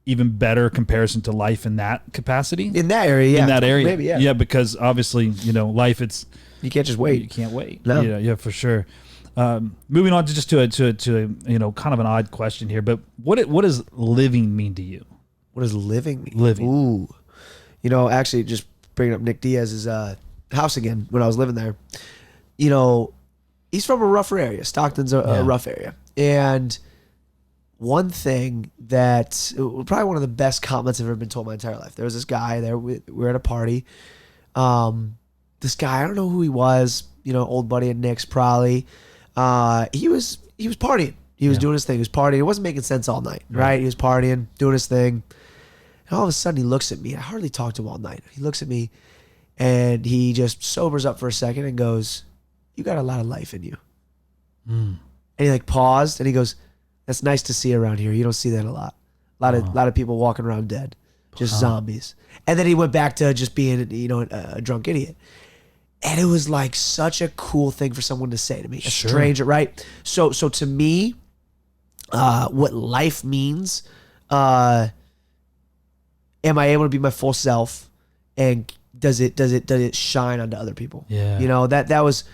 even better comparison to life in that capacity. In that area, yeah. In that area. Maybe, yeah. Yeah, because obviously, life, you can't just wait. You can't wait. No. Yeah, for sure. Moving on to kind of an odd question here, but what does living mean to you? What does living mean? Living. Ooh. Actually, just bringing up Nick Diaz's house again when I was living there. He's from a rougher area. Stockton's a rough area. And one thing that, probably one of the best compliments I've ever been told my entire life. There was this guy there. We were at a party. This guy, I don't know who he was. Old buddy of Nick's probably. He was partying. He was doing his thing. He was partying. It wasn't making sense all night, right? He was partying, doing his thing. And all of a sudden he looks at me. I hardly talked to him all night. He looks at me and he just sobers up for a second and goes, "You got a lot of life in you." And he paused and he goes, "That's nice to see around here. You don't see that a lot. A lot of people walking around dead, just zombies." And then he went back to just being, a drunk idiot. And it was such a cool thing for someone to say to me, a stranger, right? So to me, what life means, am I able to be my full self, and does it shine onto other people? Yeah. That was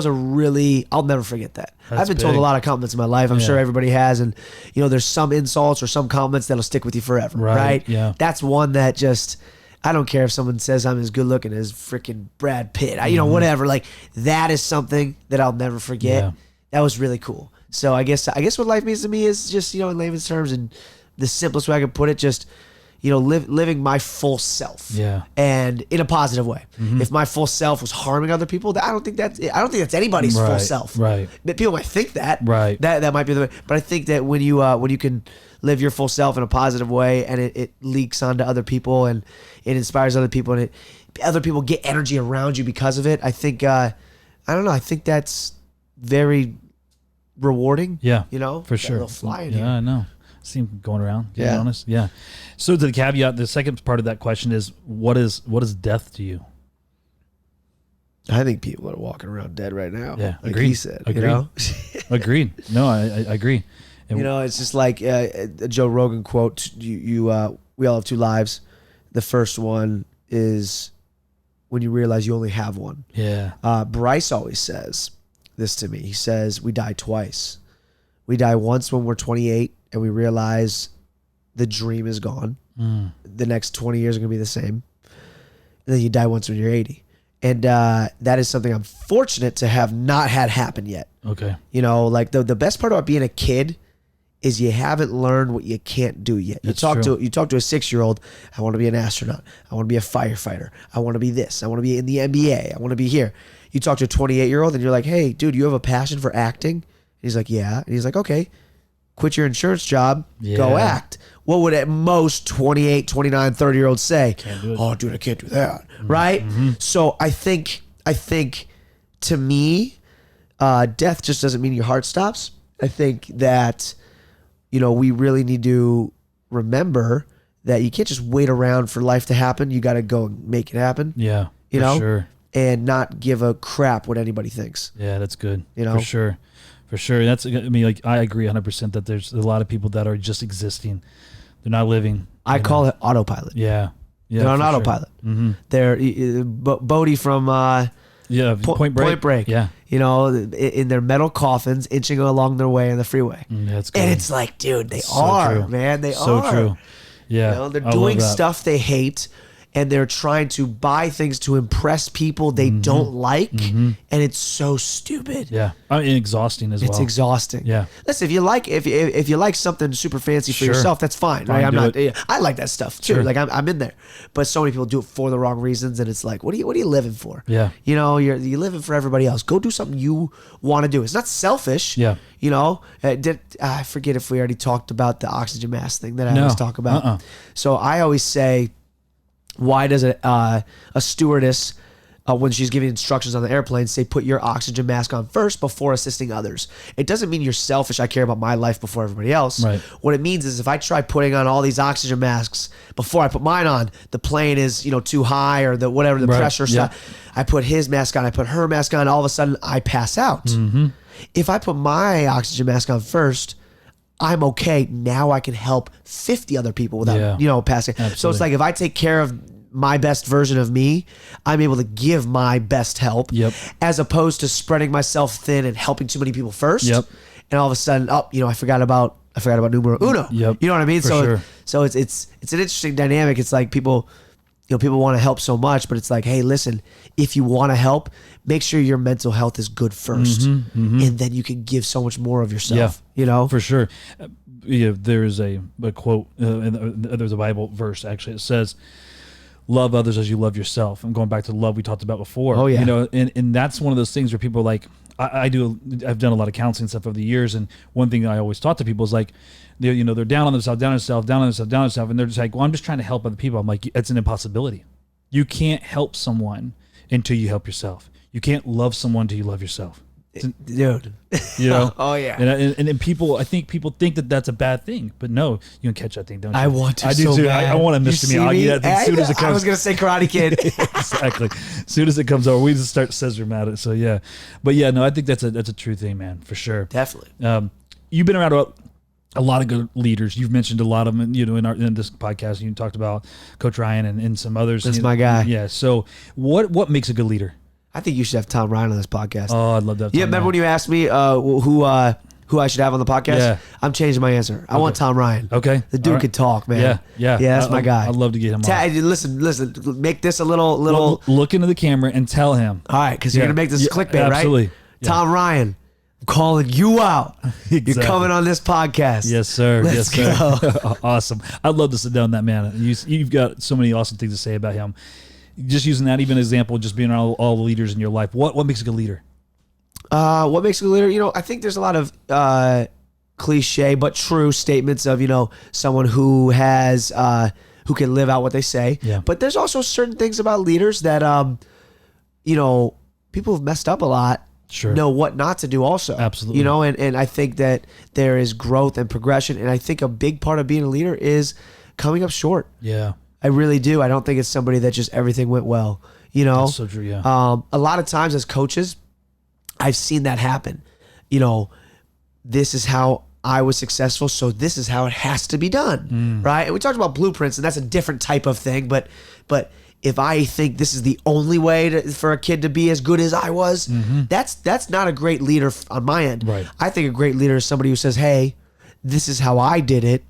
a really, I'll never forget that. I've been told a lot of compliments in my life. I'm sure everybody has. And, there's some insults or some comments that'll stick with you forever. Right? Yeah. That's one that just, I don't care if someone says I'm as good looking as freaking Brad Pitt. Whatever. That is something that I'll never forget. Yeah. That was really cool. So I guess what life means to me is just, in layman's terms, and the simplest way I could put it, just, living my full self. Yeah. And in a positive way. Mm-hmm. If my full self was harming other people, I don't think that's anybody's full self. Right. But people might think that. Right. That might be the way. But I think that when you can live your full self in a positive way, and it leaks onto other people, and it inspires other people, and other people get energy around you because of it, I think I don't know, I think that's very rewarding. Yeah. That for sure. little fly in yeah, here. I know. See him going around. To be Yeah. honest. Yeah. So the caveat, the second part of that question is, what is death to you? I think people are walking around dead right now. Yeah, like agreed. he said. Agreed. You know? Agreed. No, I agree. And You know, it's just like a Joe Rogan quote. We all have two lives. The first one is when you realize you only have one. yeah, Bryce always says this to me. He says, we die twice. We die once when we're 28 and we realize the dream is gone. The next 20 years are going to be the same. And then you die once when you're 80. And that is something I'm fortunate to have not had happen yet. okay, You know, like the best part about being a kid is you haven't learned what you can't do yet. You That's talk true. to a 6-year-old, I want to be an astronaut. I want to be a firefighter. I want to be this. I want to be in the NBA. I want to be here. You talk to a 28-year-old and you're like, hey, dude, you have a passion for acting? And he's like, yeah. And he's like, okay, quit your insurance job, go Yeah. act. What would at most 28, 29, 30-year-olds say? Can't do it. Oh, dude, I can't do that. Right? So I think to me, death just doesn't mean your heart stops. I think that, you know, we really need to remember that you can't just wait around for life to happen. You got to go and make it happen. yeah, You for know? sure. And not give a crap what anybody thinks. Yeah, that's good. You know? For sure. That's, I mean, like, I agree 100% that there's a lot of people that are just existing. They're not living. I you call know? it autopilot. Yeah. Yeah. They're on for sure. autopilot. They're Bodie from Yeah. Point Break. Point Break. Yeah. You know, in their metal coffins, inching along their way on the freeway. That's good. And it's like, dude, they So are, true. man. They so are. true. Yeah. You know, they're I love doing that. stuff they hate, and they're trying to buy things to impress people they don't like, and it's so stupid. Yeah. I mean, exhausting as well. It's exhausting. Yeah. Listen, if you like something super fancy for Sure. yourself, that's fine. Right? Fine, I'm do not. it. I like that stuff too. Sure. Like I'm in there, but so many people do it for the wrong reasons, and it's like, what are you living for? Yeah. You know, you're living for everybody else. Go do something you want to do. It's not selfish. Yeah. You know, I forget if we already talked about the oxygen mask thing that I No. always talk about. Uh-uh. So I always say, why does a stewardess, when she's giving instructions on the airplane, say put your oxygen mask on first before assisting others? It doesn't mean you're selfish. I care about my life before everybody else. Right. What it means is if I try putting on all these oxygen masks before I put mine on, the plane is too high or the whatever the Right. pressure Yeah. stuff. I put his mask on, I put her mask on. All of a sudden, I pass out. If I put my oxygen mask on first, I'm okay. Now I can help 50 other people without, passing. So Absolutely. it's like if I take care of my best version of me, I'm able to give my best help, Yep. as opposed to spreading myself thin and helping too many people first. Yep. And all of a sudden, I forgot about numero uno. Yep. You know what I mean? For So sure. so it's an interesting dynamic. It's like people want to help so much, but it's like, hey, listen, if you want to help, make sure your mental health is good 1st, and then you can give so much more of yourself. For sure. There's a quote, there's a Bible verse actually. It says, love others as you love yourself. I'm going back to the love we talked about before. Oh, yeah. And that's one of those things where people are like, I've done a lot of counseling stuff over the years. And one thing I always talk to people is like, they're down on themselves, and they're just like, well, I'm just trying to help other people. I'm like, it's an impossibility. You can't help someone until you help yourself. You can't love someone until you love yourself. Dude. Oh, yeah. And people, I think people think that that's a bad thing, but no, you can catch that thing, don't you? I want to. I do so too. bad. I want to You Mr. see Miyagi me? that thing as soon as it comes. I was gonna say Karate Kid. Exactly. As soon as it comes over, we just start scissoring at it. So yeah, but yeah, no, I think that's a true thing, man, for sure. Definitely. You've been around a lot of good leaders. You've mentioned a lot of them, in this podcast. You talked about Coach Ryan and some others. That's my guy. Yeah. So what makes a good leader? I think you should have Tom Ryan on this podcast. Oh, I'd love to have Yeah, Tom remember Ryan. when you asked me who I should have on the podcast? Yeah. I'm changing my answer. I want Tom Ryan. Okay. The dude All right. could talk, man. Yeah. That's my guy. I'd love to get him on. Listen, make this a little. Look into the camera and tell him. All right, because you're Yeah. gonna make this Yeah, clickbait, right? absolutely. Yeah. Tom Ryan, I'm calling you out. You're Exactly. coming on this podcast. Yes, sir. Let's yes, sir. go. Awesome. I'd love to sit down with that man. You've got so many awesome things to say about him. Just using that even example, just being around all the leaders in your life. What makes a good leader? What makes a good leader? I think there's a lot of cliche but true statements of someone who has who can live out what they say. Yeah. But there's also certain things about leaders that people have messed up a lot. Sure. Know what not to do also. Absolutely. And I think that there is growth and progression, and I think a big part of being a leader is coming up short. Yeah. I really do. I don't think it's somebody that just everything went well. You know, That's so true. Yeah. a lot of times as coaches, I've seen that happen. You know, this is how I was successful, so this is how it has to be done, right? And we talked about blueprints, and that's a different type of thing. But if I think this is the only way for a kid to be as good as I was, that's not a great leader on my end. Right. I think a great leader is somebody who says, "Hey, this is how I did it,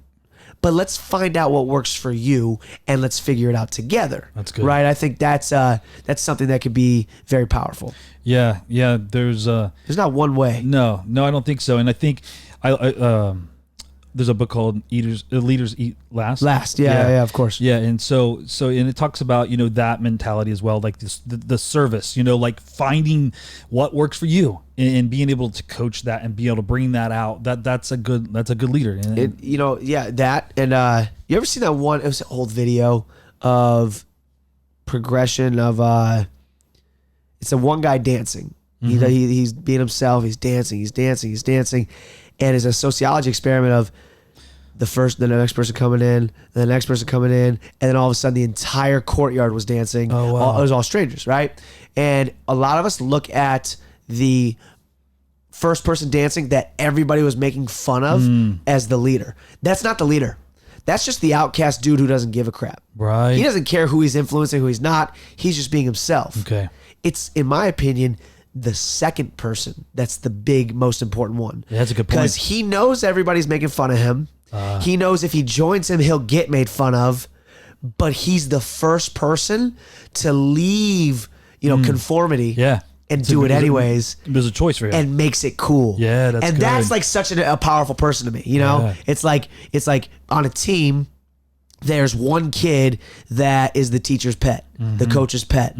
but let's find out what works for you, and let's figure it out together." That's good. right? I think that's something that could be very powerful. Yeah. There's not one way. No, I don't think so. And I think there's a book called Leaders Eat Last. Yeah, of course. Yeah, and so and it talks about, you know, that mentality as well, like the service, you know, like finding what works for you and being able to coach that and be able to bring that out. That's a good leader. And, That and you ever seen that one? It was an old video of progression of it's a one guy dancing. He's being himself. He's dancing, and it's a sociology experiment of the next person coming in, the next person coming in, and then all of a sudden the entire courtyard was dancing. Oh, wow. It was all strangers, right? And a lot of us look at the first person dancing that everybody was making fun of as the leader. That's not the leader. That's just the outcast dude who doesn't give a crap. Right. He doesn't care who he's influencing, who he's not. He's just being himself. Okay. It's, in my opinion, the second person that's the big, most important one. Yeah, that's a good point. Because he knows everybody's making fun of him. He knows if he joins him, he'll get made fun of. But he's the first person to leave, conformity. Yeah. And do it anyways. There's a choice for him. And makes it cool. Yeah, that's and good. that's like such a powerful person to me. Yeah. It's like on a team, there's one kid that is the teacher's pet, the coach's pet.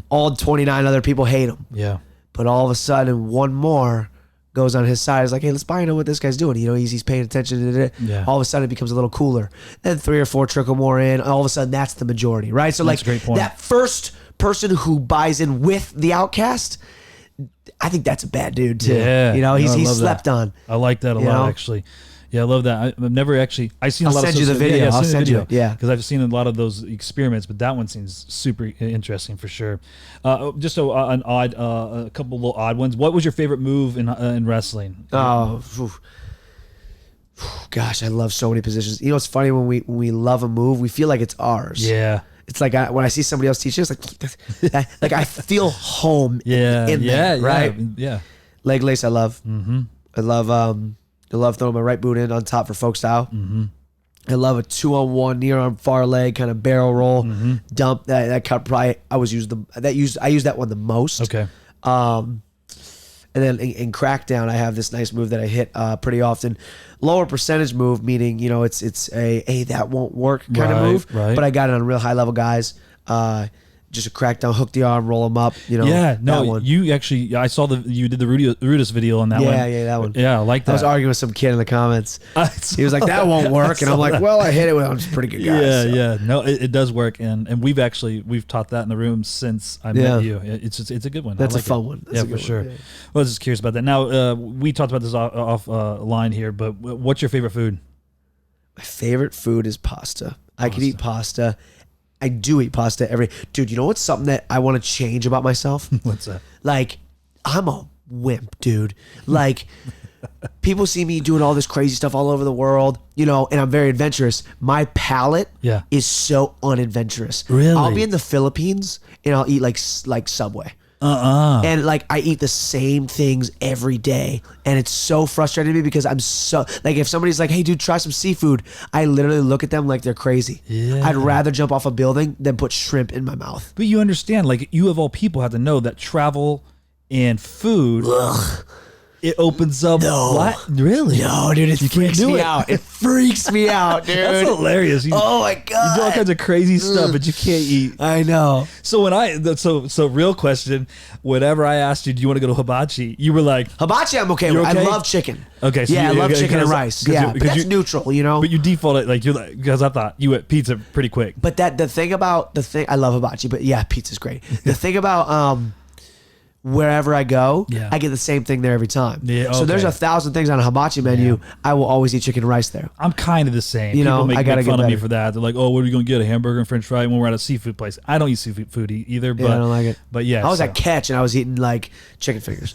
All 29 other people hate him. Yeah. But all of a sudden, one more goes on his side. It's like, hey, let's buy into what this guy's doing. He's paying attention to it. Yeah. All of a sudden, it becomes a little cooler. Then 3 or 4 trickle more in. All of a sudden, that's the majority, right? So, That's a great point. that first person who buys in with the outcast, I think that's a bad dude too. Yeah. He's slept on. I like that a lot, actually. Yeah, I love that. I've never actually. I've seen a lot of. I'll send you the video. Yeah, I'll send you it. Yeah, because I've seen a lot of those experiments, but that one seems super interesting for sure. Just a couple little odd ones. What was your favorite move in wrestling? Oh, gosh, I love so many positions. It's funny when we love a move, we feel like it's ours. Yeah. It's like when I see somebody else teach it, it's like I feel home. In there, right? Yeah. Leg lace, I love. I love throwing my right boot in on top for folk style. I love a 2-on-1 near arm far leg kind of barrel roll dump. That cut probably I use that one the most. Okay. And then in crackdown, I have this nice move that I hit pretty often. Lower percentage move, meaning it's a that won't work kind of move. Right. But I got it on real high level guys. Just a crackdown, hook the arm, roll them up. That one. I saw you did the Rudis video on that one. Yeah, that one. Yeah, I like that. I was arguing with some kid in the comments. He was like, "That won't work," and I'm like, "Well, I hit it with a pretty good guy." Yeah. No, it does work, and we've taught that in the room since I met you. It's a good one. That's I like a fun it. one. That's Yeah, a good for sure. one, yeah. Well, I was just curious about that. Now, we talked about this off line here, but what's your favorite food? My favorite food is pasta. I could eat pasta. I do eat pasta dude, you know what's something that I want to change about myself? What's that? Like, I'm a wimp, dude. Like, people see me doing all this crazy stuff all over the world, and I'm very adventurous. My palate is so unadventurous. Really? I'll be in the Philippines and I'll eat like Subway. And like I eat the same things every day, and it's so frustrating to me because I'm so like, if somebody's like, "Hey, dude, try some seafood," I literally look at them like they're crazy. Yeah. I'd rather jump off a building than put shrimp in my mouth. But you understand, like, you of all people have to know that travel and food. It opens up. No. What? Really? No, dude, it freaks me out. It freaks me out, dude. That's hilarious. Oh my god. You do all kinds of crazy stuff, but you can't eat. I know. So so real question, whenever I asked you, do you want to go to hibachi? You were like, hibachi, I'm okay with. okay? I love chicken. Okay. So yeah, I love chicken and because- rice. because Yeah, you- but because that's you- neutral, But you defaulted because I thought you ate pizza pretty quick. But I love hibachi, but yeah, pizza's great. The thing about wherever I go, Yeah. I get the same thing there every time. Yeah, So there's okay. 1,000 things on a hibachi menu. I will always eat chicken and rice there. I'm kind of the same. You know, People I gotta make get fun of me better. for that. They're like, "Oh, what are you gonna get? A hamburger and French fry when we're at a seafood place?" I don't eat seafood either, but Yeah, I don't like it. But yeah, I was so- at Catch and I was eating like chicken fingers.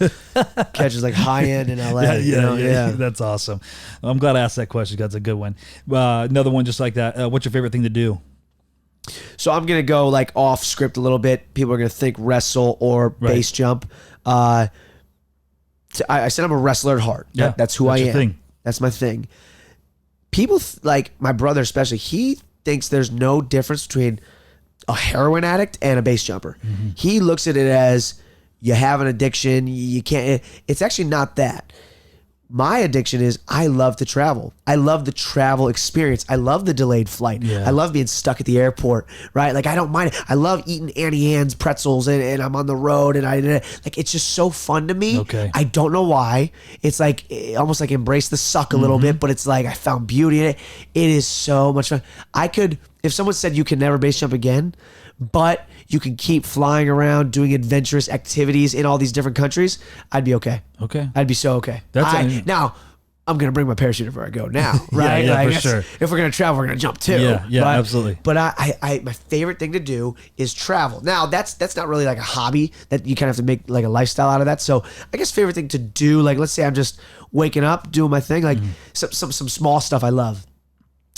Catch is like high end in LA. Yeah, that's awesome. I'm glad I asked that question. That's a good one. Another one just like that. What's your favorite thing to do? So I'm gonna go like off script a little bit. People are gonna think wrestle or base jump. I said I'm a wrestler at heart. Yeah, That's who that's I your am. thing. That's my thing. People like my brother especially. He thinks there's no difference between a heroin addict and a base jumper. Mm-hmm. He looks at it as you have an addiction. You can't. It's actually not that. My addiction is I love to travel. I love the travel experience. I love the delayed flight. Yeah. I love being stuck at the airport, right? Like I don't mind it. I love eating Annie Ann's pretzels and I'm on the road and like it's just so fun to me. Okay. I don't know why. It's like almost like embrace the suck a little bit, but it's like I found beauty in it. It is so much fun. I could, if someone said you can never base jump again, but you can keep flying around doing adventurous activities in all these different countries, I'd be okay. Okay. I'd be so okay. Now, I'm gonna bring my parachute everywhere I go now, right? yeah, like for sure. If we're gonna travel, we're gonna jump too. Yeah, But- absolutely. But I my favorite thing to do is travel. Now that's not really like a hobby that you kind of have to make like a lifestyle out of that. So I guess favorite thing to do, like let's say I'm just waking up, doing my thing, like some small stuff I love.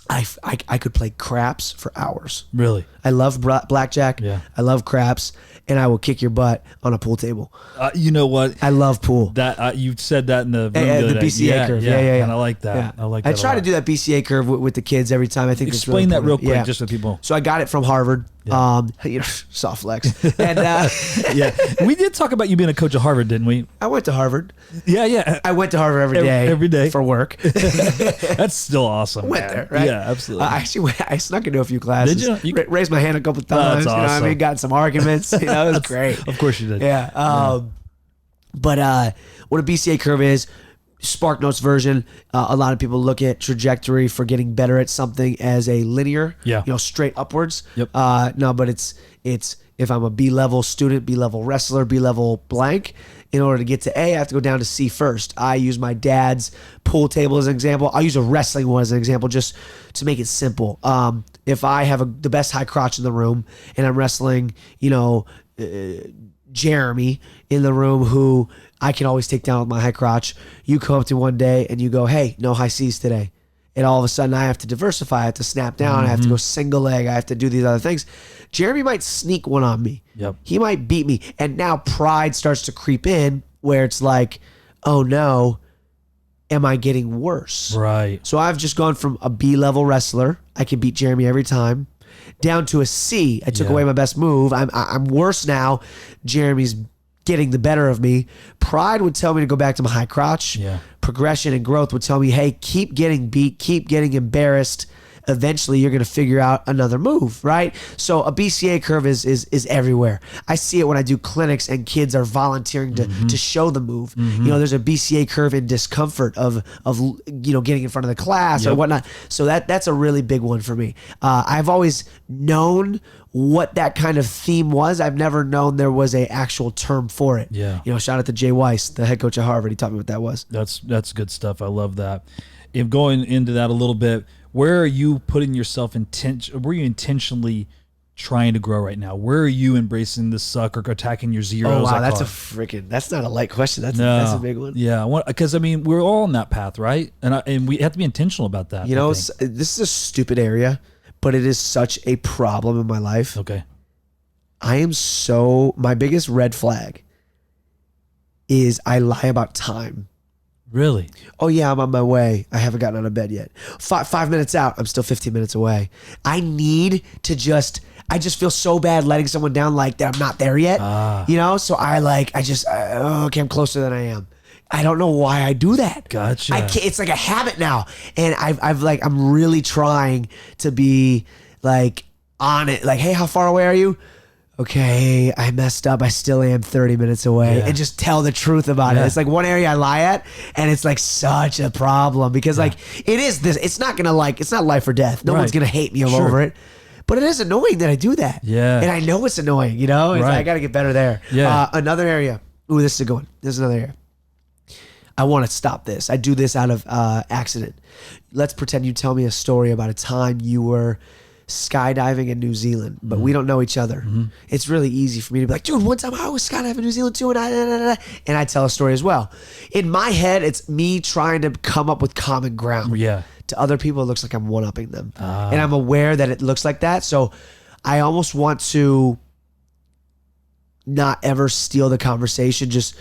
I could play craps for hours. Really? I love blackjack. Yeah. I love craps, and I will kick your butt on a pool table. You know what? I love pool. That you said that in the room The other day. BCA curve. Yeah. And I like that. Yeah. I like that. I try to do that BCA curve with the kids every time. I think that's really Explain that real important. quick, just so people. So I got it from Harvard. Soft flex. And Yeah, we did talk about you being a coach at Harvard, didn't we? I went to Harvard. Yeah. I went to Harvard every day for work. That's still awesome. Went man. there, right? Yeah, absolutely. I snuck into a few classes. Did you? Raised my hand a couple times. That's You know what I awesome. mean? Got in some arguments. It was great. Of course you did. Yeah. But what a BCA curve is, Spark Notes version. A lot of people look at trajectory for getting better at something as a linear, Yeah. straight upwards. Yep. No, but it's if I'm a B-level student, B-level wrestler, B-level blank, in order to get to A, I have to go down to C first. I use my dad's pool table as an example. I'll use a wrestling one as an example just to make it simple. If I have the best high crotch in the room and I'm wrestling, Jeremy in the room who I can always take down with my high crotch. You come up to one day and you go, hey, no high C's today. And all of a sudden I have to diversify. I have to snap down. I have to go single leg. I have to do these other things. Jeremy might sneak one on me. Yep. He might beat me. And now pride starts to creep in where it's like, oh no, am I getting worse? Right. So I've just gone from a B-level wrestler, I can beat Jeremy every time, down to a C. I took Yeah. away my best move. I'm worse now. Jeremy's getting the better of me. Pride would tell me to go back to my high crotch. Yeah. Progression and growth would tell me, hey, keep getting beat, keep getting embarrassed. Eventually you're going to figure out another move, right? So a BCA curve is everywhere. I see it when I do clinics and kids are volunteering to show the move. There's a BCA curve in discomfort of getting in front of the class or Yep. whatnot. So that's a really big one for me. I've always known what that kind of theme was. I've never known there was a actual term for it. Yeah. Shout out to Jay Weiss, the head coach at Harvard. He taught me what that was. That's good stuff. I love that. If going into that a little bit, where are you putting yourself where are you intentionally trying to grow right now? Where are you embracing the suck or attacking your zeros? Oh, wow. I That's call it? that's not a light question. That's a big one. Yeah, because we're all on that path, right? And we have to be intentional about that. This is a stupid area, but it is such a problem in my life. Okay. My biggest red flag is I lie about time. Really? Oh yeah, I'm on my way. I haven't gotten out of bed yet. 5 minutes out, I'm still 15 minutes away. I just feel so bad letting someone down like that I'm not there yet. So I'm closer than I am. I don't know why I do that. Gotcha. I can't, it's like a habit now. And I'm really trying to be like on it. Like, hey, how far away are you? Okay, I messed up. I still am 30 minutes away. Yeah. And just tell the truth about it. It's like one area I lie at, and it's like such a problem because it is this. It's not life or death. No one's gonna hate me all over it. But it is annoying that I do that. Yeah. And I know it's annoying. It's like, I got to get better there. Yeah. Another area, Ooh, this is a good one. This is another area. I want to stop this. I do this out of accident. Let's pretend you tell me a story about a time you were skydiving in New Zealand, but we don't know each other. It's really easy for me to be like, dude, one time I was skydiving in New Zealand too, and I tell a story as well. In my head, it's me trying to come up with common ground. Yeah. To other people, it looks like I'm one-upping them. And I'm aware that it looks like that, so I almost want to not ever steal the conversation, just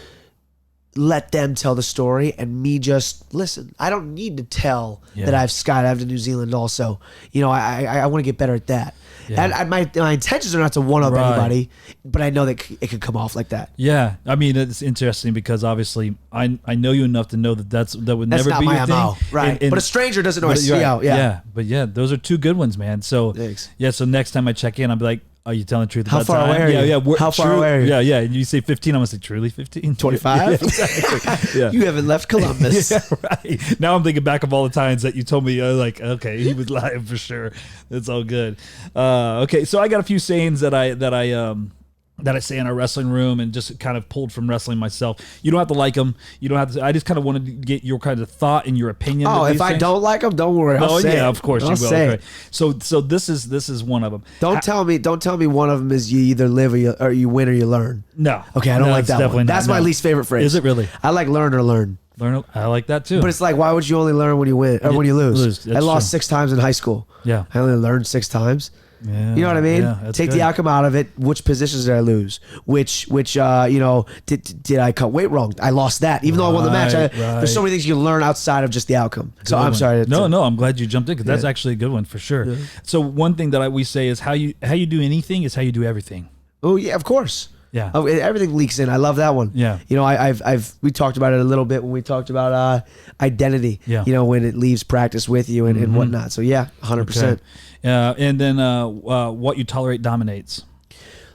let them tell the story and me just listen. I don't need to tell that I've skydived in New Zealand also. You know, I want to get better at that. Yeah. And my intentions are not to one-up anybody, but I know that it could come off like that. Yeah, I mean it's interesting because obviously I know you enough to know that that would That's never not be my your MO, thing. right? But a stranger doesn't know I see right. out. Yeah. But yeah, those are two good ones, man. So Thanks. yeah, so next time I check in, I'll be like, are you telling the truth? How about far time? away are you? Yeah, How far away are you? Yeah, yeah. And you say 15, I'm gonna say truly 15, 25? Yeah, exactly. Yeah. You haven't left Columbus. Yeah, right. Now I'm thinking back of all the times that you told me, like, okay, he was lying for sure. It's all good. Okay, so I got a few sayings that I say in our wrestling room and just kind of pulled from wrestling myself. You don't have to like them. You don't have to. I just kind of wanted to get your kind of thought and your opinion. Oh, of if these I things. don't like them, don't worry. I'll say yeah, it. of course I'll you will. say Okay. it. So this is one of them. Don't tell me one of them is you either live or you win or you learn. No. Okay, I don't No, like it's that definitely one. not, That's my no. least favorite phrase. Is it really? I like learn or learn. Learn. I like that too. But it's like, why would you only learn when you win or when you lose? That's I lost true. 6 times in high school. Yeah. I only learned 6 times. Yeah, You know what I mean? yeah, that's Take good. the outcome out of it. Which positions did I lose? Which did I cut weight wrong? I lost that. Even though I won the match. Right. There's so many things you can learn outside of just the outcome. So Good I'm one. sorry. No, I'm glad you jumped in because that's actually a good one for sure. Yeah. So one thing that we say is how you do anything is how you do everything. Oh yeah, of course. Yeah. Oh, everything leaks in. I love that one. Yeah. You know, we talked about it a little bit when we talked about identity. Yeah. You know, when it leaves practice with you and whatnot. So yeah, 100%. Okay. And then what you tolerate dominates.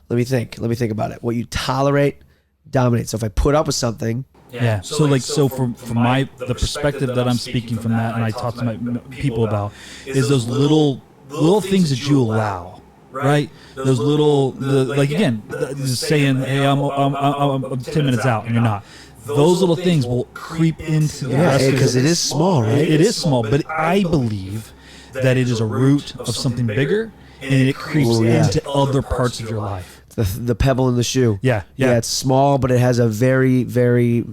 Let me think about it. What you tolerate dominates. So if I put up with something, Yeah. So from the perspective that I'm speaking from that, and I talk to my people about, is those little things that you allow. Right, those little, just saying, "Hey, I'm 10 minutes out," and you're not. Those little things will creep into the rest of because it is small, right? It is small, but I believe that it is a root of something bigger, and it creeps into other parts of your life. The pebble in the shoe. Yeah. It's small, but it has a very, very,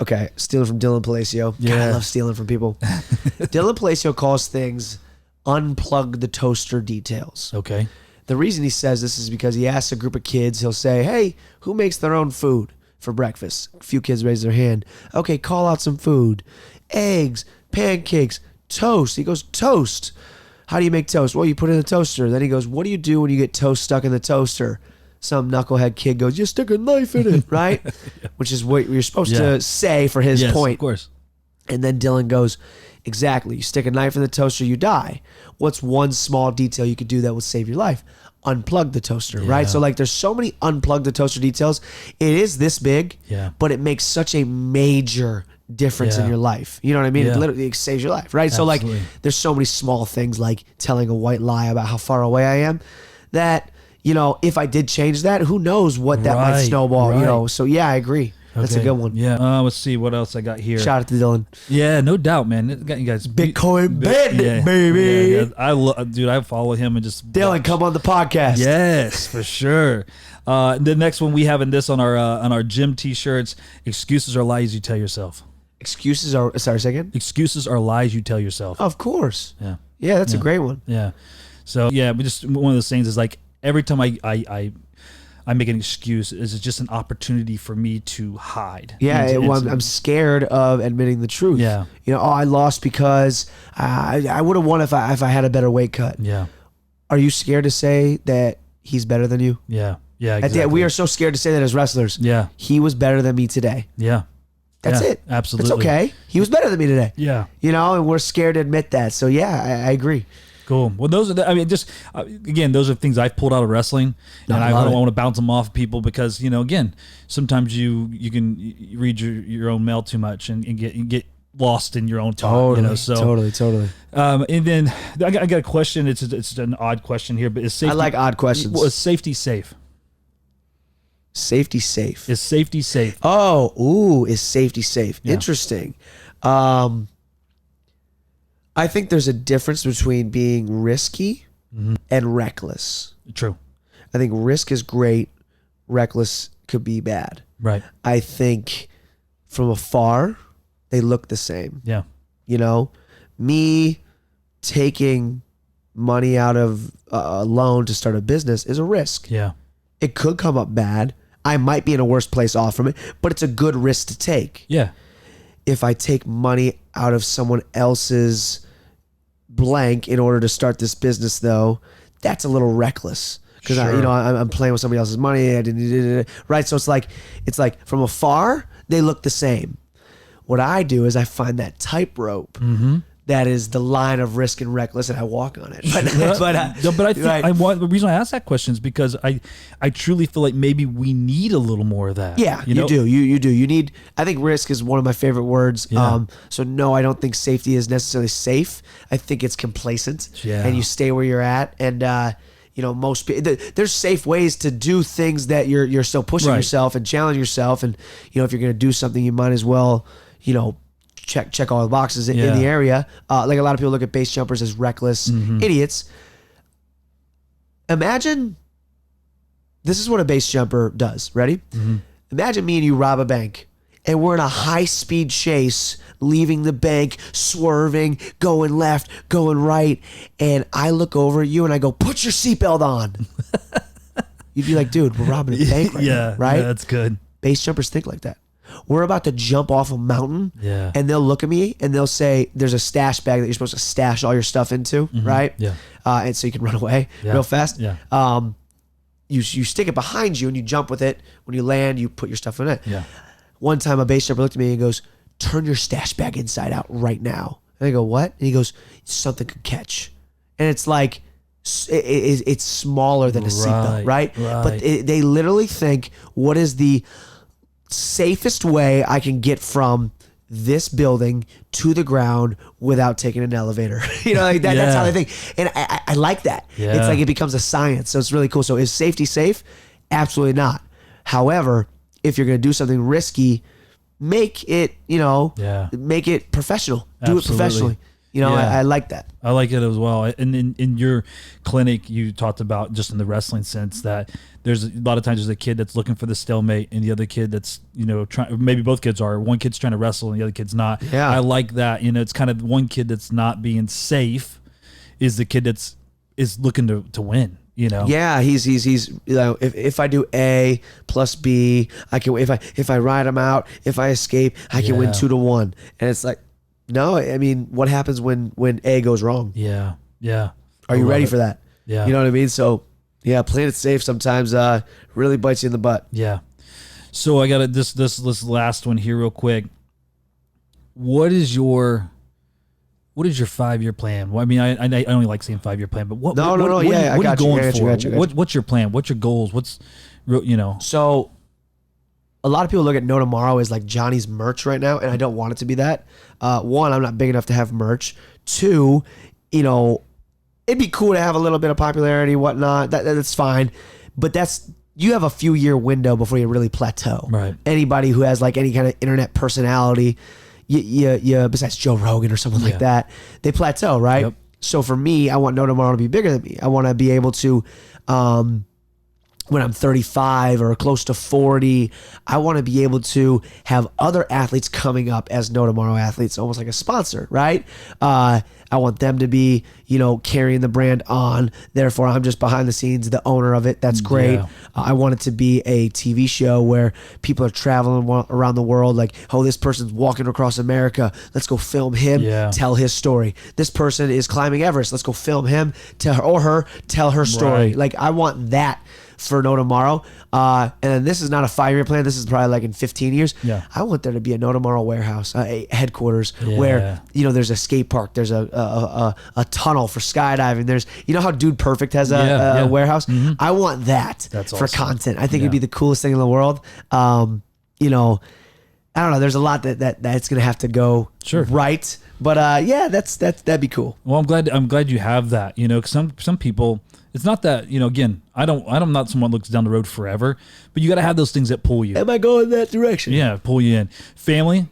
okay, stealing from Dylan Palacio. God, I love stealing from people. Dylan Palacio calls things unplug the toaster details. Okay. The reason he says this is because he asks a group of kids, he'll say, hey, who makes their own food for breakfast? A few kids raise their hand. Okay, call out some food. Eggs, pancakes, toast. He goes, toast. How do you make toast? Well, you put it in the toaster. Then he goes, what do you do when you get toast stuck in the toaster? Some knucklehead kid goes, you stick a knife in it, right? Which is what you're supposed to say for his point. Of course. And then Dylan goes, exactly. You stick a knife in the toaster, you die. What's one small detail you could do that will save your life? Unplug the toaster, right? So like there's so many unplug the toaster details. It is this big, but it makes such a major difference in your life. You know what I mean? Yeah. It literally saves your life, right? Absolutely. So like there's so many small things like telling a white lie about how far away I am that, if I did change that, who knows what that might snowball, So yeah, I agree. That's a good one. Yeah. Let's see what else I got here. Shout out to Dylan. Yeah, no doubt, man. You guys, Bitcoin bandit, baby. Yeah. I follow him and just Dylan, come on the podcast. Yes, for sure. The next one we have in this on our gym t-shirts: excuses are lies you tell yourself. Excuses are, sorry, second. Excuses are lies you tell yourself. Of course. Yeah. Yeah, that's a great one. Yeah. So yeah, but just one of those things is like every time I make an excuse, is just an opportunity for me to hide. Yeah, I'm scared of admitting the truth. Yeah. I lost because I would have won if I had a better weight cut. Yeah. Are you scared to say that he's better than you? Yeah. Yeah. Exactly. We are so scared to say that as wrestlers. Yeah. He was better than me today. Yeah. That's Yeah, it. absolutely. It's okay. He was better than me today. Yeah. And we're scared to admit that. So yeah, I agree. Cool. Well, those are again, those are things I've pulled out of wrestling, and I don't want to bounce them off people because again, sometimes you can read your own mail too much and get lost in your own thought. Totally. And then I got a question. It's an odd question here, but is safety? I like odd questions. Well, is safety safe? Safety safe. Is safety safe? Oh, ooh, is safety safe? Yeah. Interesting. I think there's a difference between being risky and reckless. True. I think risk is great. Reckless could be bad. Right. I think from afar, they look the same. Yeah. You know, me taking money out of a loan to start a business is a risk. Yeah. It could come up bad. I might be in a worse place off from it, but it's a good risk to take. Yeah. If I take money out of someone else's blank in order to start this business, though, that's a little reckless because Sure. I'm playing with somebody else's money. Right, so it's like from afar they look the same. What I do is I find that tightrope that is the line of risk and reckless, and I walk on it. But I think right. the reason I asked that question is because I truly feel like maybe we need a little more of that. Yeah, you know? do. You do. You need. I think risk is one of my favorite words. Yeah. So no, I don't think safety is necessarily safe. I think it's complacent. Yeah. And you stay where you're at. And most people. There's safe ways to do things that you're still pushing Right. yourself and challenge yourself. And if you're going to do something, you might as well check all the boxes in the area. Like a lot of people look at base jumpers as reckless idiots. Imagine. This is what a base jumper does. Ready? Imagine me and you rob a bank, and we're in a high-speed chase, leaving the bank, swerving, going left, going right, and I look over at you and I go, "Put your seatbelt on." You'd be like, "Dude, we're robbing a bank right now," right? Yeah, that's good. Base jumpers think like that. We're about to jump off a mountain, Yeah. and they'll look at me and they'll say, "There's a stash bag that you're supposed to stash all your stuff into, right? Yeah. And so you can run away real fast. Yeah. You stick it behind you and you jump with it. When you land, you put your stuff in it. Yeah. One time a base jumper looked at me and goes, "Turn your stash bag inside out right now." And I go, "What?" And he goes, "Something could catch." And it's like, it's smaller than a seatbelt, right? But they literally think, what is the safest way I can get from this building to the ground without taking an elevator? Like that. That's how they think. And I like that. Yeah. It's like it becomes a science. So it's really cool. So is safety safe? Absolutely not. However, if you're going to do something risky, make it, make it professional. Do it Absolutely. professionally. I like that. I like it as well. And in your clinic, you talked about just in the wrestling sense that there's a lot of times there's a kid that's looking for the stalemate and the other kid that's, trying, maybe both kids are. One kid's trying to wrestle and the other kid's not. Yeah. I like that. It's kind of one kid that's not being safe is the kid is looking to win. Yeah, he's if I do A plus B, I can if I ride him out, if I escape, I can win 2-1. And it's like, no, I mean, what happens when A goes wrong? Yeah. Yeah. Are you ready for that? Yeah. You know what I mean? So yeah, playing it safe sometimes really bites you in the butt. Yeah. So I got this last one here real quick. What is your 5-year plan? Well, I mean, I only like seeing 5-year plan, but what I are you got you, going I got for? you. What's your plan? What's your goals? What's So a lot of people look at No Tomorrow as like Johnny's merch right now, and I don't want it to be that. One, I'm not big enough to have merch. Two, it'd be cool to have a little bit of popularity, whatnot. That's fine, but you have a few year window before you really plateau. Right. Anybody who has like any kind of internet personality, you besides Joe Rogan or someone like that, they plateau, right? Yep. So for me, I want No Tomorrow to be bigger than me. I want to be able to, when I'm 35 or close to 40, I want to be able to have other athletes coming up as No Tomorrow athletes, almost like a sponsor, right? I want them to be, carrying the brand on. Therefore, I'm just behind the scenes, the owner of it. That's great. Yeah. I want it to be a TV show where people are traveling around the world. Like, oh, this person's walking across America. Let's go film him, tell his story. This person is climbing Everest. Let's go film him, tell her story. Right. Like, I want that for No Tomorrow. And then this is not a 5-year plan. This is probably like in 15 years. Yeah. I want there to be a No Tomorrow warehouse, a headquarters where, there's a skate park. There's a tunnel for skydiving. There's, how Dude Perfect has a warehouse. Mm-hmm. I want that That's for awesome. content. I think it'd be the coolest thing in the world. I don't know. There's a lot that's gonna have to go Sure. right. But that'd be cool. Well, I'm glad you have that. You know, 'cause some people, it's not that, you know. Again, I'm not someone who looks down the road forever, but you got to have those things that pull you. Am I going that direction? Yeah, pull you in. Family.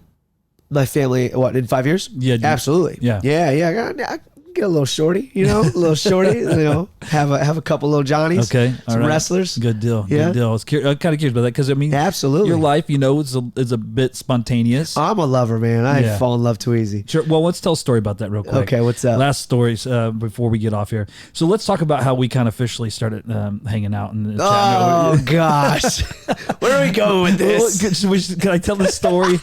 My family, what, in 5 years? Yeah, absolutely. Yeah. I get a little shorty, a little shorty, have a couple little Johnnies. Okay, all some right. Wrestlers. Good deal. Yeah. Good deal. I'm kind of curious about that because I mean, Absolutely. your life, is a bit spontaneous. I'm a lover, man. I fall in love too easy. Sure. Well, let's tell a story about that real quick. Okay, what's up? Last stories before we get off here. So let's talk about how we kind of officially started hanging out and Oh gosh, where are we going with this? Can I tell this story?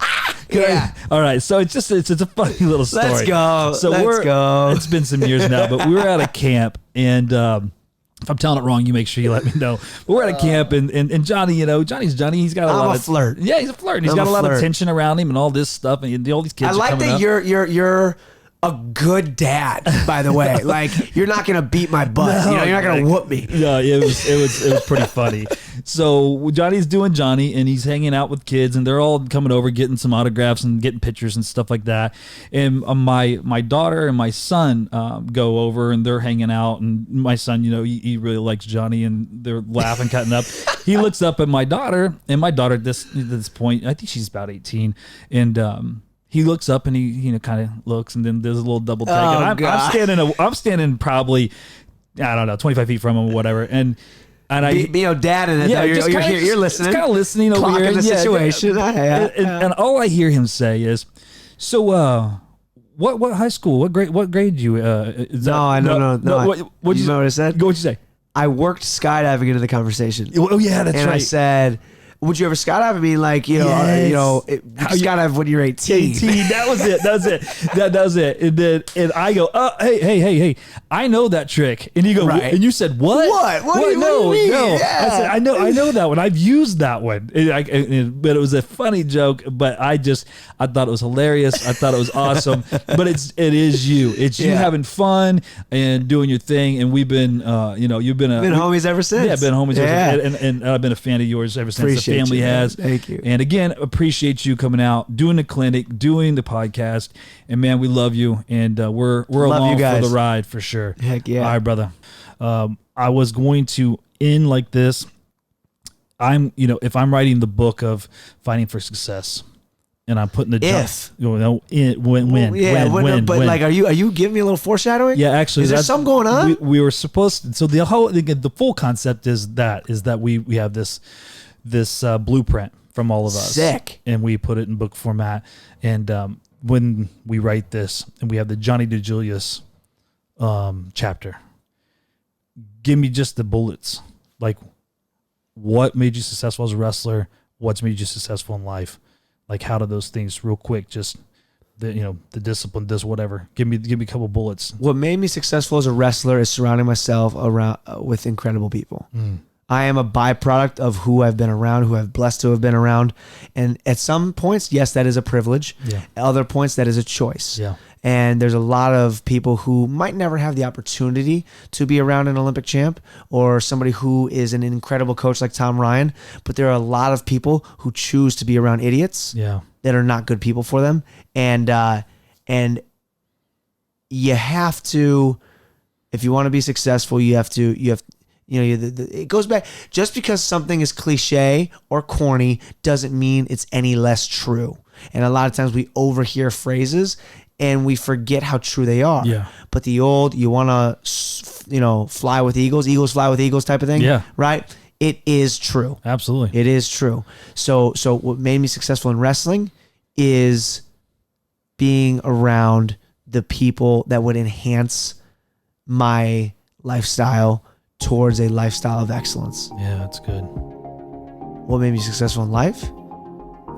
Yeah. All right. So it's a funny little story. Let's go. So Let's go. It's been some years now, but we were at a camp, and if I'm telling it wrong, you make sure you let me know. But we're at a camp, and Johnny, Johnny's Johnny. He's got a lot of flirt. Yeah, he's a flirt. And he's I'm got a lot flirt. of tension around him and all this stuff, and all these kids. I are like coming that up. you're a good dad, by the way. Like, you're not gonna beat my butt. No, you're not gonna whoop me. Yeah, it was pretty funny. So Johnny's doing Johnny, and he's hanging out with kids, and they're all coming over, getting some autographs and getting pictures and stuff like that. And my daughter and my son go over, and they're hanging out. And my son, he really likes Johnny, and they're laughing, cutting up. He looks up at my daughter, and my daughter at this point, I think she's about 18, and he looks up and he kind of looks, and then there's a little double take. Oh, And I'm standing probably, I don't know, 25 feet from him or whatever. And I Be your dad in it. Yeah, You're, just you're, kinda- here, you're listening. Just kind of listening over here. Clocking the Yeah, situation. And all I hear him say is, "So, what high school? What grade you? Is No, I don't know. What'd You know what I said? What'd you say? I worked skydiving into the conversation. Oh yeah, that's And right. I said, would you ever skydive? I mean, like, Yes. skydive when you're 18. 18. That was it. That was it. And I go, hey, I know that trick. And you go, Right. and you said, what? What do you No. mean? No. Yeah. I said, I know that one. I've used that one. But it was a funny joke. But I thought it was hilarious. I thought it was awesome. But it is you. It's you Yeah. having fun and doing your thing. And we've been, you've been Homies ever since. Yeah, been homies. Yeah. And I've been a fan of yours ever since. Appreciate the family you, man. has. Thank you. And again, appreciate you coming out, doing the clinic, doing the podcast. And man, we love you. And we're along you guys. for the ride for sure. Heck yeah. All right, brother. I was going to end like this. If I'm writing the book of Fighting for Success, and I'm putting the when. Like, are you giving me a little foreshadowing? Yeah, actually, is there that's- something going on? We were supposed to. So the full concept is that we have this blueprint from all of us. Sick. And we put it in book format. And when we write this, and we have the Johnni DiJulius chapter, give me just the bullets. Like, what made you successful as a wrestler? What's made you successful in life? Like, how do those things real quick, just the discipline, this, whatever. Give me a couple bullets. What made me successful as a wrestler is surrounding myself around with incredible people. I am a byproduct of who I've been around, who I've blessed to have been around. And at some points, yes, that is a privilege. Yeah. At other points, that is a choice. Yeah. And there's a lot of people who might never have the opportunity to be around an Olympic champ or somebody who is an incredible coach like Tom Ryan. But there are a lot of people who choose to be around idiots Yeah. that are not good people for them. And you have to, if you want to be successful, it goes back. Just because something is cliche or corny doesn't mean it's any less true. And a lot of times we overhear phrases and we forget how true they are. Yeah. But the old, you want to, fly with eagles fly with eagles type of thing. Yeah. Right. It is true. Absolutely. It is true. So what made me successful in wrestling is being around the people that would enhance my lifestyle towards a lifestyle of excellence. Yeah, that's good. What made me successful in life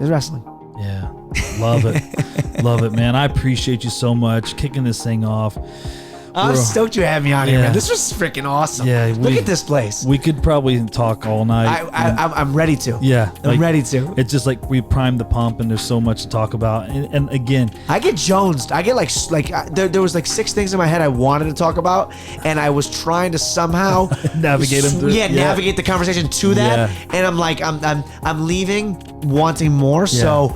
is wrestling. Yeah. Love it. Love it, man. I appreciate you so much kicking this thing off. I'm stoked you had me on here, Yeah. man. This was freaking awesome. Yeah, Look at this place. We could probably talk all night. I'm ready to. Yeah. I'm ready to. It's just like we primed the pump and there's so much to talk about. And again, I get jonesed. I get there was like 6 things in my head I wanted to talk about, and I was trying to somehow Navigate them through. Yeah, navigate the conversation to that. Yeah. And I'm like, I'm leaving wanting more. So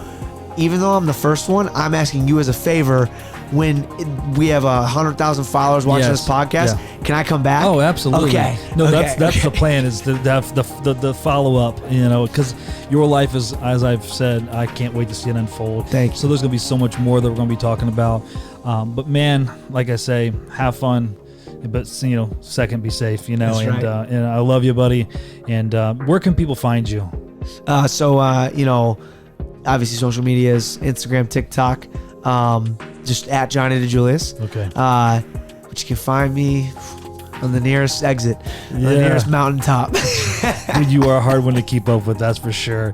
even though I'm the first one, I'm asking you as a favor. When we have 100,000 followers watching Yes. this podcast, can I come back? Oh, absolutely. Okay. No, Okay. that's the plan, is to have the follow up. Because your life is, as I've said, I can't wait to see it unfold. Thank you. So there's gonna be so much more that we're gonna be talking about. But man, like I say, have fun. But second, be safe. That's and right. and I love you, buddy. And where can people find you? Obviously social medias, Instagram, TikTok, just at Johnni DiJulius. Okay. But you can find me on the nearest exit, on the Yeah. nearest mountaintop. Dude, you are a hard one to keep up with, that's for sure.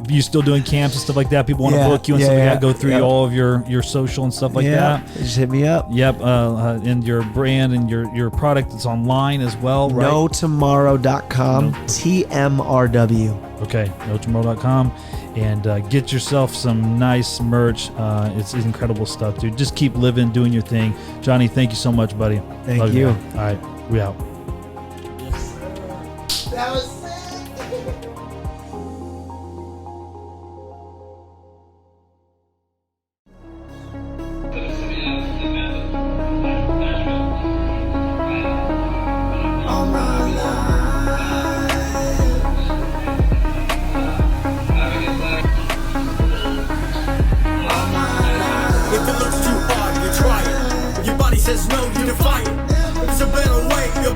You still doing camps and stuff like that? People want to Yeah, book you and yeah, stuff like yeah. that. Go through Yep. all of your social and stuff like that. Just hit me up. Yep, and your brand and your product that's online as well, right? NoTomorrow.com, TMRW. Okay, notomorrow.com, and get yourself some nice merch. It's incredible stuff, dude. Just keep living, doing your thing. Johnny, thank you so much, buddy. Thank Love you. man. All right, we out. That was sick. All my life. If it looks too hard, you try it. If your body says no, you defy it. If it's a better way, you're